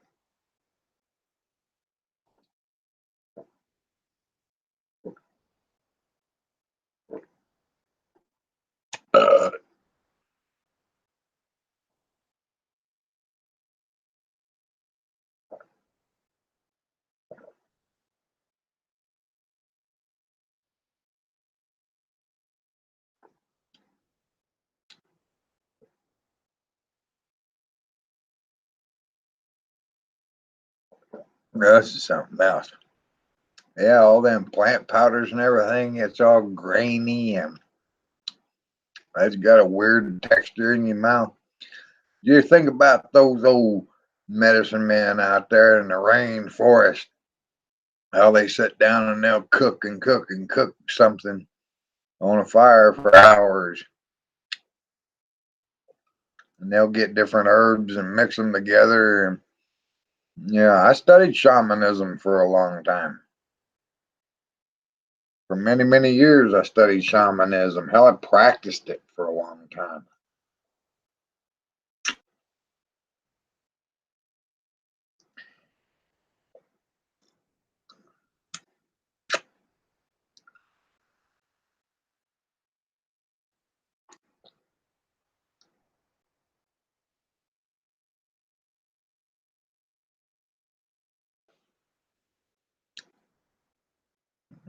Uh, this is something else. Yeah, all them plant powders and everything, it's all grainy and it's got a weird texture in your mouth. You think about those old medicine men out there in the rainforest, how they sit down and they'll cook and cook and cook something on a fire for hours. And they'll get different herbs and mix them together. And yeah, I studied shamanism for a long time. For many, many years, I studied shamanism. Hell, I practiced it for a long time.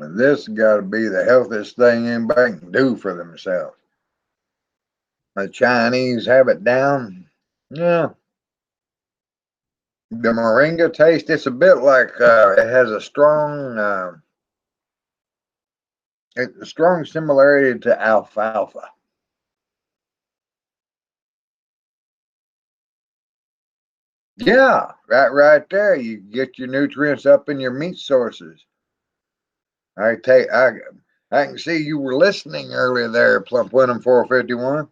And this has got to be the healthiest thing anybody can do for themselves. The Chinese have it down. Yeah, the moringa taste, it's a bit like it has a strong similarity to alfalfa. Yeah, right there. You get your nutrients up in your meat sources. I take I can see you were listening earlier there, Plump Winham 451.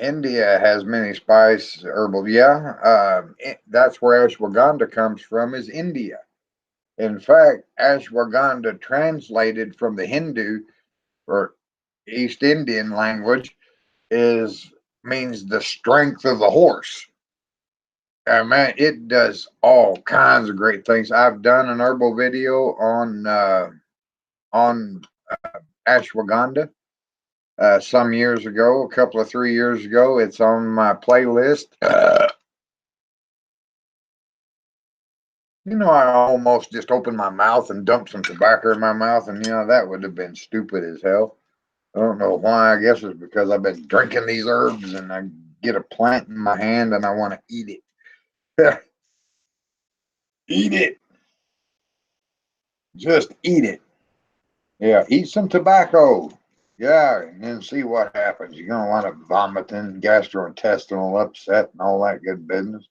India has many spice herbal. Yeah, that's where ashwagandha comes from. Is India? In fact, ashwagandha translated from the Hindu or East Indian language is means the strength of the horse. Man, it does all kinds of great things. I've done an herbal video on ashwagandha some years ago, a couple of 3 years ago. It's on my playlist. I almost just opened my mouth and dumped some tobacco in my mouth, and that would have been stupid as hell. I don't know why. I guess it's because I've been drinking these herbs and I get a plant in my hand and I want to eat it. Eat it. Just eat it. Yeah, eat some tobacco. Yeah, and then see what happens. You're going to want to vomiting, gastrointestinal upset, and all that good business.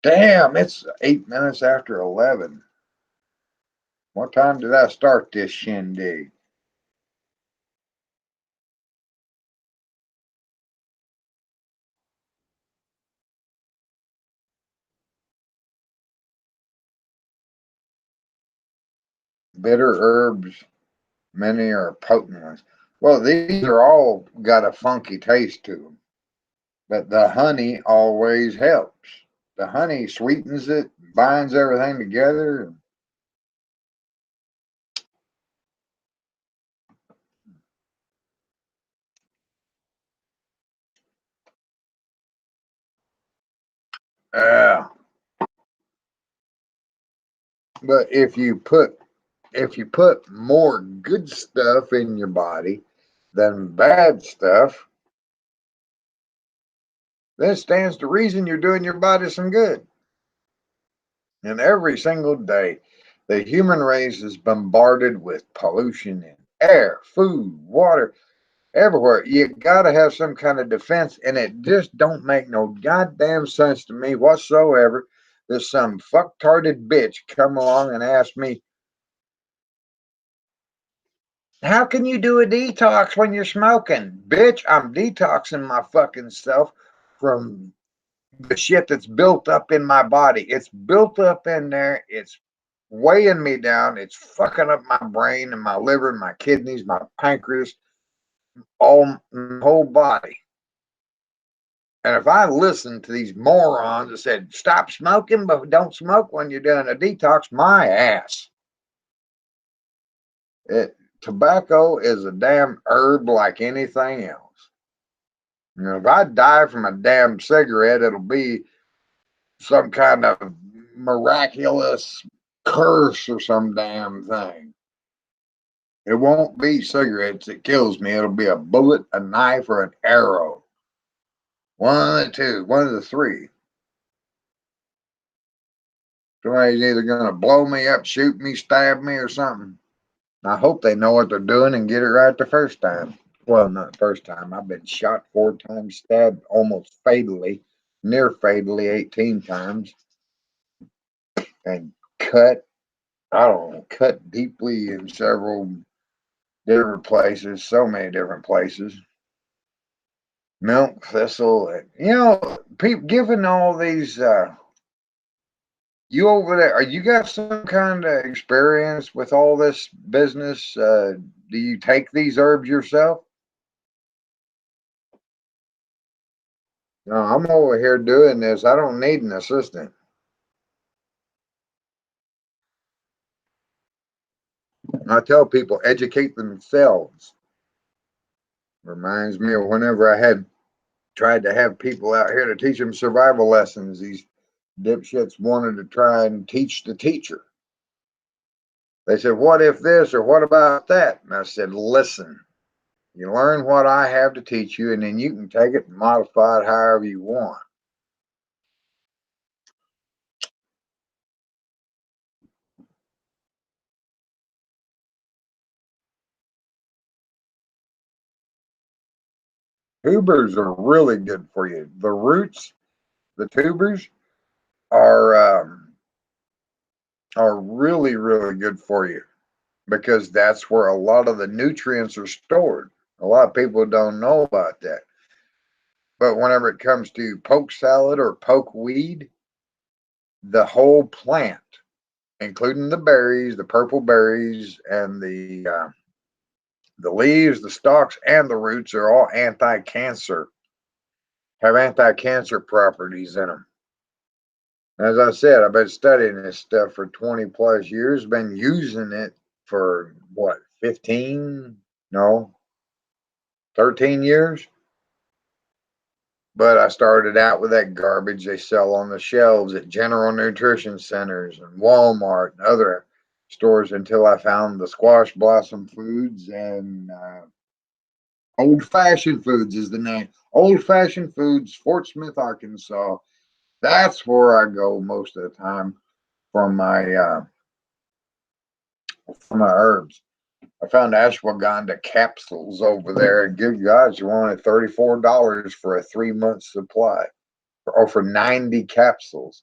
Damn, it's 8 minutes after 11. What time did I start this shindig? Bitter herbs, many are potent ones. Well, these are all got a funky taste to them, but the honey always helps. The honey sweetens it, binds everything together. Yeah, but if you put more good stuff in your body than bad stuff, then it stands to reason you're doing your body some good. And every single day, the human race is bombarded with pollution in air, food, water, everywhere. You gotta have some kind of defense, and it just don't make no goddamn sense to me whatsoever that some fucktarded bitch come along and ask me, How can you do a detox when you're smoking? Bitch, I'm detoxing my fucking self from the shit that's built up in my body. It's built up in there. It's weighing me down. It's fucking up my brain and my liver and my kidneys, my pancreas, all my whole body. And if I listened to these morons that said, stop smoking, but don't smoke when you're doing a detox, my ass. Tobacco is a damn herb like anything else. You know, if I die from a damn cigarette, it'll be some kind of miraculous curse or some damn thing. It won't be cigarettes that kills me. It'll be a bullet, a knife, or an arrow. One of the two, one of the three. Somebody's either going to blow me up, shoot me, stab me, or something. I hope they know what they're doing and get it right the first time. Well, not the first time. I've been shot 4 times, stabbed almost fatally, near fatally 18 times, and cut, I don't know, cut deeply in several different places, so many different places. Milk thistle, and, you know, people given all these, you over there, are you got some kind of experience with all this business? Do you take these herbs yourself? No, I'm over here doing this. I don't need an assistant. I tell people educate themselves. Reminds me of whenever I had tried to have people out here to teach them survival lessons. These dipshits wanted to try and teach the teacher. They said, what if this or what about that? And I said, listen, you learn what I have to teach you, and then you can take it and modify it however you want. Tubers are really good for you. The roots, the tubers are really, really good for you because that's where a lot of the nutrients are stored. A lot of people don't know about that. But whenever it comes to poke salad or poke weed, the whole plant, including the berries, the purple berries, and the leaves, the stalks, and the roots, are all anti-cancer. Have anti-cancer properties in them. As I said, I've been studying this stuff for 20 plus years. Been using it for what, 15? No, 13 years. But I started out with that garbage they sell on the shelves at general nutrition centers and Walmart and other stores until I found the squash blossom foods and old fashioned foods is the name. Old fashioned foods, Fort Smith, Arkansas. That's where I go most of the time for my herbs. I found ashwagandha capsules over there, and good God, you wanted $34 for a 3 month supply, or for 90 capsules.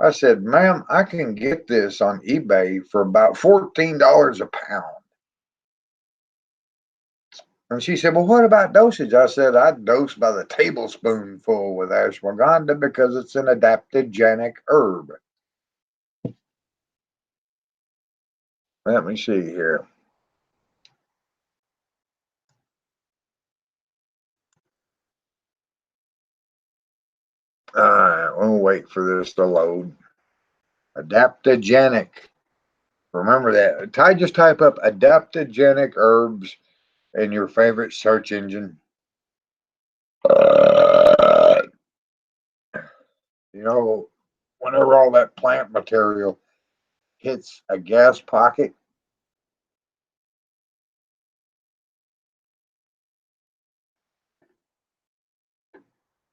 I said, ma'am, I can get this on eBay for about $14 a pound. And she said, well, what about dosage? I said, I dose by the tablespoonful with ashwagandha because it's an adaptogenic herb. Let me see here. All right, we'll wait for this to load. Adaptogenic. Remember that. Just type up adaptogenic herbs in your favorite search engine. Uh, you know, whenever all that plant material hits a gas pocket,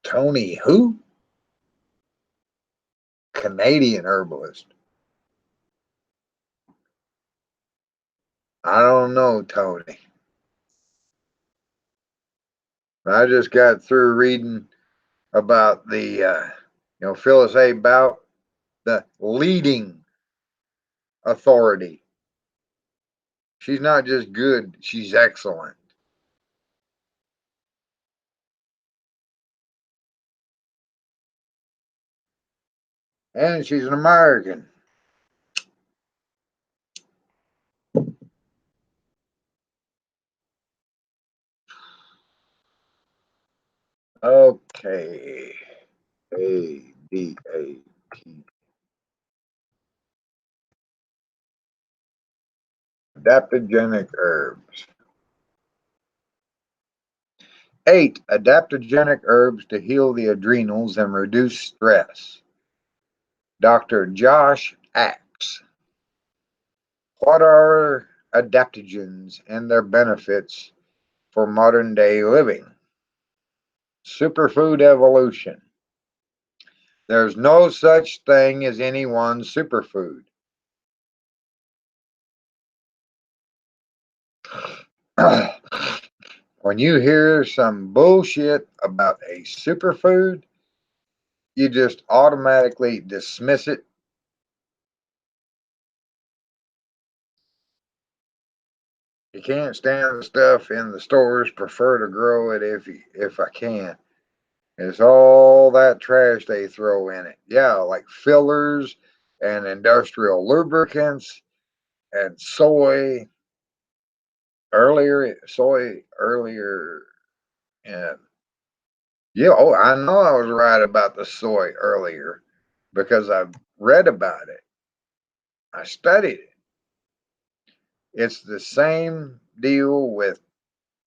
Tony, who? Canadian herbalist. I don't know, Tony. I just got through reading about Phyllis A. Bout, the leading authority. She's not just good, she's excellent. And she's an American. Okay. ADAP. Adaptogenic herbs. 8. Adaptogenic herbs to heal the adrenals and reduce stress. Dr. Josh Axe. What are adaptogens and their benefits for modern day living? Superfood evolution. There's no such thing as any one superfood. When you hear some bullshit about a superfood, you just automatically dismiss it. You can't stand the stuff in the stores, prefer to grow it if I can. It's all that trash they throw in it. Yeah, like fillers and industrial lubricants and soy earlier. And yeah, oh, I know I was right about the soy earlier because I've read about it. I studied it. It's the same deal with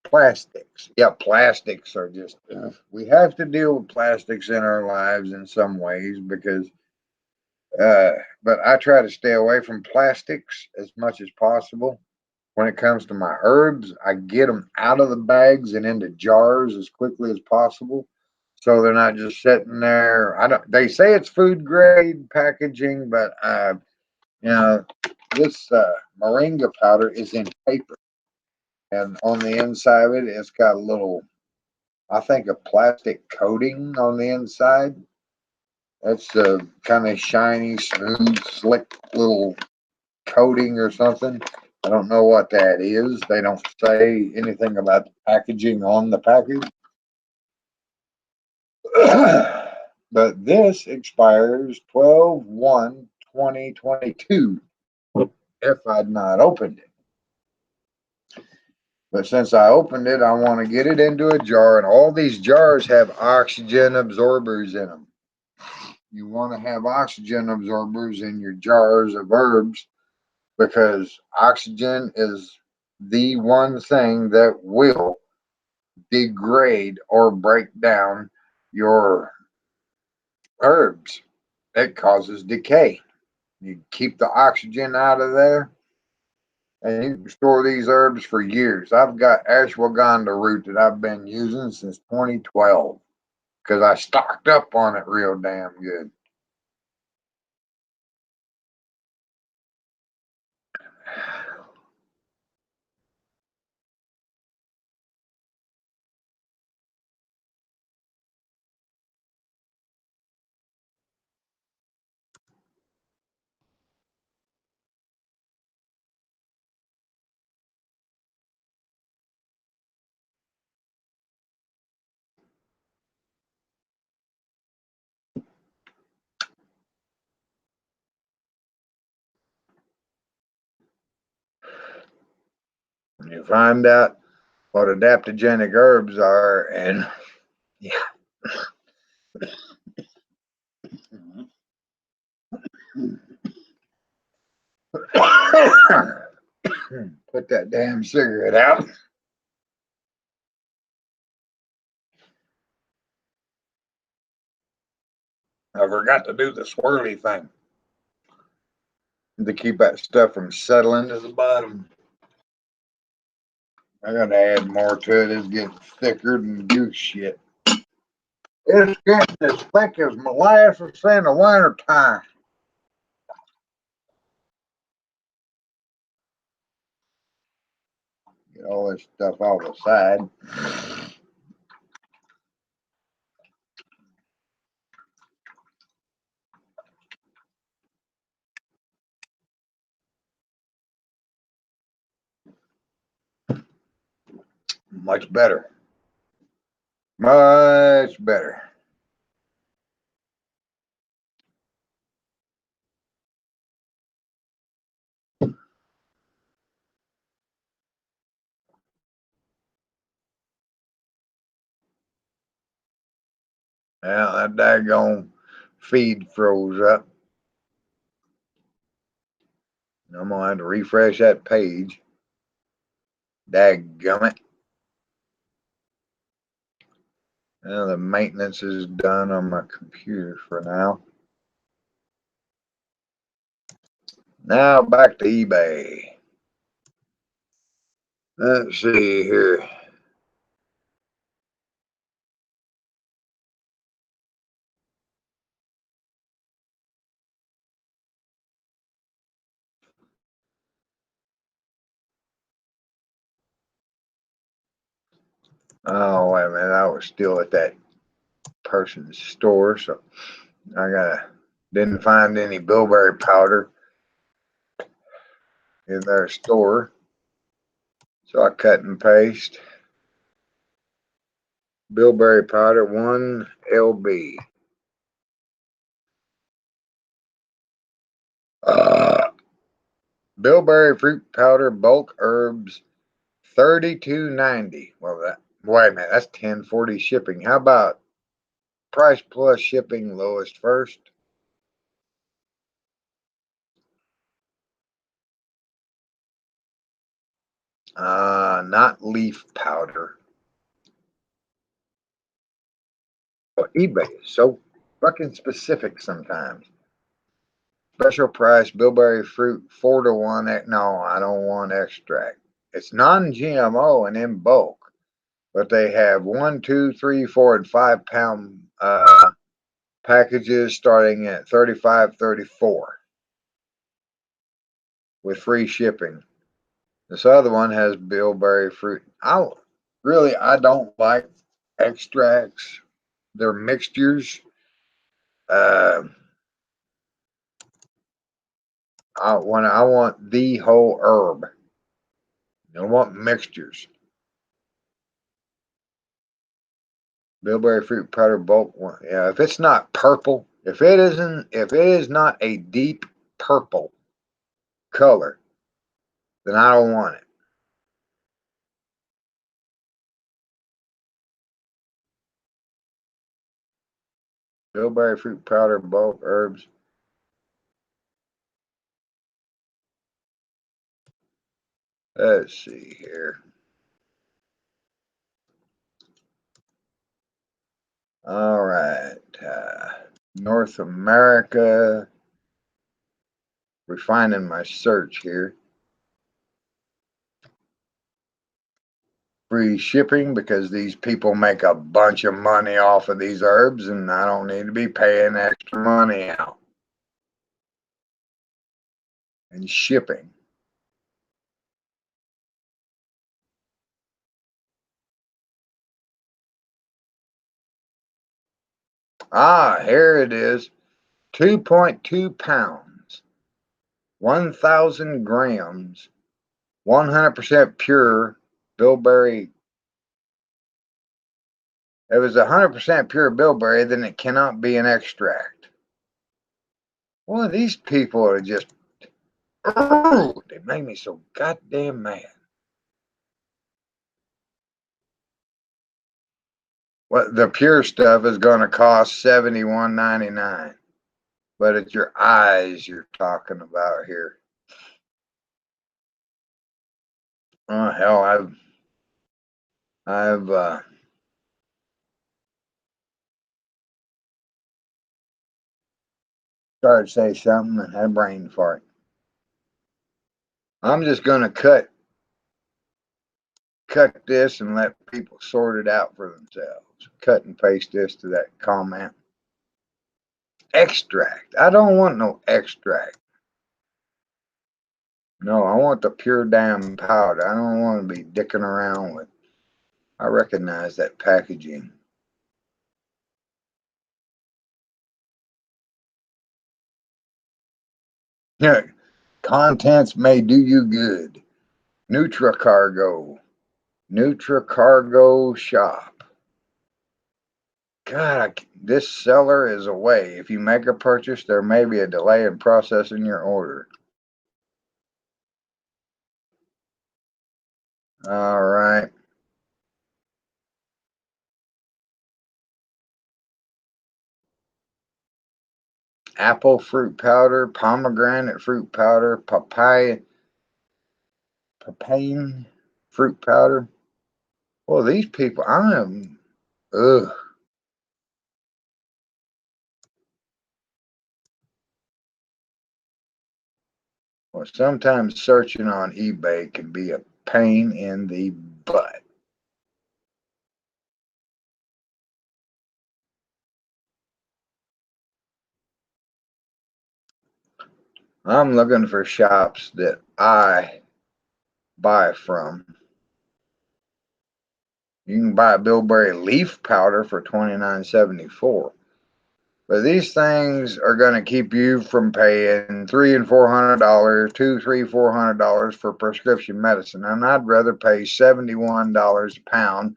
plastics. Yeah, plastics are just, we have to deal with plastics in our lives in some ways because, uh, but I try to stay away from plastics as much as possible. When it comes to my herbs, I get them out of the bags and into jars as quickly as possible. So they're not just sitting there. I don't, they say it's food grade packaging, but, you know, this moringa powder is in paper. And on the inside of it, it's got a little, I think, a plastic coating on the inside. That's a kind of shiny, smooth, slick little coating or something. I don't know what that is. They don't say anything about the packaging on the package. But this expires 12/1/2022 if I'd not opened it. But since I opened it, I want to get it into a jar, and all these jars have oxygen absorbers in them. You want to have oxygen absorbers in your jars of herbs because oxygen is the one thing that will degrade or break down your herbs. It causes decay. You keep the oxygen out of there, and you can store these herbs for years. I've got ashwagandha root that I've been using since 2012 because I stocked up on it real damn good. You find out what adaptogenic herbs are, and yeah. Put that damn cigarette out. I forgot to do the swirly thing to keep that stuff from settling to the bottom. I gotta add more to it. It's getting thicker than goose shit. It's getting as thick as molasses in the winter time. Get all this stuff off the side. much better. Much better. Yeah, that daggone feed froze up. I'm gonna have to refresh that page. Dadgummit. Well, the maintenance is done on my computer for now. Now back to eBay. Let's see here. Oh, wait a minute. I was still at that person's store, so didn't find any bilberry powder in their store. So I cut and paste. Bilberry powder 1 LB. Bilberry fruit powder bulk herbs 32.90. Well, wait a minute, that's 10.40 shipping. How about price plus shipping lowest first? Not leaf powder. Well, eBay is so fucking specific sometimes. Special price bilberry fruit 4-to-1. No, I don't want extract. It's non-GMO and in bulk, but they have 1, 2, 3, 4, and 5 pound packages starting at $35.34 with free shipping. This other one has bilberry fruit. I don't like extracts. They're mixtures. Uh, I want the whole herb. I don't want mixtures. Bilberry fruit powder bulk one. Yeah, if it's not purple, if it is not a deep purple color, then I don't want it. Bilberry fruit powder bulk herbs. Let's see here. All right. North America. Refining my search here. Free shipping because these people make a bunch of money off of these herbs and I don't need to be paying extra money out. And shipping. Here it is. 2.2 pounds, 1,000 grams, 100% pure bilberry. If it's 100% pure bilberry, then it cannot be an extract. Well, these people are just, they make me so goddamn mad. Well, the pure stuff is going to cost $71.99, but it's your eyes you're talking about here. Oh hell, I've started to say something and had a brain fart. I'm just going to cut this and let people sort it out for themselves. Cut and paste this to that comment. Extract. I don't want no extract. No, I want the pure damn powder. I don't want to be dicking around with. I recognize that packaging. Yeah, contents may do you good. Nutra cargo. Nutricargo Shop. God, this seller is away. If you make a purchase, there may be a delay in processing your order. All right. Apple fruit powder, pomegranate fruit powder, papaya fruit powder. Well, these people, I am, ugh. Well, sometimes searching on eBay can be a pain in the butt. I'm looking for shops that I buy from. You can buy a bilberry leaf powder for $29.74. But these things are going to keep you from paying $300 and $400, $200, $300, $400 for prescription medicine. And I'd rather pay $71 a pound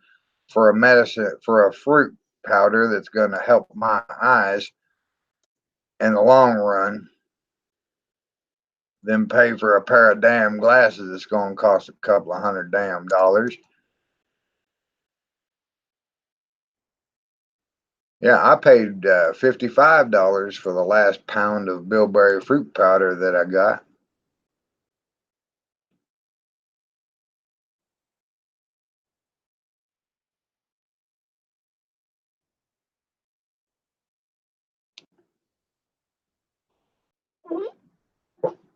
for a medicine for a fruit powder that's going to help my eyes in the long run than pay for a pair of damn glasses that's going to cost a couple of hundred damn dollars. Yeah, I paid $55 for the last pound of bilberry fruit powder that I got.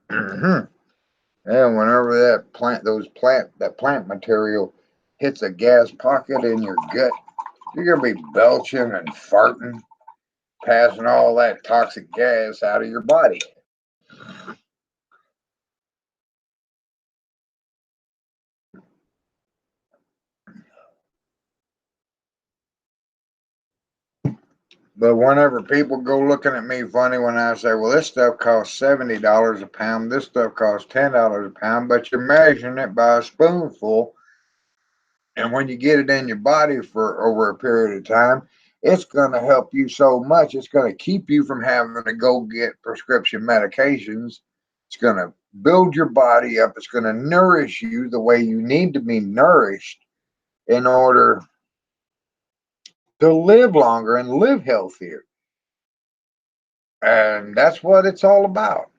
And whenever that plant material hits a gas pocket in your gut, you're gonna be belching and farting, passing all that toxic gas out of your body. But whenever people go looking at me funny when I say, well, this stuff costs $70 a pound, this stuff costs $10 a pound, but you're measuring it by a spoonful, and when you get it in your body for over a period of time, it's going to help you so much. It's going to keep you from having to go get prescription medications. It's going to build your body up. It's going to nourish you the way you need to be nourished in order to live longer and live healthier. And that's what it's all about.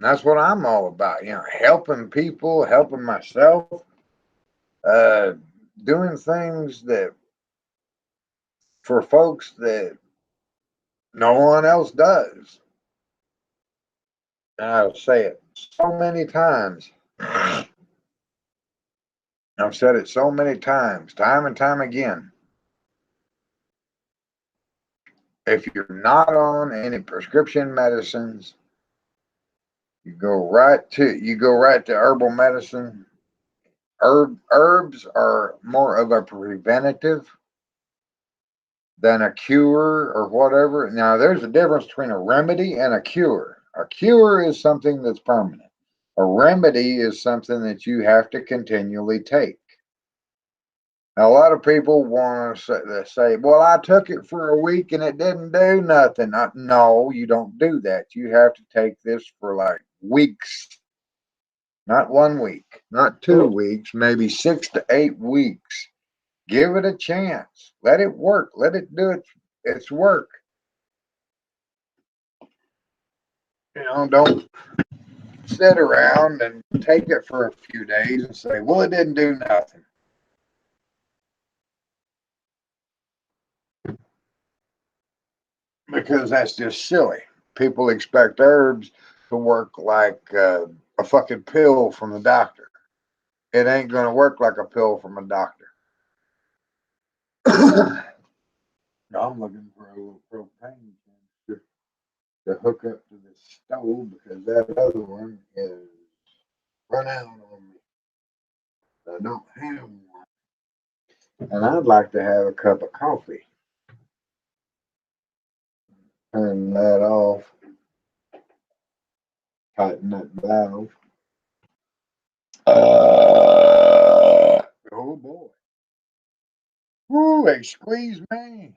That's what I'm all about. Helping people, helping myself, uh, doing things that for folks that no one else does. And I'll say it so many times. I've said it so many times, time and time again. If you're not on any prescription medicines, you go right to herbal medicine. Herbs are more of a preventative than a cure or whatever. Now, there's a difference between a remedy and a cure. A cure is something that's permanent. A remedy is something that you have to continually take. Now, a lot of people want to say, well, I took it for a week and it didn't do nothing. No, you don't do that. You have to take this for like weeks, not 1 week, not 2 weeks, maybe 6 to 8 weeks. Give it a chance. Let it work. Let it do its work. Don't sit around and take it for a few days and say, well, it didn't do nothing. Because that's just silly. People expect herbs to work like a fucking pill from the doctor. It ain't going to work like a pill from a doctor. No, I'm looking for a little propane canister to hook up to the stove because that other one is run out on me. I don't have one. And I'd like to have a cup of coffee. Turn that off, tighten that valve. Oh boy. Woo, they squeeze me.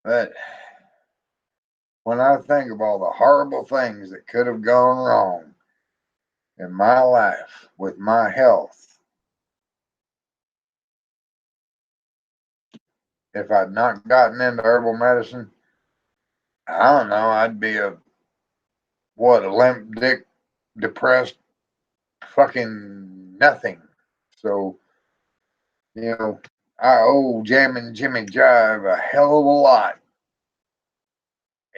But when I think of all the horrible things that could have gone wrong in my life with my health, if I'd not gotten into herbal medicine, I don't know, I'd be a limp dick, depressed, fucking nothing. So, I owe Jammin' Jimmy Jive a hell of a lot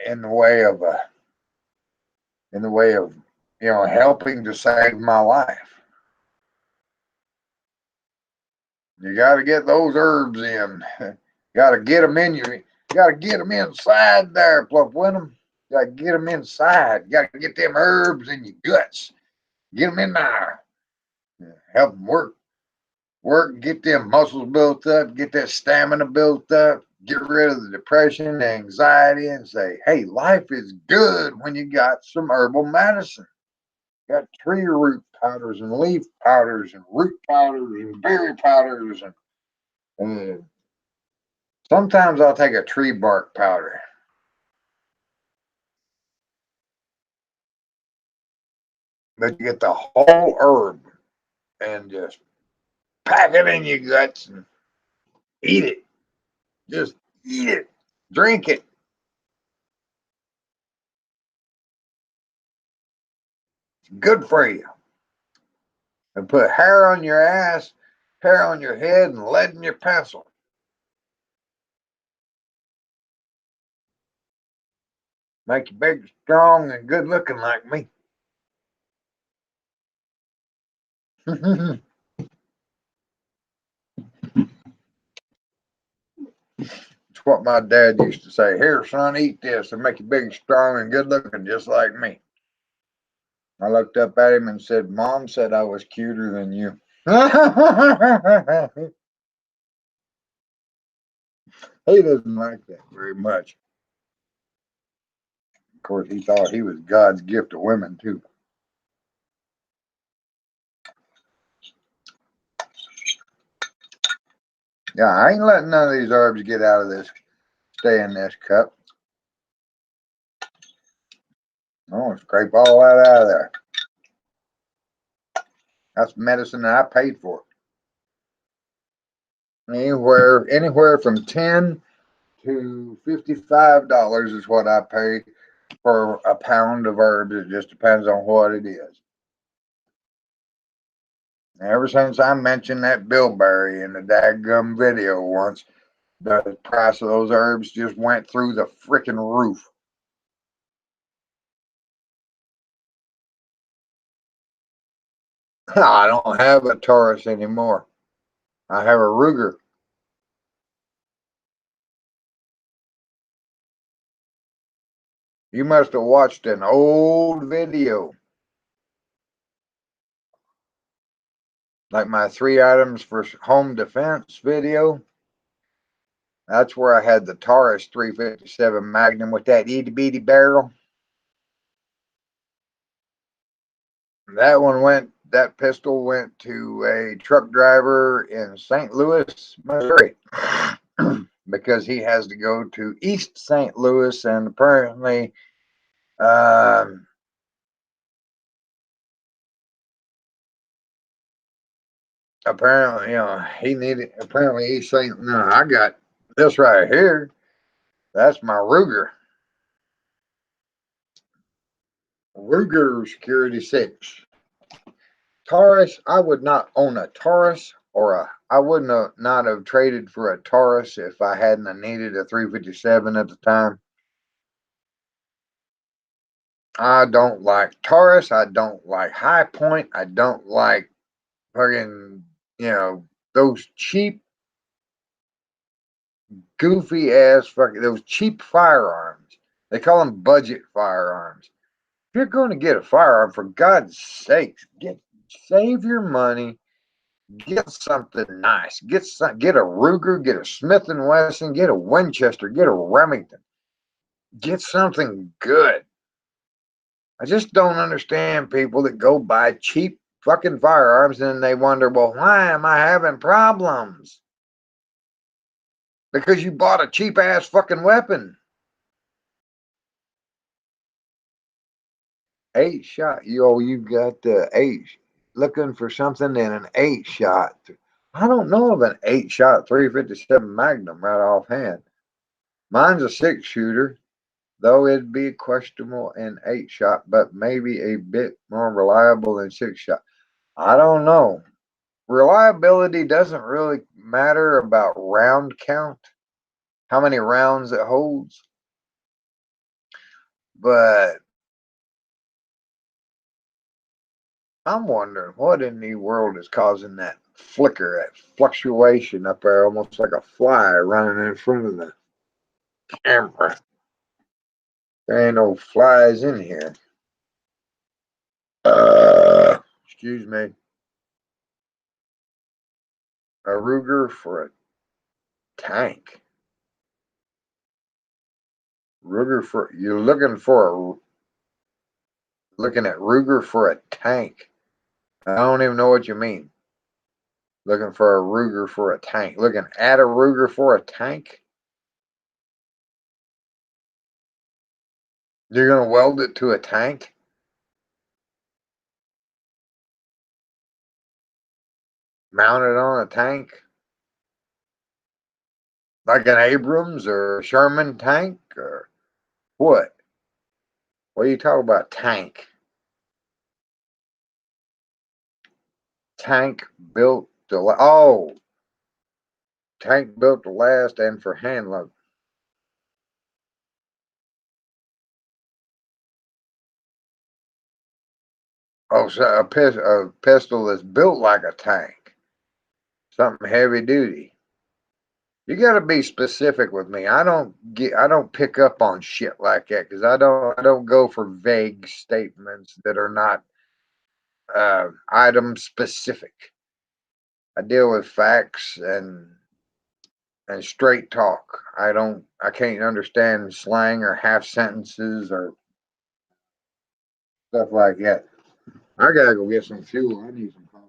in the way of helping to save my life. You got to get those herbs in. Got to get them in you. Got to get them inside there, Pluff Wenham. Got to get them inside. Got to get them herbs in your guts. Get them in there. Help them work, get them muscles built up, get that stamina built up, get rid of the depression, the anxiety, and say, hey, life is good when you got some herbal medicine. You got tree root powders and leaf powders and root powders and berry powders and sometimes I'll take a tree bark powder. But you get the whole herb and just pack it in your guts and eat it. Just eat it. Drink it. It's good for you. And put hair on your ass, hair on your head, and lead in your pencil. Make you big, strong, and good looking like me. It's what my dad used to say. Here, son, eat this and make you big, strong, and good looking just like me. I looked up at him and said, Mom said I was cuter than you. He doesn't like that very much. Of course, he thought he was God's gift to women, too. Yeah, I ain't letting none of these herbs get out of this, stay in this cup. I want to scrape all that out of there. That's medicine that I paid for. Anywhere from $10 to $55 is what I pay for a pound of herbs. It just depends on what it is. Ever since I mentioned that bilberry in the dadgum video once, the price of those herbs just went through the freaking roof. I don't have a Taurus anymore. I have a Ruger. You must have watched an old video, like my 3 items for home defense video. That's where I had the Taurus 357 Magnum with that itty bitty barrel. That pistol went to a truck driver in St. Louis, Missouri, because he has to go to East St. Louis, and um, apparently, East St. No, I got this right here. That's my Ruger Security 6. Taurus, I would not own a Taurus I wouldn't not have traded for a Taurus if I hadn't needed a 357 at the time. I don't like Taurus. I don't like High Point. I don't like fucking, those cheap, goofy ass those cheap firearms. They call them budget firearms. If you're going to get a firearm, for God's sakes, save your money. Get something nice. Get a Ruger, get a Smith and Wesson, get a Winchester, get a Remington. Get something good. I just don't understand people that go buy cheap fucking firearms and then they wonder, well, why am I having problems? Because you bought a cheap ass fucking weapon. 8 shot. You got the eight. Looking for something in an 8 shot. I don't know of an 8 shot 357 Magnum right offhand. Mine's a 6 shooter, though it'd be questionable in 8 shot, but maybe a bit more reliable than 6 shot. I don't know. Reliability doesn't really matter about round count, how many rounds it holds, but I'm wondering what in the world is causing that flicker, that fluctuation up there, almost like a fly running in front of the camera. There ain't no flies in here. Excuse me. A Ruger for a tank. You're looking at Ruger for a tank. I don't even know what you mean. Looking for a Ruger for a tank. Looking at a Ruger for a tank? You're going to weld it to a tank? Mount it on a tank? Like an Abrams or Sherman tank? Or what? What are you talking about, tank? Tank built to tank built to last and for hand loading. Oh, so a pistol that's built like a tank. Something heavy duty. You got to be specific with me. I don't pick up on shit like that because I don't go for vague statements that are not item specific. I deal with facts and straight talk. I can't understand slang or half sentences or stuff like that. I gotta go get some fuel. I need some coffee.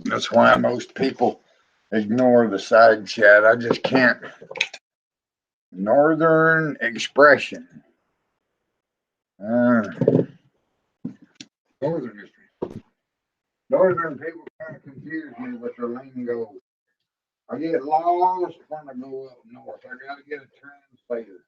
That's why most people ignore the side chat. I just can't. Northern expression. Uh, Northern Northern people kind of confuse me with their lingo. I get lost when I go up north. I gotta get a translator.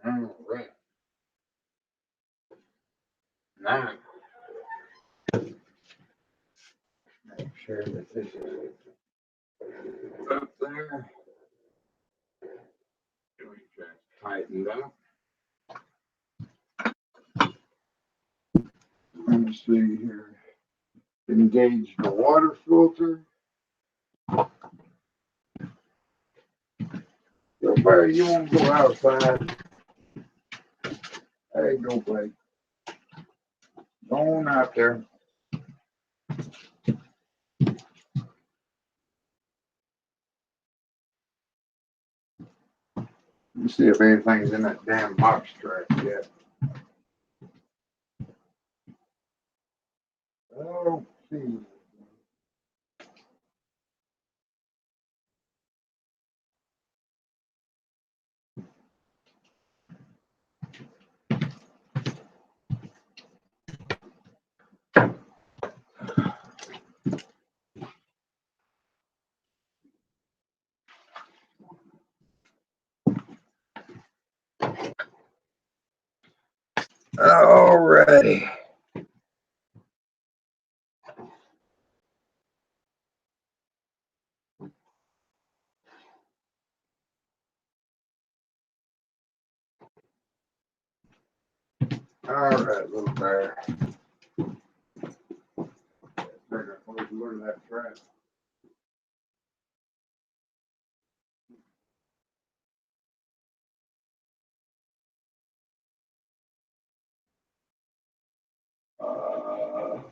All right. Now, make sure that this is up there. We just tightened up. Let me see here. Engage the water filter. Bilberry, you won't go outside. There you go, Blake. Going out there. Let me see if anything's in that damn box trash yet. Oh, see. Alrighty. All right, little bear. Look at that trash. Uh,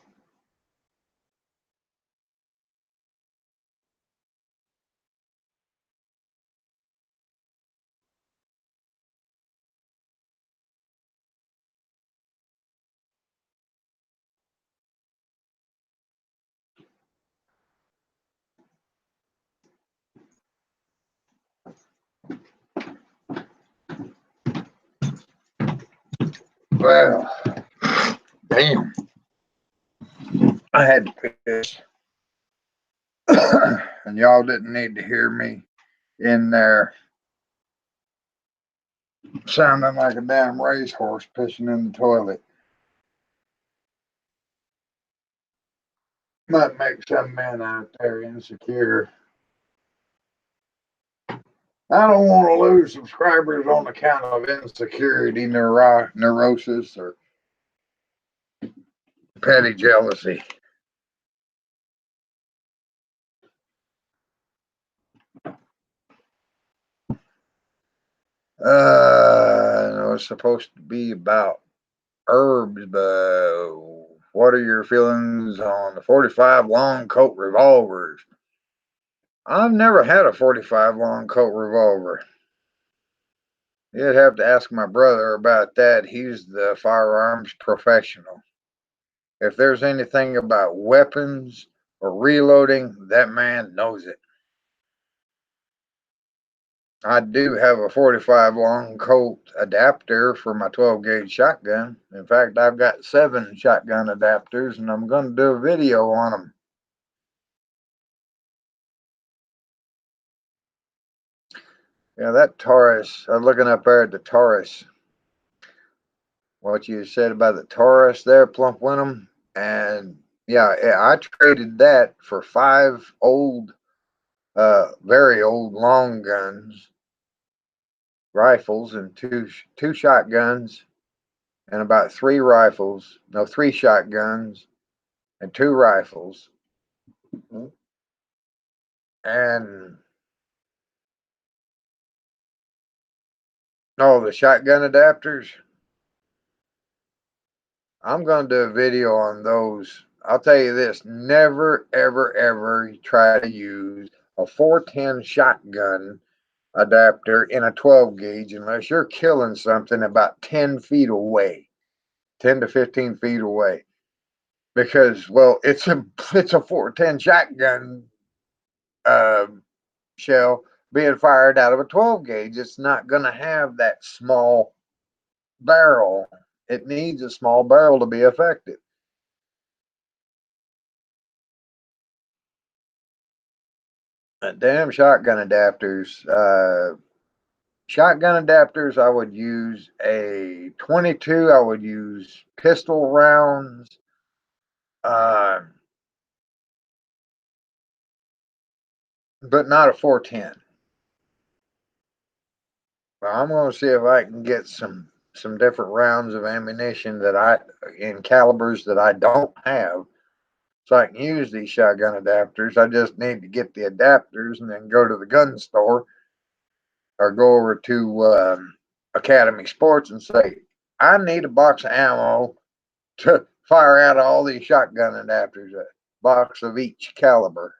well, damn. I had to piss. And y'all didn't need to hear me in there sounding like a damn racehorse pissing in the toilet. Might make some men out there insecure. I don't want to lose subscribers on account of insecurity, neurosis, or petty jealousy. I know it's supposed to be about herbs, but what are your feelings on the 45 long coat revolvers? I've never had a 45 long coat revolver. You'd have to ask my brother about that. He's the firearms professional. If there's anything about weapons or reloading, that man knows it. I do have a 45 long Colt adapter for my 12 gauge shotgun. In fact, I've got 7 shotgun adapters, and I'm going to do a video on them. Yeah, that Taurus, I'm looking up there at the Taurus. What you said about the Taurus there, Plump Winham. And yeah, I traded that for 5 old, very old long guns, rifles, and two shotguns, and about 3 rifles. No, 3 shotguns and 2 rifles. And oh, the shotgun adapters. I'm going to do a video on those. I'll tell you this, never, ever, ever try to use a 410 shotgun adapter in a 12 gauge unless you're killing something about 10 feet away, 10 to 15 feet away. Because, well, it's a 410 shotgun uh, shell being fired out of a 12 gauge. It's not going to have that small barrel. It needs a small barrel to be effective. Damn shotgun adapters. Shotgun adapters, I would use a 22. I would use pistol rounds. Uh, but not a 410. Well, I'm going to see if I can get some different rounds of ammunition that I in calibers that I don't have, so I can use these shotgun adapters. I just need to get the adapters and then go to the gun store or go over to Academy Sports and say, I need a box of ammo to fire out all these shotgun adapters, a box of each caliber.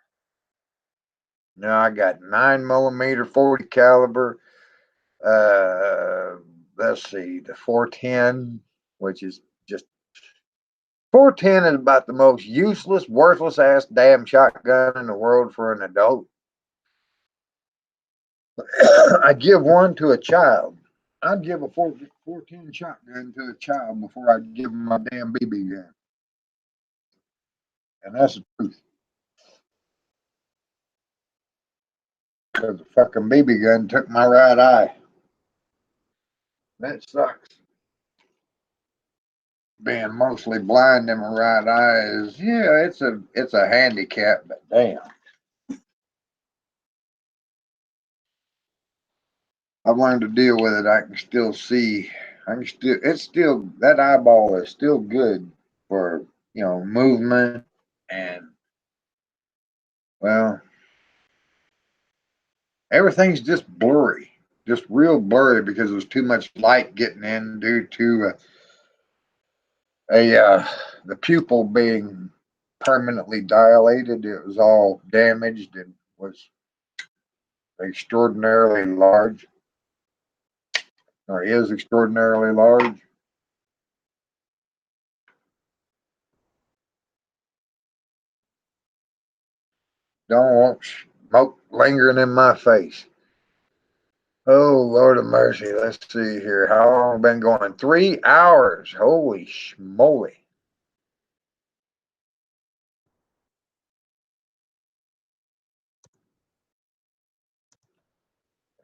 Now I got 9mm 40 caliber. Uh, let's see, the 410, which is just 410 is about the most useless, worthless ass damn shotgun in the world for an adult. I give one to a child. I'd give a 410 shotgun to a child before I'd give him my damn BB gun. And that's the truth. Because the fucking BB gun took my right eye. That sucks. Being mostly blind in my right eye is, yeah, it's a handicap, but damn. I've learned to deal with it. I can still see it's still, that eyeball is still good for, movement and, well, everything's just blurry, just real blurry because there's too much light getting in due to the pupil being permanently dilated. It was all damaged and was extraordinarily large, or is extraordinarily large. Don't want smoke lingering in my face. Oh, Lord of mercy. Let's see here. How long have I been going? 3 hours. Holy schmoly.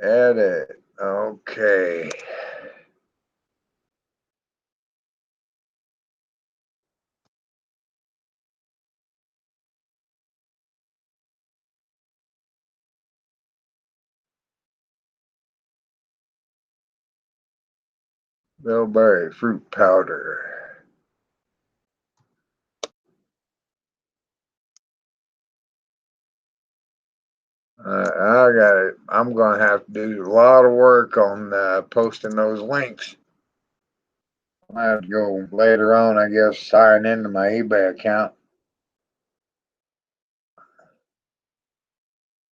Edit. Okay. Bilberry fruit powder. I got it. I'm going to have to do a lot of work on posting those links. I have to go later on, I guess, sign into my eBay account.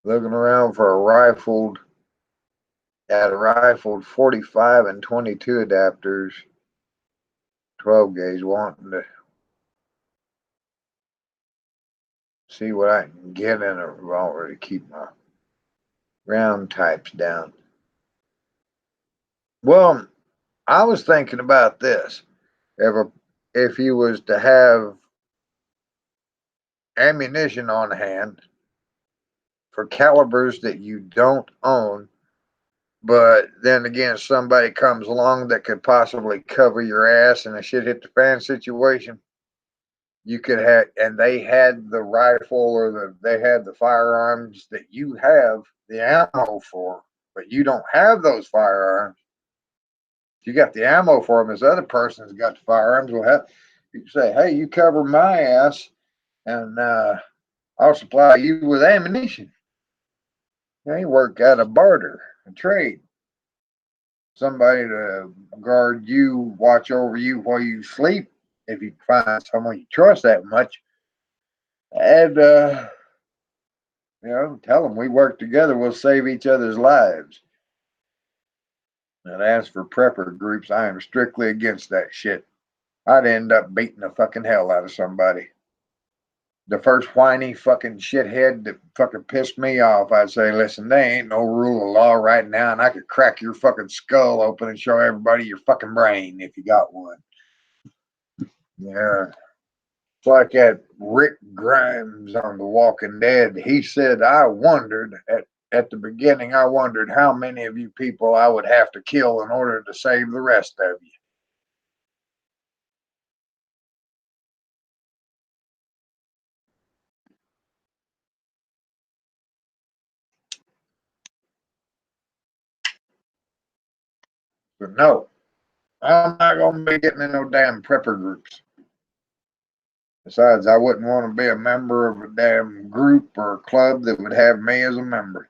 Looking around for a rifled 45 and 22 adapters, 12 gauge, wanting to see what I can get in a revolver to keep my round types down. Well, I was thinking about this. If you was to have ammunition on hand for calibers that you don't own, but then again, somebody comes along that could possibly cover your ass in a shit hit the fan situation, you could have, and they had the rifle or they had the firearms that you have the ammo for, but you don't have those firearms. You got the ammo for them. This other person's got the firearms. Will have you say, "Hey, you cover my ass, and I'll supply you with ammunition." They work out a barter, a trade. Somebody to guard you, watch over you while you sleep, if you find someone you trust that much, and tell them we work together. We'll save each other's lives. And as for prepper groups, I am strictly against that shit. I'd end up beating the fucking hell out of somebody. The first whiny fucking shithead that fucking pissed me off, I'd say, listen, there ain't no rule of law right now, and I could crack your fucking skull open and show everybody your fucking brain if you got one. Yeah. It's like that Rick Grimes on The Walking Dead. He said, I wondered at the beginning, I wondered how many of you people I would have to kill in order to save the rest of you. But no, I'm not going to be getting in no damn prepper groups. Besides, I wouldn't want to be a member of a damn group or club that would have me as a member.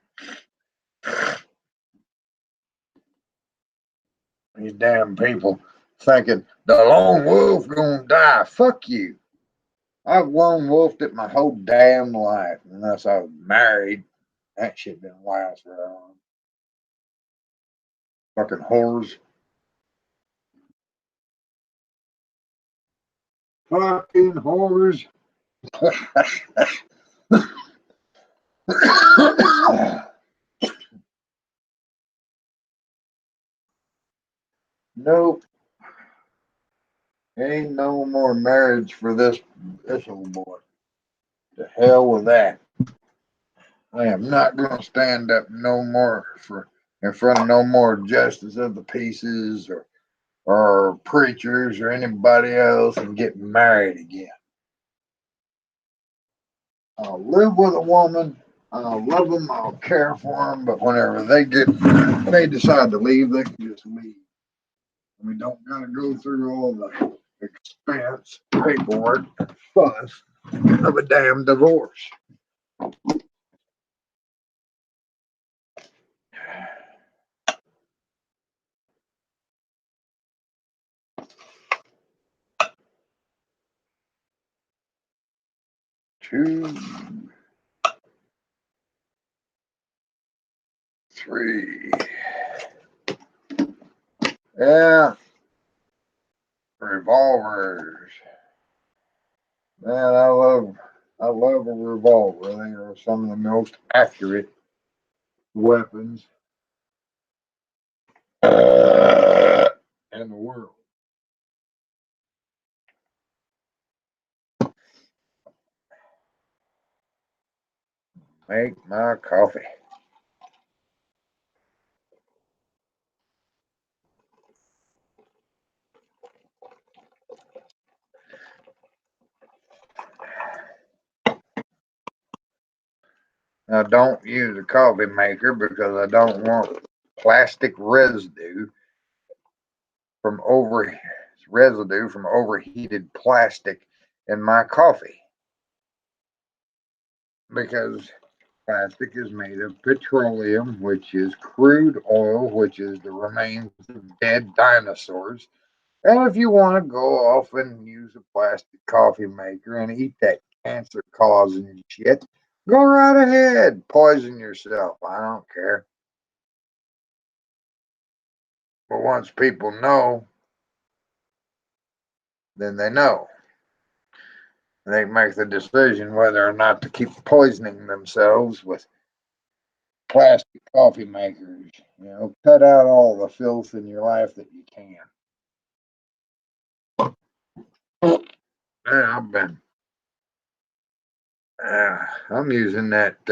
These damn people thinking the lone wolf gonna die. Fuck you. I've lone wolfed it my whole damn life, unless I was married. That shit didn't last very long. Fucking whores. Fucking whores. Nope. Ain't no more marriage for this old boy. To hell with that. I am not gonna stand up no more for in front of no more justice of the peaces or preachers or anybody else and get married again. I'll live with a woman. I'll love them. I'll care for them. But whenever they decide to leave, they can just leave. We don't gotta go through all the expense, paperwork, and fuss of a damn divorce. Two, three. Yeah, revolvers. Man, I love a revolver. They are some of the most accurate weapons in the world. Make my coffee. I don't use a coffee maker because I don't want plastic from over residue from overheated plastic in my coffee, because plastic is made of petroleum, which is crude oil, which is the remains of dead dinosaurs. And if you want to go off and use a plastic coffee maker and eat that cancer causing shit, go right ahead. Poison yourself. I don't care. But once people know, then they know. They make the decision whether or not to keep poisoning themselves with plastic coffee makers. Cut out all the filth in your life that you can. Yeah, I'm using that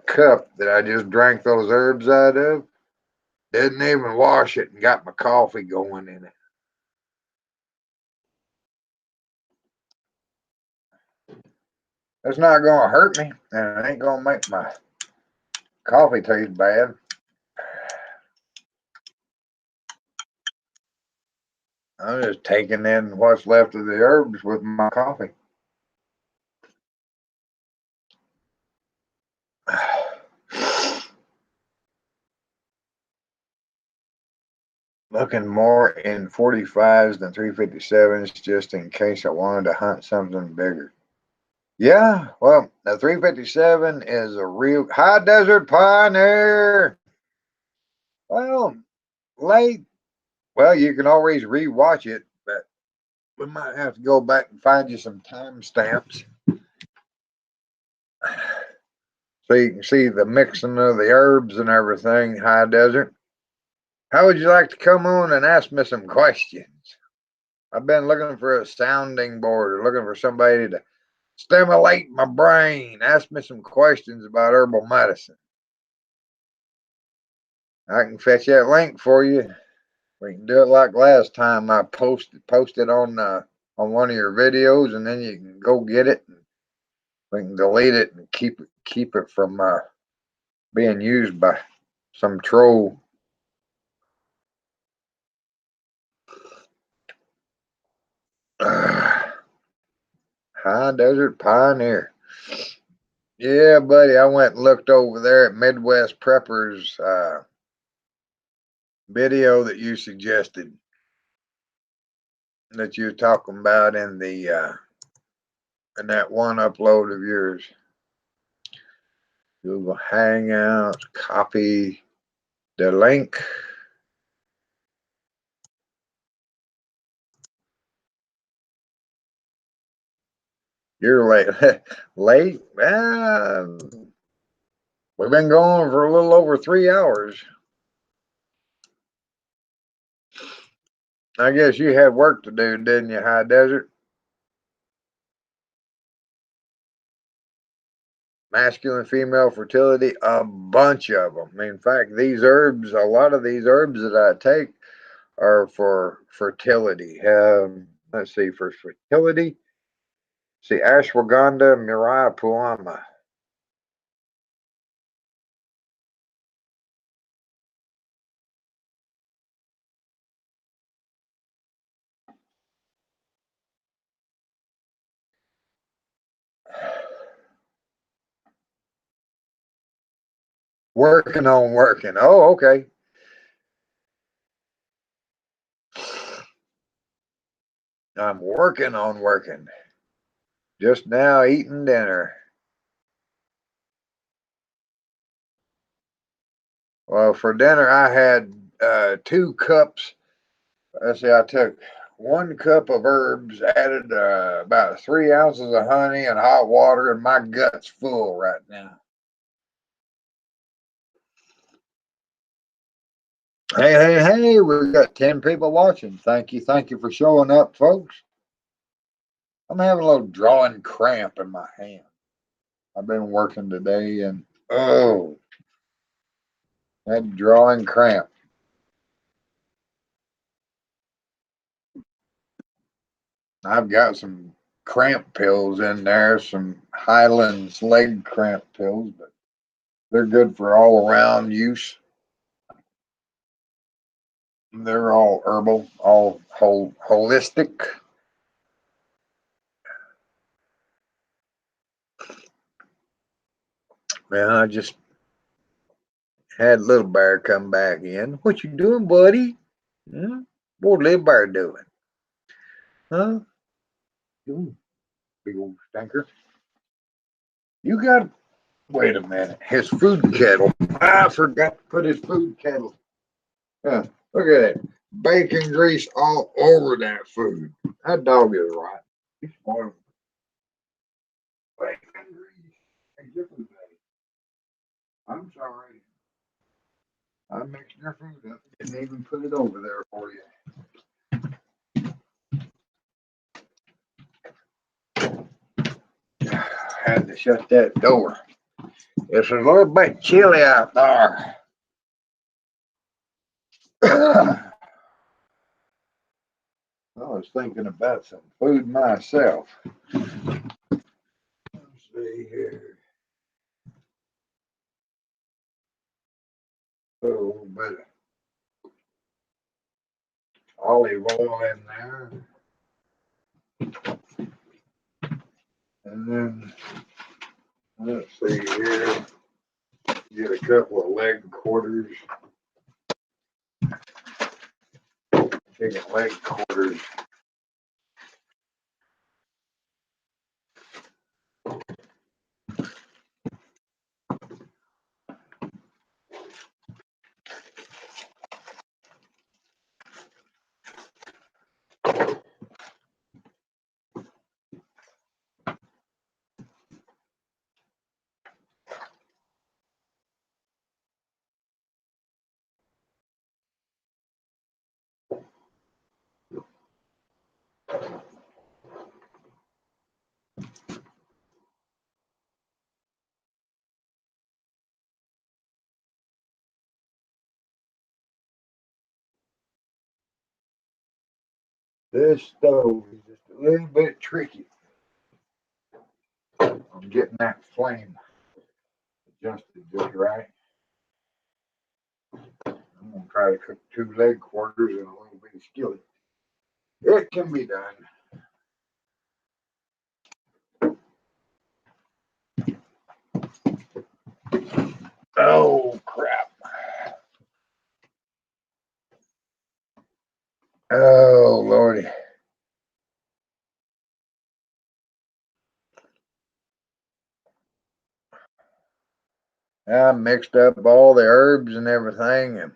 cup that I just drank those herbs out of. Didn't even wash it and got my coffee going in it. It's not gonna hurt me, and it ain't gonna make my coffee taste bad. I'm just taking in what's left of the herbs with my coffee. Looking more in 45s than 357s just in case I wanted to hunt something bigger. Yeah, well, the 357 is a real high desert pioneer. Well, late. Well, you can always rewatch it, but we might have to go back and find you some timestamps so you can see the mixing of the herbs and everything. High desert. How would you like to come on and ask me some questions? I've been looking for a sounding board or looking for somebody to stimulate my brain. Ask me some questions about herbal medicine. I can fetch that link for you. We can do it like last time. I posted on one of your videos, and then you can go get it. And we can delete it and keep it from being used by some troll. High Desert Pioneer. Yeah, buddy. I went and looked over there at Midwest Preppers video that you suggested, that you were talking about in that one upload of yours. Google Hangouts, copy the link. You're late. Late? We've been going for a little over 3 hours. I guess you had work to do, didn't you, High Desert? Masculine, female fertility, a bunch of them. In fact, a lot of these herbs that I take are for fertility. Let's see, for fertility, see, Ashwagandha, Muira, Puama. Working on working. Oh, okay. I'm working on working. Just now eating dinner. Well, for dinner, I had 2 cups. Let's see, I took 1 cup of herbs, added about 3 ounces of honey and hot water, and my gut's full right now. Hey, we got 10 people watching. Thank you for showing up, folks. I'm having a little drawing cramp in my hand. I've been working today and oh, that drawing cramp. I've got some cramp pills in there, some Highlands leg cramp pills, but they're good for all around use. They're all herbal, all holistic. Man, I just had Little Bear come back in. What you doing, buddy? Hmm? What Little Bear doing? Huh? Ooh, big old stinker. You got, wait a minute, his food kettle. I forgot to put his food kettle. Huh, look at that. Bacon grease all over that food. That dog is right. He's spoiled. Bacon grease. Hey, Jiffy, I'm sorry. I mixed your food up. Didn't even put it over there for you. Had to shut that door. It's a little bit chilly out there. I was thinking about some food myself. Let's see here. Put a little bit of olive oil in there. And then, let's see here. Get a couple of leg quarters. Chicken leg quarters. This stove is just a little bit tricky. I'm getting that flame adjusted just right. I'm gonna try to cook 2 leg quarters in a little bit of skillet. It can be done. Oh crap. Oh lordy. I mixed up all the herbs and everything and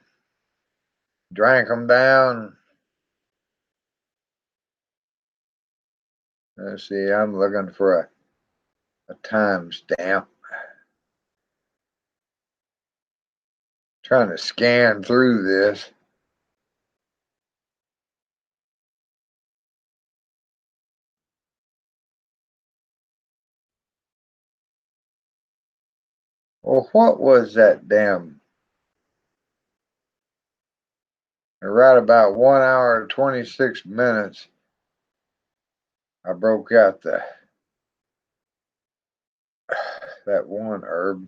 drank them down. Let's see, I'm looking for a time stamp. Trying to scan through this. Well, what was that damn? Right about 1 hour and 26 minutes, I broke out that one herb.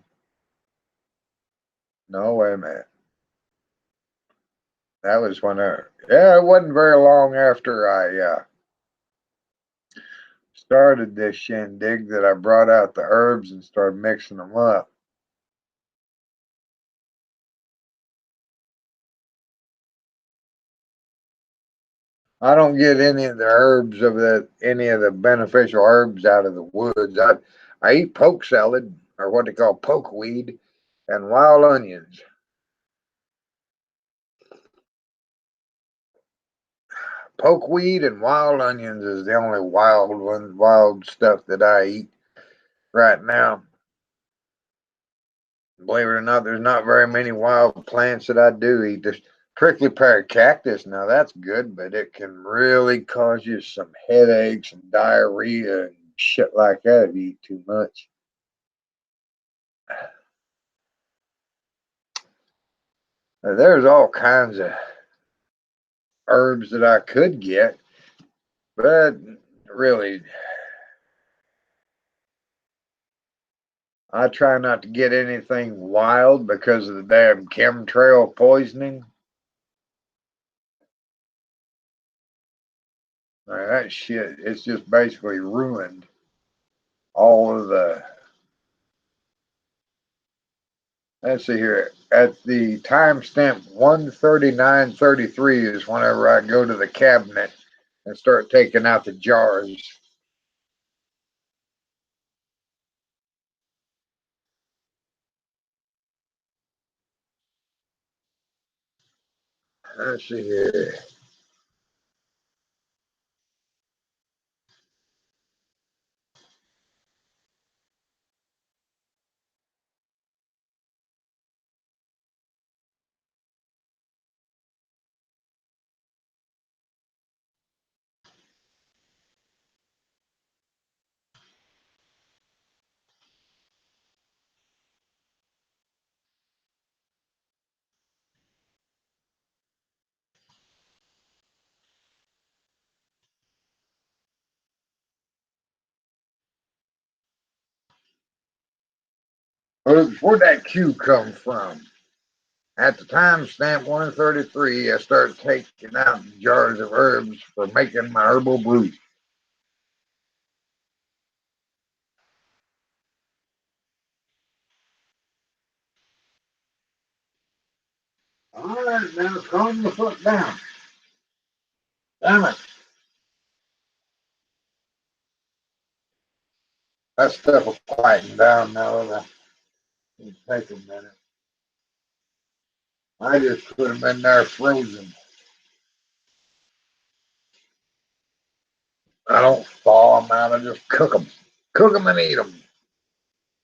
No, wait a minute. That was when yeah, it wasn't very long after I started this shindig that I brought out the herbs and started mixing them up. I don't get any of the herbs of any of the beneficial herbs out of the woods. I eat poke salad or what they call pokeweed and wild onions. Pokeweed and wild onions is the only wild stuff that I eat right now. Believe it or not, there's not very many wild plants that I do eat. There's prickly pear cactus. Now that's good, but it can really cause you some headaches and diarrhea and shit like that if you eat too much. There's all kinds of herbs that I could get, but really, I try not to get anything wild because of the damn chemtrail poisoning. That shit, it's just basically ruined all of the. Let's see here. At the timestamp 139:33 is whenever I go to the cabinet and start taking out the jars. Let's see here. Where'd that Q come from? At the timestamp 133, I started taking out jars of herbs for making my herbal brew. All right, now calm the fuck down. Damn it. That stuff will quieten down now. It'll take a minute. I just put them in there frozen. I don't thaw them out. I just cook them. Cook them and eat them.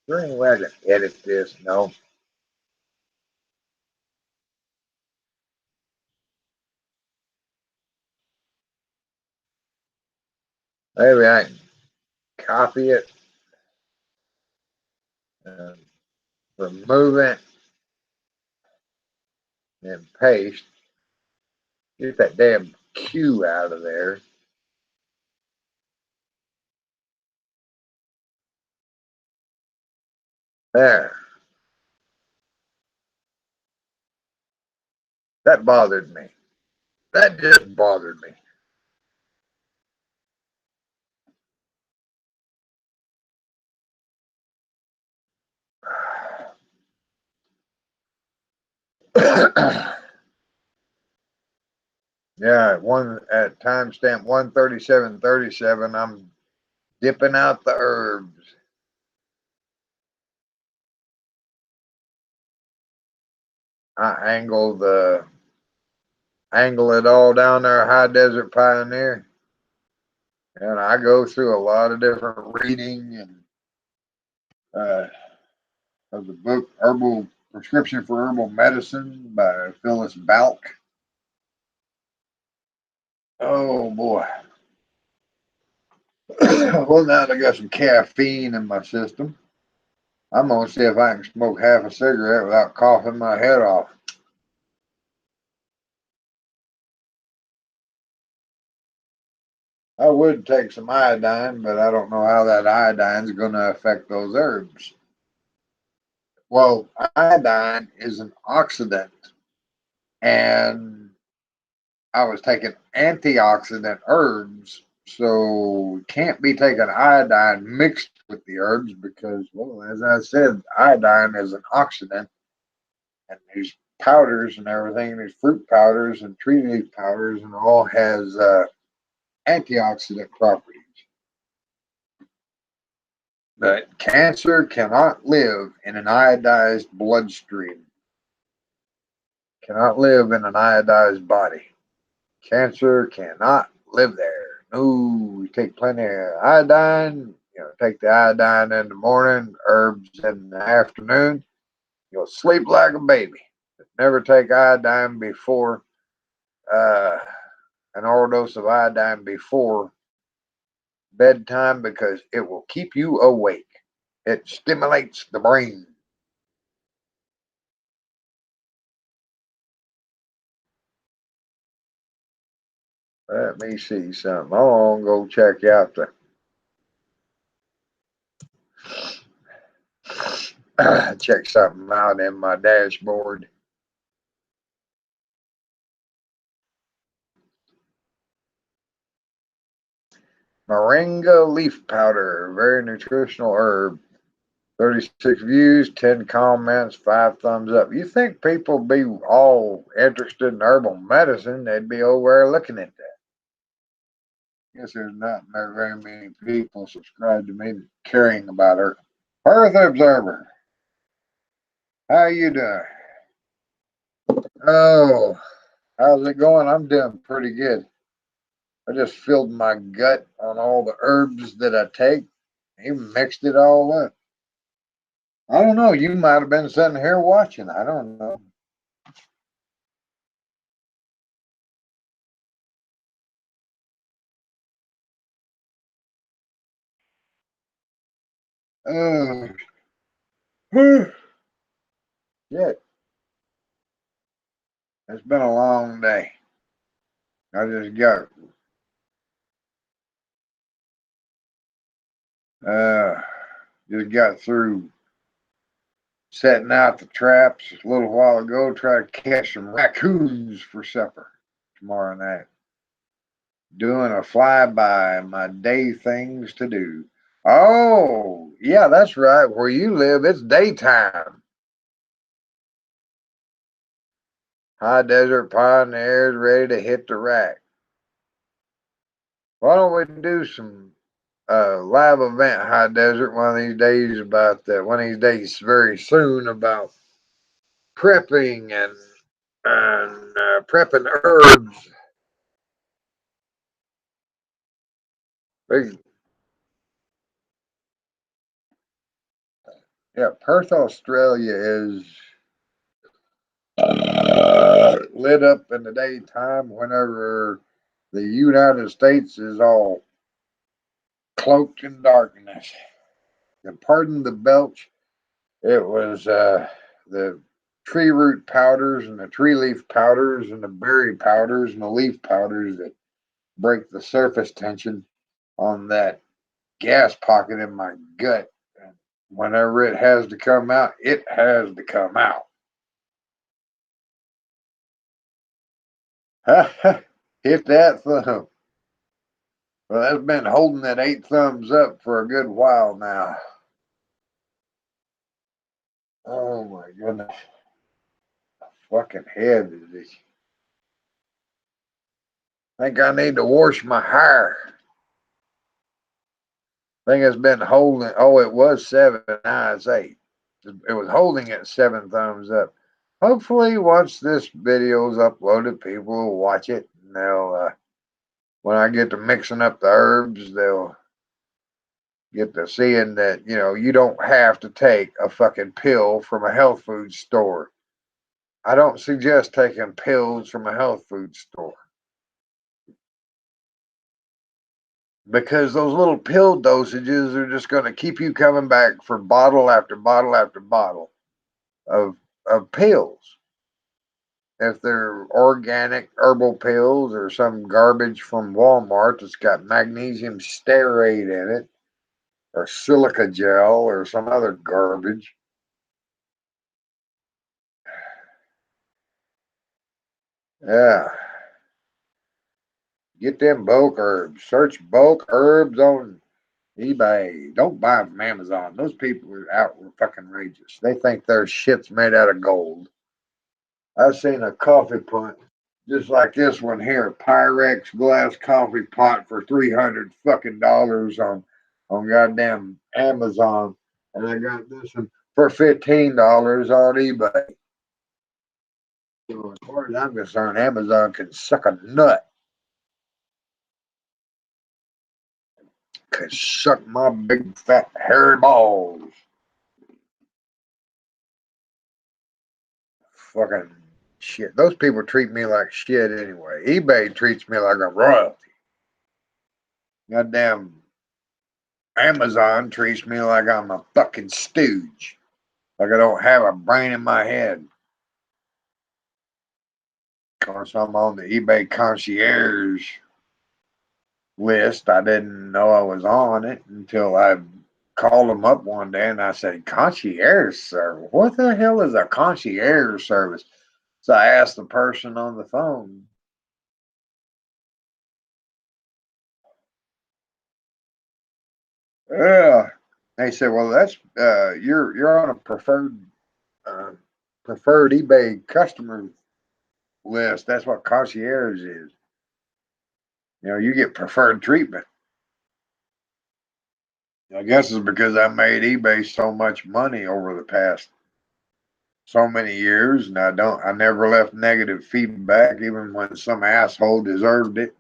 There ain't way I can edit this. No. Maybe I can copy it and remove it and paste. Get that damn Q out of there. There. That bothered me. That just bothered me. Yeah, one at timestamp 137:37, I'm dipping out the herbs. I angle it all down there, High Desert Pioneer, and I go through a lot of different reading and uh, of the book Herbal Prescription for Herbal Medicine by Phyllis Balk. Oh boy. Well, now that I got some caffeine in my system, I'm gonna see if I can smoke half a cigarette without coughing my head off. I would take some iodine, but I don't know how that iodine is going to affect those herbs. Well, iodine is an oxidant, and I was taking antioxidant herbs, so can't be taking iodine mixed with the herbs because, well, as I said, iodine is an oxidant, and there's powders and everything, these fruit powders and tree leaf powders, and all has antioxidant properties. But cancer cannot live in an iodized bloodstream, cannot live in an iodized body. Cancer cannot live there. No, you take plenty of iodine. Take the iodine in the morning, herbs in the afternoon. You'll sleep like a baby. But never take iodine before uh, an overdose of iodine before bedtime because it will keep you awake. It stimulates the brain. Let me see something. I'm gonna go check out the check something out in my dashboard. Moringa leaf powder, very nutritional herb. 36 views, 10 comments, 5 thumbs up. You think people be all interested in herbal medicine, they'd be over there looking at that. Guess there's not very many people subscribed to me caring about her. Earth Observer, how you doing? Oh, how's it going? I'm doing pretty good. I just filled my gut on all the herbs that I take. Even mixed it all up. I don't know. You might have been sitting here watching. I don't know. Oh, shit. It's been a long day. I uh, just got through setting out the traps a little while ago. Try to catch some raccoons for supper tomorrow night. Doing a flyby, my day things to do. Oh, yeah, that's right. Where you live, it's daytime. High desert pioneers ready to hit the rack. Why don't we do some live event high desert one of these days about one of these days very soon about prepping and prepping herbs. Big, yeah, Perth, Australia is lit up in the daytime whenever the United States is all cloaked in darkness. And pardon the belch, it was the tree root powders and the tree leaf powders and the berry powders and the leaf powders that break the surface tension on that gas pocket in my gut. And whenever it has to come out, it has to come out. Hit that thumb. Well, that's been holding that 8 thumbs up for a good while now. Oh my goodness. Fucking head is this. I think I need to wash my hair. I think it's been holding. Oh, it was 7. Now it's 8. It was holding at 7 thumbs up. Hopefully, once this video is uploaded, people will watch it and they'll. When I get to mixing up the herbs, they'll get to seeing that you don't have to take a fucking pill from a health food store. I don't suggest taking pills from a health food store because those little pill dosages are just going to keep you coming back for bottle after bottle after bottle of pills. If they're organic herbal pills or some garbage from Walmart that's got magnesium stearate in it or silica gel or some other garbage. Yeah. Get them bulk herbs. Search bulk herbs on eBay. Don't buy them from Amazon. Those people are out fucking outrageous. They think their shit's made out of gold. I seen a coffee pot just like this one here, Pyrex glass coffee pot for $300 on goddamn Amazon, and I got this one for $15 on eBay. So as far as I'm concerned, Amazon can suck a nut. Can suck my big fat hairy balls. Fucking shit. Those people treat me like shit anyway. eBay treats me like a royalty. Goddamn Amazon treats me like I'm a fucking stooge. Like I don't have a brain in my head. Of course, I'm on the eBay concierge list. I didn't know I was on it until I called them up one day and I said, concierge service? What the hell is a concierge service? So I asked the person on the phone. Yeah. They said, well, that's you're on a uh, preferred eBay customer list. That's what concierge is. You know, you get preferred treatment. I guess it's because I made eBay so much money over the past so many years, and I never left negative feedback, even when some asshole deserved it.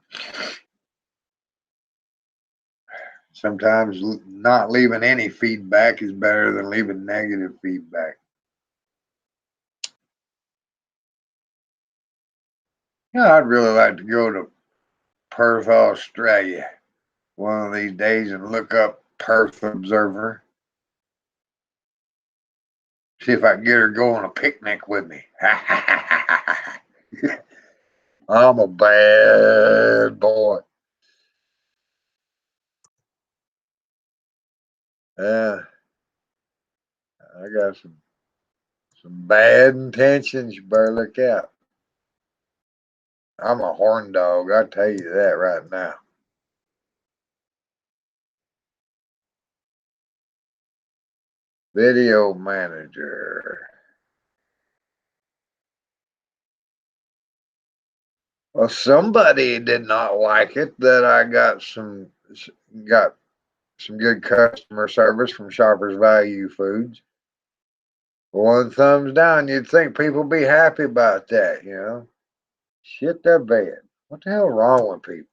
Sometimes not leaving any feedback is better than leaving negative feedback. Yeah, I'd really like to go to Perth, Australia, one of these days and look up Perth Observer. See if I can get her to go on a picnic with me. I'm a bad boy. Yeah, I got some bad intentions. You better look out. I'm a horn dog. I tell you that right now. Video manager. Well, somebody did not like it that I got some good customer service from Shoppers Value Foods. One thumbs down. You'd think people be happy about that, you know? Shit, they're bad. What the hell wrong with people?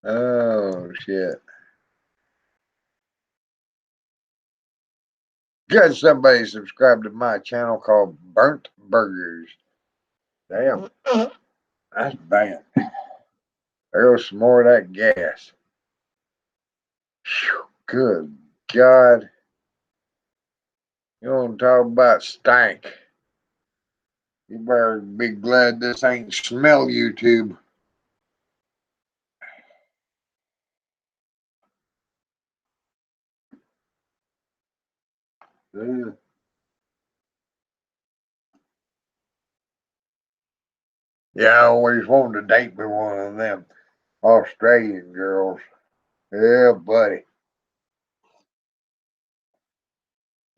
Oh shit! Got somebody subscribed to my channel called Burnt Burgers. Damn, that's bad. There goes some more of that gas. Whew, good God. You want to talk about stank? You better be glad this ain't smell YouTube. Yeah, yeah, I always wanted to date with one of them Australian girls. Yeah, buddy.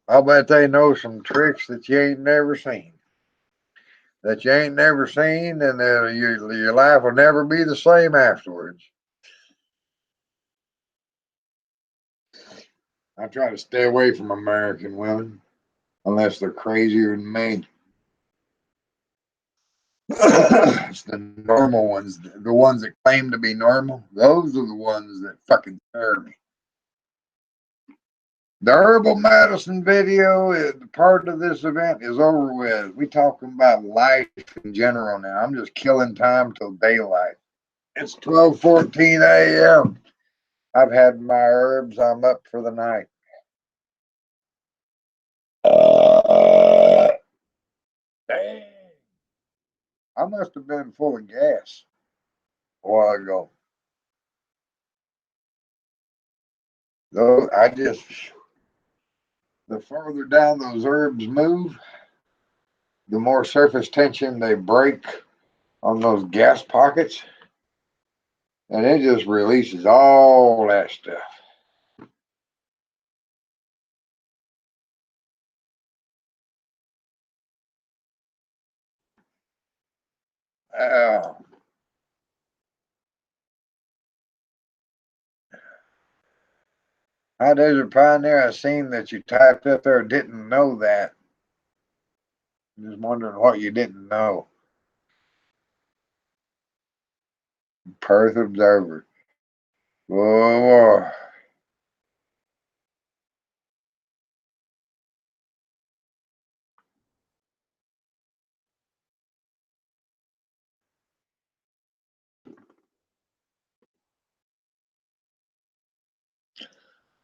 I bet they know some tricks that you ain't never seen. That you ain't never seen, and your life will never be the same afterwards. I try to stay away from American women unless they're crazier than me. It's the normal ones, the ones that claim to be normal. Those are the ones that fucking scare me. The herbal medicine video, the part of this event is over with. We talking about life in general now. I'm just killing time till daylight. It's 12:14 a.m. I've had my herbs. I'm up for the night. Dang. I must have been full of gas a while ago. Though I just, the further down those herbs move, the more surface tension they break on those gas pockets, and it just releases all that stuff. Uh, High Desert Pioneer, I seen that you typed up there, didn't know that. Just wondering what you didn't know. Perth Observer. Whoa.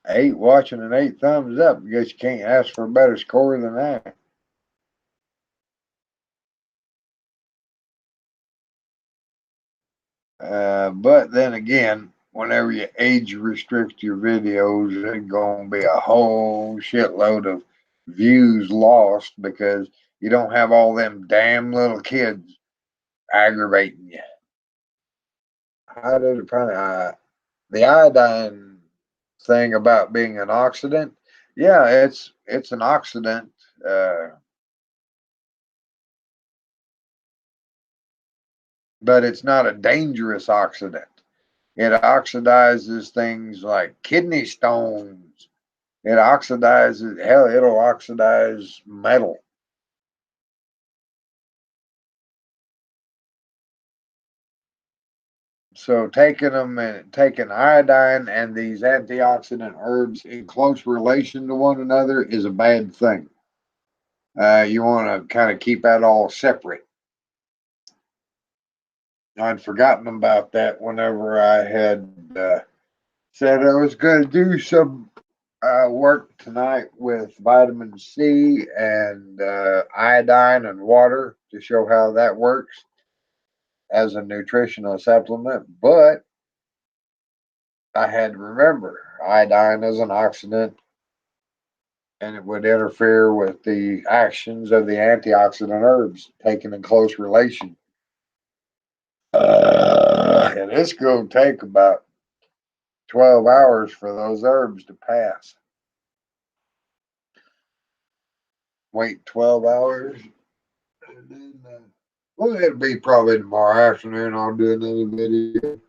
8 watching and 8 thumbs up. I guess you can't ask for a better score than that. But then again, whenever you age restrict your videos, there's going to be a whole shitload of views lost because you don't have all them damn little kids aggravating you. How did it probably, the iodine thing about being an oxidant? Yeah, it's an oxidant, but it's not a dangerous oxidant. It oxidizes things like kidney stones. It oxidizes, hell, it'll oxidize metal. So taking iodine and these antioxidant herbs in close relation to one another is a bad thing. You want to kind of keep that all separate. I'd forgotten about that whenever I had said I was going to do some work tonight with vitamin C and iodine and water to show how that works as a nutritional supplement. But I had to remember iodine is an oxidant and it would interfere with the actions of the antioxidant herbs taken in close relation. And it's going to take about 12 hours for those herbs to pass. Wait 12 hours. And then, well, it'll be probably tomorrow afternoon. I'll do another video.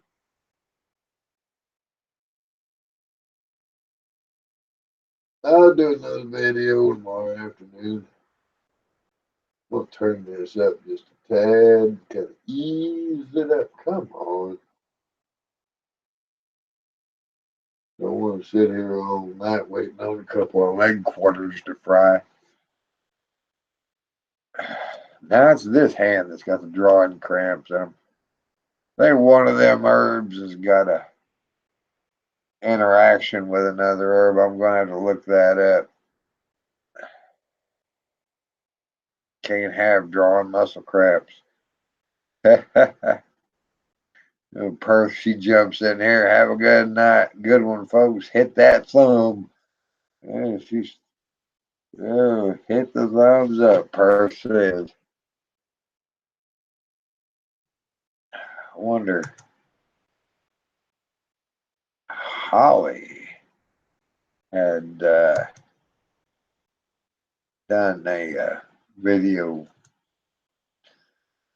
I'll do another video tomorrow afternoon. We'll turn this up just a tad. Kind of ease it up. Come on. Don't want to sit here all night waiting on a couple of leg quarters to fry. Now it's this hand that's got the drawing cramps. I think one of them herbs has got a interaction with another herb. I'm going to have to look that up. Can't have drawing muscle cramps. Perth, she jumps in here. Have a good night. Good one, folks. Hit that thumb. Yeah, she's hit the thumbs up, Perth says. I wonder, Holly had done a video.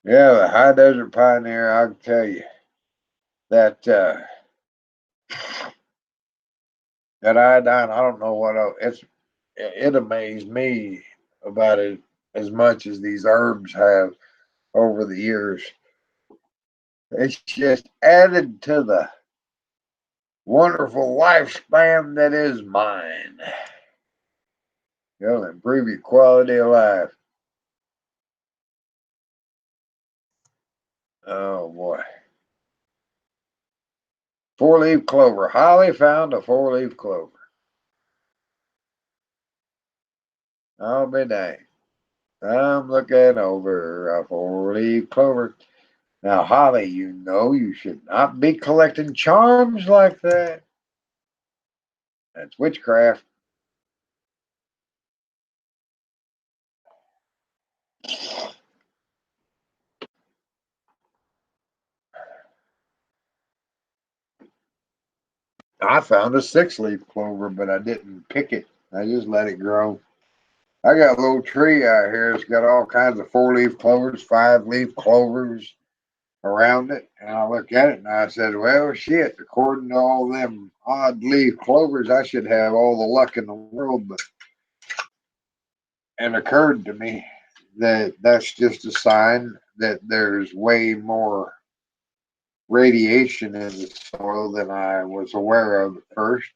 Yeah, the High Desert Pioneer, I can tell you that that iodine, I don't know what it amazed me about it as much as these herbs have over the years. It's just added to the wonderful lifespan that is mine. It'll improve your quality of life. Oh boy. 4-leaf clover. Holly found a 4-leaf clover. I'll be dang. I'm looking over a 4-leaf clover. Now, Holly, you know you should not be collecting charms like that. That's witchcraft. I found a 6-leaf clover, but I didn't pick it. I just let it grow. I got a little tree out here. It's got all kinds of 4-leaf clovers, 5-leaf clovers. around it, and I look at it and I said, well, shit, according to all them odd leaf clovers, I should have all the luck in the world. But it occurred to me that that's just a sign that there's way more radiation in the soil than I was aware of at first.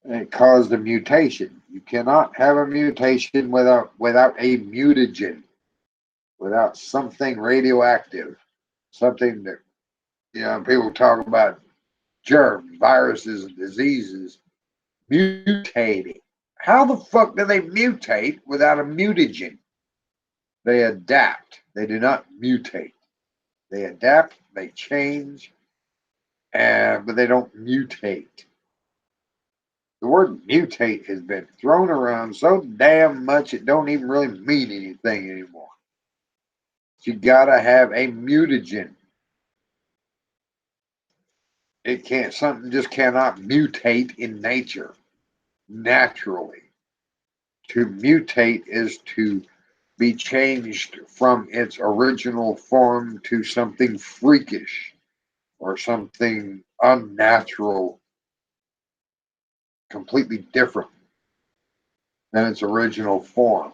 And it caused a mutation. You cannot have a mutation without a mutagen, without something radioactive, something that people talk about germs, viruses, and diseases mutating. How the fuck do they mutate without a mutagen? They adapt. They do not mutate. They adapt, they change, but they don't mutate. The word mutate has been thrown around so damn much it don't even really mean anything anymore. You gotta have a mutagen. Something just cannot mutate in nature naturally. To mutate is to be changed from its original form to something freakish or something unnatural, completely different than its original form.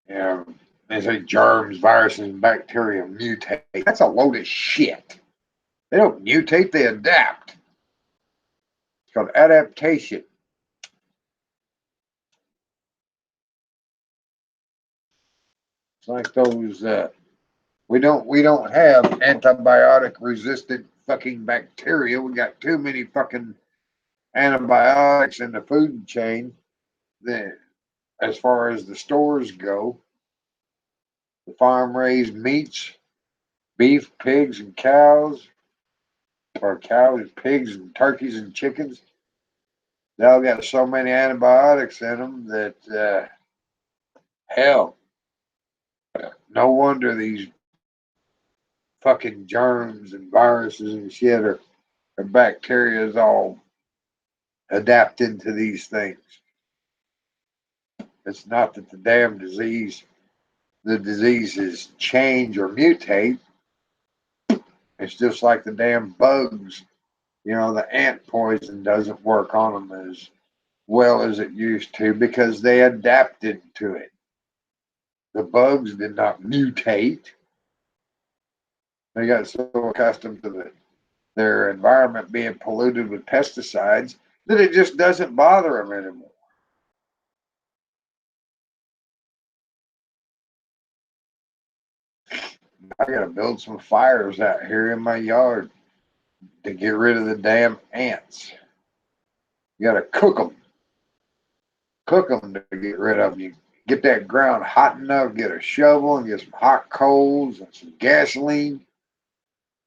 You know, they say germs, viruses, and bacteria mutate. That's a load of shit. They don't mutate, they adapt. It's called adaptation. It's like those we don't have antibiotic resistant fucking bacteria. We got too many fucking antibiotics in the food chain. That as far as the stores go, the farm raised meats, beef, pigs, and cows, or cows, pigs, and turkeys and chickens, they all got so many antibiotics in them that hell, no wonder these fucking germs and viruses and shit or bacteria is all adapting to these things. It's not that the diseases change or mutate. It's just like the damn bugs. The ant poison doesn't work on them as well as it used to because they adapted to it. The bugs did not mutate. They got so accustomed to their environment being polluted with pesticides that it just doesn't bother them anymore. I got to build some fires out here in my yard to get rid of the damn ants. You got to cook them to get rid of them. You get that ground hot enough, get a shovel and get some hot coals and some gasoline,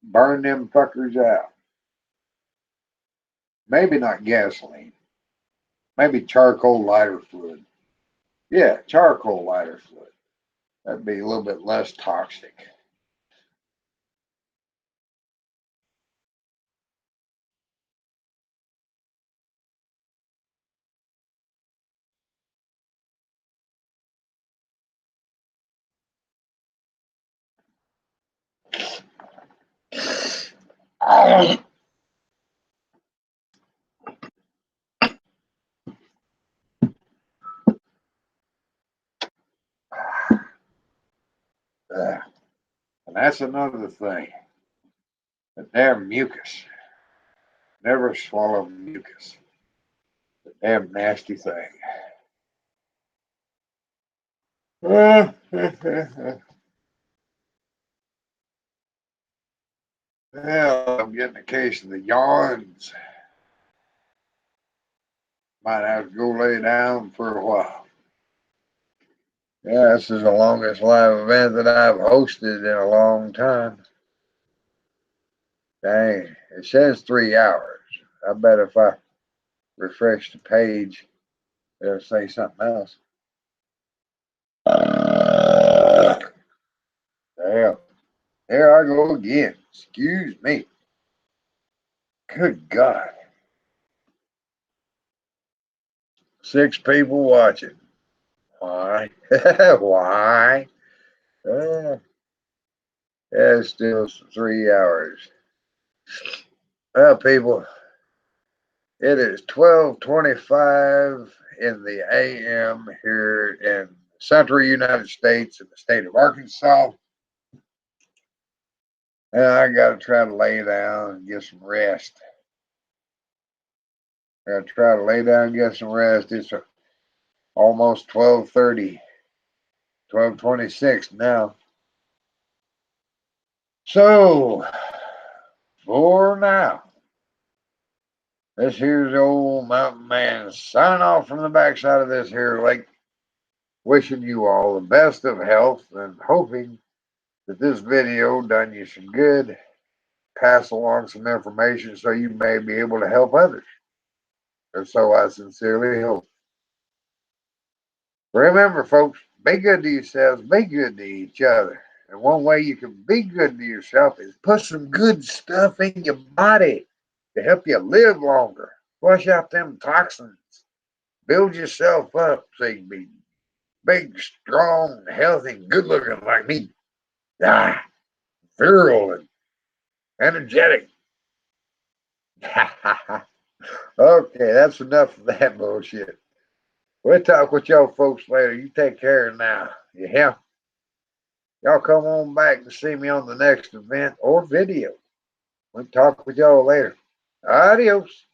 burn them fuckers out. Maybe not gasoline, maybe charcoal lighter fluid. Yeah, charcoal lighter fluid. That'd be a little bit less toxic. And that's another thing. The damn mucus. Never swallow mucus. The damn nasty thing. Hell, I'm getting a case of the yawns. Might have to go lay down for a while. Yeah, this is the longest live event that I've hosted in a long time. Dang, it says 3 hours. I bet if I refresh the page, it'll say something else. Damn, there I go again. Excuse me. Good God. 6 people watching. Why? Why? Uh, yeah, it's still 3 hours. Well, people, it is 12:25 in the AM here in central United States in the state of Arkansas. And I got to try to lay down and get some rest. I got to try to lay down and get some rest. It's almost 12:30, 12:26 now. So, for now, this here's the old mountain man signing off from the backside of this here lake, wishing you all the best of health and hoping that this video done you some good, pass along some information so you may be able to help others. And so I sincerely hope. Remember, folks, be good to yourselves, be good to each other. And one way you can be good to yourself is put some good stuff in your body to help you live longer. Flush out them toxins. Build yourself up so you can be big, strong, healthy, good looking like me. Ah, virile and energetic. Okay, that's enough of that bullshit. We'll talk with y'all folks later. You take care now. Yeah. Y'all come on back to see me on the next event or video. We'll talk with y'all later. Adios.